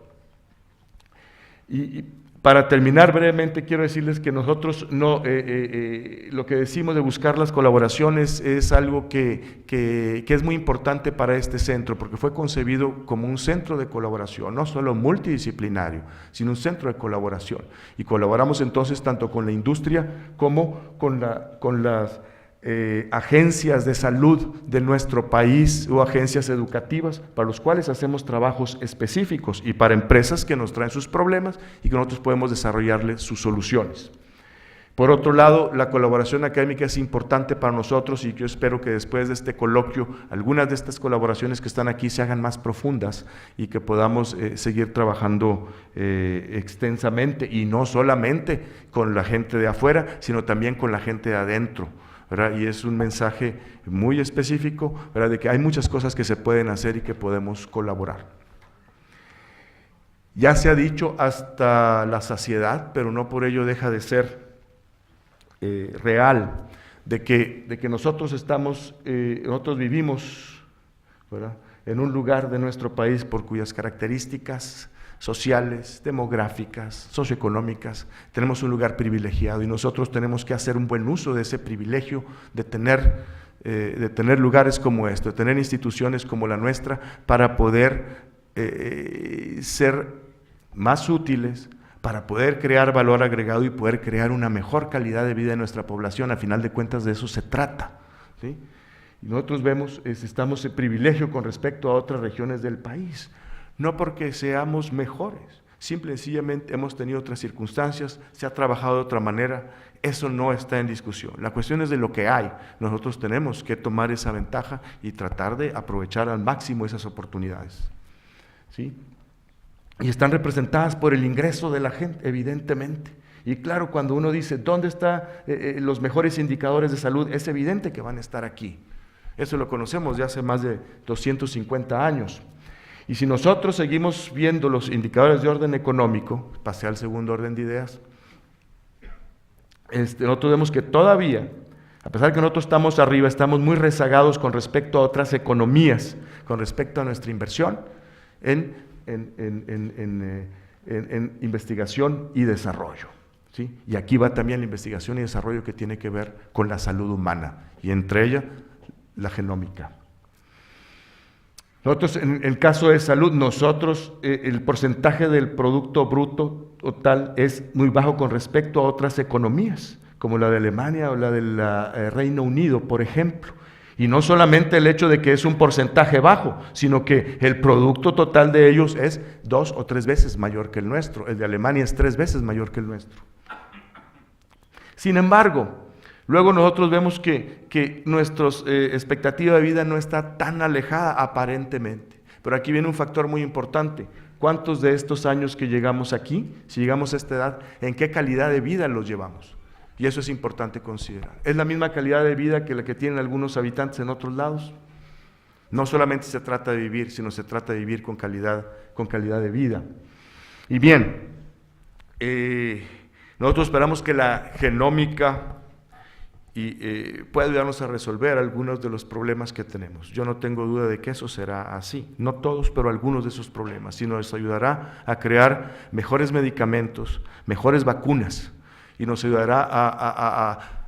F: Y para terminar brevemente quiero decirles que nosotros lo que decimos de buscar las colaboraciones es algo que es muy importante para este centro, porque fue concebido como un centro de colaboración, no solo multidisciplinario, sino un centro de colaboración. Y colaboramos entonces tanto con la industria como con las agencias de salud de nuestro país o agencias educativas para los cuales hacemos trabajos específicos y para empresas que nos traen sus problemas y que nosotros podemos desarrollarles sus soluciones. Por otro lado, la colaboración académica es importante para nosotros y yo espero que después de este coloquio algunas de estas colaboraciones que están aquí se hagan más profundas y que podamos seguir trabajando extensamente y no solamente con la gente de afuera, sino también con la gente de adentro, ¿verdad? Y es un mensaje muy específico, ¿verdad?, de que hay muchas cosas que se pueden hacer y que podemos colaborar. Ya se ha dicho hasta la saciedad, pero no por ello deja de ser real, de que nosotros vivimos, ¿verdad?, en un lugar de nuestro país por cuyas características sociales, demográficas, socioeconómicas, tenemos un lugar privilegiado y nosotros tenemos que hacer un buen uso de ese privilegio de tener lugares como este, de tener instituciones como la nuestra para poder ser más útiles, para poder crear valor agregado y poder crear una mejor calidad de vida de nuestra población. A final de cuentas de eso se trata, ¿sí? Y nosotros estamos en privilegio con respecto a otras regiones del país, no porque seamos mejores, simple y sencillamente hemos tenido otras circunstancias, se ha trabajado de otra manera, eso no está en discusión. La cuestión es de lo que hay, nosotros tenemos que tomar esa ventaja y tratar de aprovechar al máximo esas oportunidades, ¿sí? Y están representadas por el ingreso de la gente, evidentemente. Y claro, cuando uno dice, ¿dónde están los mejores indicadores de salud? Es evidente que van a estar aquí. Eso lo conocemos de hace más de 250 años. Y si nosotros seguimos viendo los indicadores de orden económico, pasé al segundo orden de ideas, nosotros vemos que todavía, a pesar de que nosotros estamos arriba, estamos muy rezagados con respecto a otras economías, con respecto a nuestra inversión en en investigación y desarrollo, ¿sí? Y aquí va también la investigación y desarrollo que tiene que ver con la salud humana, y entre ellas la genómica. Nosotros, en el caso de salud, el porcentaje del Producto Bruto Total es muy bajo con respecto a otras economías, como la de Alemania o la del Reino Unido, por ejemplo. Y no solamente el hecho de que es un porcentaje bajo, sino que el producto total de ellos es 2 o 3 veces mayor que el nuestro. El de Alemania es 3 veces mayor que el nuestro. Sin embargo, luego nosotros vemos que nuestra expectativa de vida no está tan alejada aparentemente. Pero aquí viene un factor muy importante. ¿Cuántos de estos años que llegamos aquí, si llegamos a esta edad, en qué calidad de vida los llevamos? Y eso es importante considerar. ¿Es la misma calidad de vida que la que tienen algunos habitantes en otros lados? No solamente se trata de vivir, sino se trata de vivir con calidad de vida. Y bien, nosotros esperamos que la genómica pueda ayudarnos a resolver algunos de los problemas que tenemos. Yo no tengo duda de que eso será así. No todos, pero algunos de esos problemas. Y nos ayudará a crear mejores medicamentos, mejores vacunas, y nos ayudará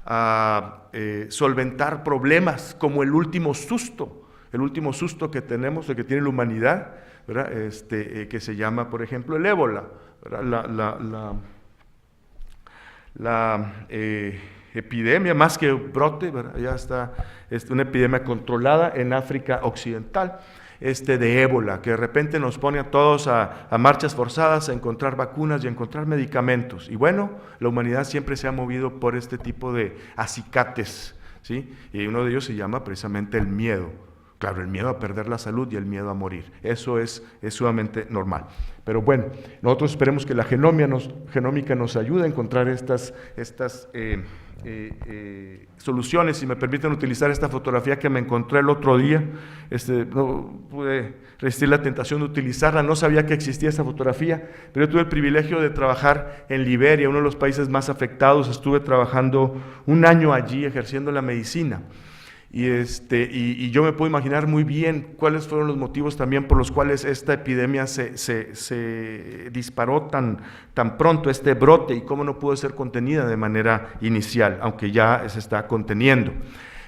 F: a solventar problemas como el último susto que tenemos, el que tiene la humanidad, ¿verdad? Que se llama, por ejemplo, el ébola, ¿verdad? La epidemia, más que brote, ¿verdad? Ya está una epidemia controlada en África Occidental, de ébola, que de repente nos pone a todos a marchas forzadas, a encontrar vacunas y a encontrar medicamentos. Y bueno, la humanidad siempre se ha movido por este tipo de acicates, ¿sí? Y uno de ellos se llama precisamente el miedo. Claro, el miedo a perder la salud y el miedo a morir. Eso es sumamente normal. Pero bueno, nosotros esperemos que la genómica nos ayude a encontrar estas soluciones. Si me permiten utilizar esta fotografía que me encontré el otro día, no pude resistir la tentación de utilizarla, no sabía que existía esa fotografía, pero yo tuve el privilegio de trabajar en Liberia, uno de los países más afectados. Estuve trabajando un año allí ejerciendo la medicina. Y yo me puedo imaginar muy bien cuáles fueron los motivos también por los cuales esta epidemia se disparó tan pronto, este brote, y cómo no pudo ser contenida de manera inicial, aunque ya se está conteniendo.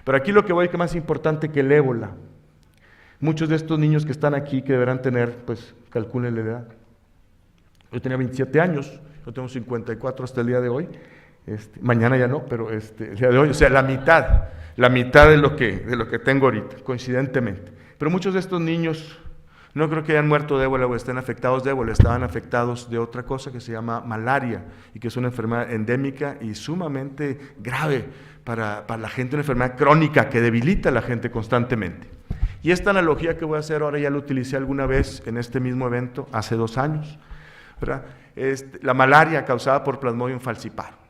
F: Pero aquí lo que voy a decir más importante que el ébola. Muchos de estos niños que están aquí, que deberán tener, pues calculen la edad. Yo tenía 27 años, yo tengo 54 hasta el día de hoy. Mañana ya no, pero el día de hoy, o sea, la mitad de lo que tengo ahorita, coincidentemente. Pero muchos de estos niños no creo que hayan muerto de ébola o estén afectados de ébola, estaban afectados de otra cosa que se llama malaria, y que es una enfermedad endémica y sumamente grave para la gente, una enfermedad crónica que debilita a la gente constantemente. Y esta analogía que voy a hacer ahora ya la utilicé alguna vez en este mismo evento, hace 2 años, ¿verdad? La malaria causada por Plasmodium falciparum.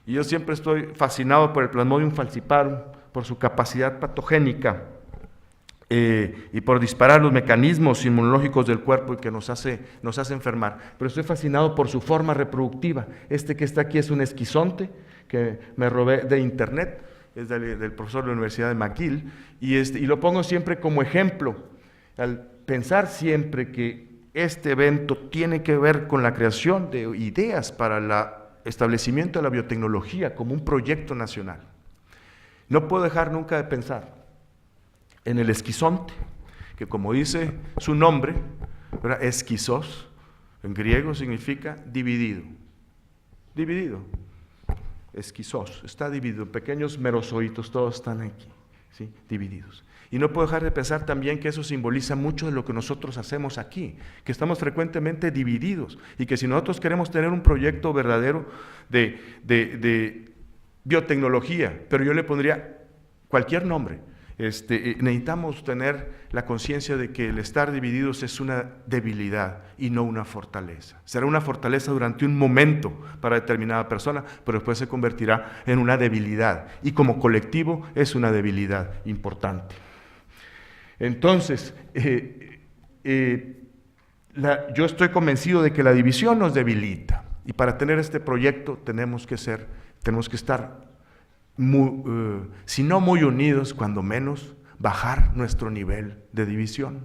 F: Y yo siempre estoy fascinado por el Plasmodium falciparum, por su capacidad patogénica y por disparar los mecanismos inmunológicos del cuerpo y que nos hace enfermar. Pero estoy fascinado por su forma reproductiva. Que está aquí es un esquizonte que me robé de internet, es del profesor de la Universidad de McGill, y lo pongo siempre como ejemplo, al pensar siempre que este evento tiene que ver con la creación de ideas para el establecimiento de la biotecnología como un proyecto nacional. No puedo dejar nunca de pensar en el esquizonte, que como dice su nombre, ¿verdad? Esquizos, en griego significa dividido. Dividido. Esquizos, está dividido, pequeños merozoitos, todos están aquí, ¿sí? Divididos. Y no puedo dejar de pensar también que eso simboliza mucho de lo que nosotros hacemos aquí, que estamos frecuentemente divididos, y que si nosotros queremos tener un proyecto verdadero de biotecnología, pero yo le pondría cualquier nombre, necesitamos tener la conciencia de que el estar divididos es una debilidad y no una fortaleza. Será una fortaleza durante un momento para determinada persona, pero después se convertirá en una debilidad, y como colectivo es una debilidad importante. Entonces, yo estoy convencido de que la división nos debilita, y para tener este proyecto tenemos que estar, si no muy unidos, cuando menos bajar nuestro nivel de división.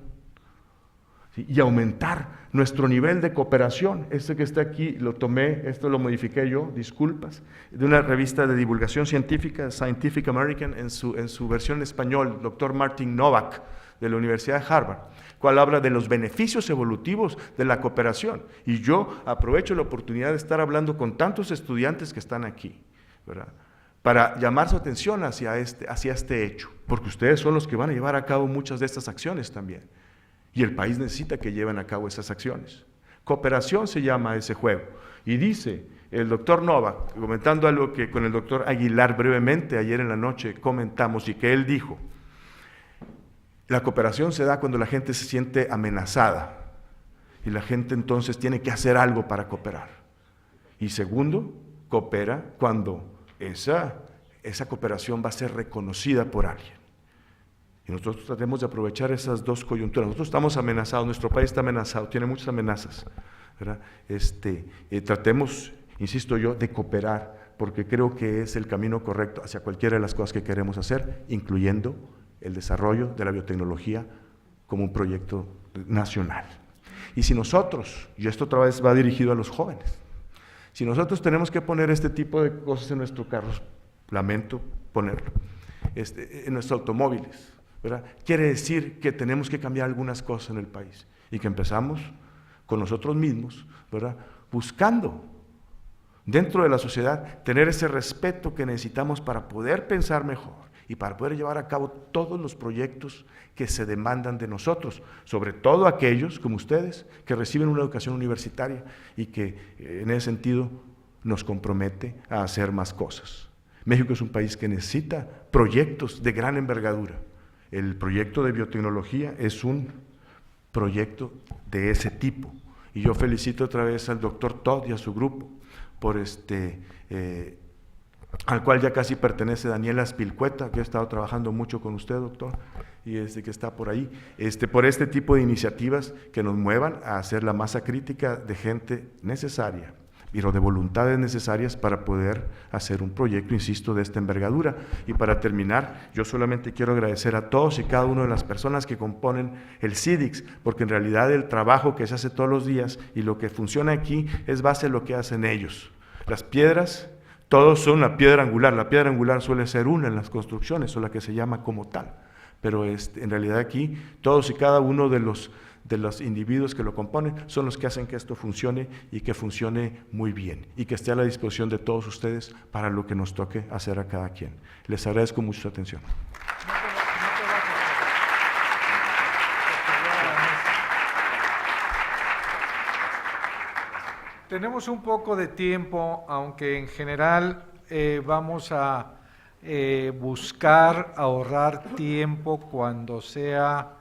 F: ¿sí? Y aumentar nuestro nivel de cooperación. Este que está aquí lo tomé, esto lo modifiqué yo, disculpas, de una revista de divulgación científica, Scientific American, en su versión en español, doctor Martin Novak, de la Universidad de Harvard, cual habla de los beneficios evolutivos de la cooperación. Y yo aprovecho la oportunidad de estar hablando con tantos estudiantes que están aquí, ¿verdad?, para llamar su atención hacia este hecho, porque ustedes son los que van a llevar a cabo muchas de estas acciones también. Y el país necesita que lleven a cabo esas acciones. Cooperación se llama ese juego. Y dice el doctor Novak, comentando algo que con el doctor Aguilar brevemente ayer en la noche comentamos y que él dijo, la cooperación se da cuando la gente se siente amenazada y la gente entonces tiene que hacer algo para cooperar. Y segundo, coopera cuando esa cooperación va a ser reconocida por alguien. Y nosotros tratemos de aprovechar esas dos coyunturas. Nosotros estamos amenazados, nuestro país está amenazado, tiene muchas amenazas, ¿verdad? Tratemos, insisto yo, de cooperar, porque creo que es el camino correcto hacia cualquiera de las cosas que queremos hacer, incluyendo el desarrollo de la biotecnología como un proyecto nacional. Y si nosotros, y esto otra vez va dirigido a los jóvenes, si nosotros tenemos que poner este tipo de cosas en nuestros carros, lamento ponerlo, en nuestros automóviles, ¿verdad?, quiere decir que tenemos que cambiar algunas cosas en el país y que empezamos con nosotros mismos, ¿verdad?, buscando dentro de la sociedad tener ese respeto que necesitamos para poder pensar mejor y para poder llevar a cabo todos los proyectos que se demandan de nosotros, sobre todo aquellos como ustedes que reciben una educación universitaria y que en ese sentido nos compromete a hacer más cosas. México es un país que necesita proyectos de gran envergadura. El proyecto de biotecnología es un proyecto de ese tipo. Y yo felicito otra vez al doctor Todd y a su grupo por al cual ya casi pertenece Daniela Spilcueta, que ha estado trabajando mucho con usted, doctor, y que está por ahí, por este tipo de iniciativas que nos muevan a hacer la masa crítica de gente necesaria, pero de voluntades necesarias para poder hacer un proyecto, insisto, de esta envergadura. Y para terminar, yo solamente quiero agradecer a todos y cada una de las personas que componen el CIDIX, porque en realidad el trabajo que se hace todos los días y lo que funciona aquí es base a lo que hacen ellos. Las piedras, todos son la piedra angular suele ser una en las construcciones, o la que se llama como tal, pero en realidad aquí todos y cada uno de los individuos que lo componen son los que hacen que esto funcione y que funcione muy bien y que esté a la disposición de todos ustedes para lo que nos toque hacer a cada quien. Les agradezco mucho su atención.
A: Tenemos un poco de tiempo, aunque en general vamos a buscar ahorrar tiempo cuando sea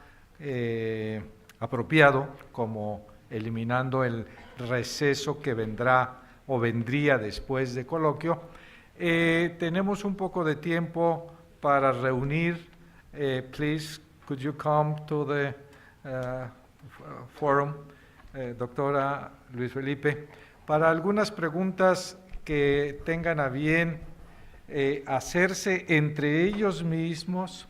A: apropiado, como eliminando el receso que vendrá o vendría después de coloquio. Tenemos un poco de tiempo para reunir. Please, could you come to the forum, doctora Luis Felipe, para algunas preguntas que tengan a bien hacerse entre ellos mismos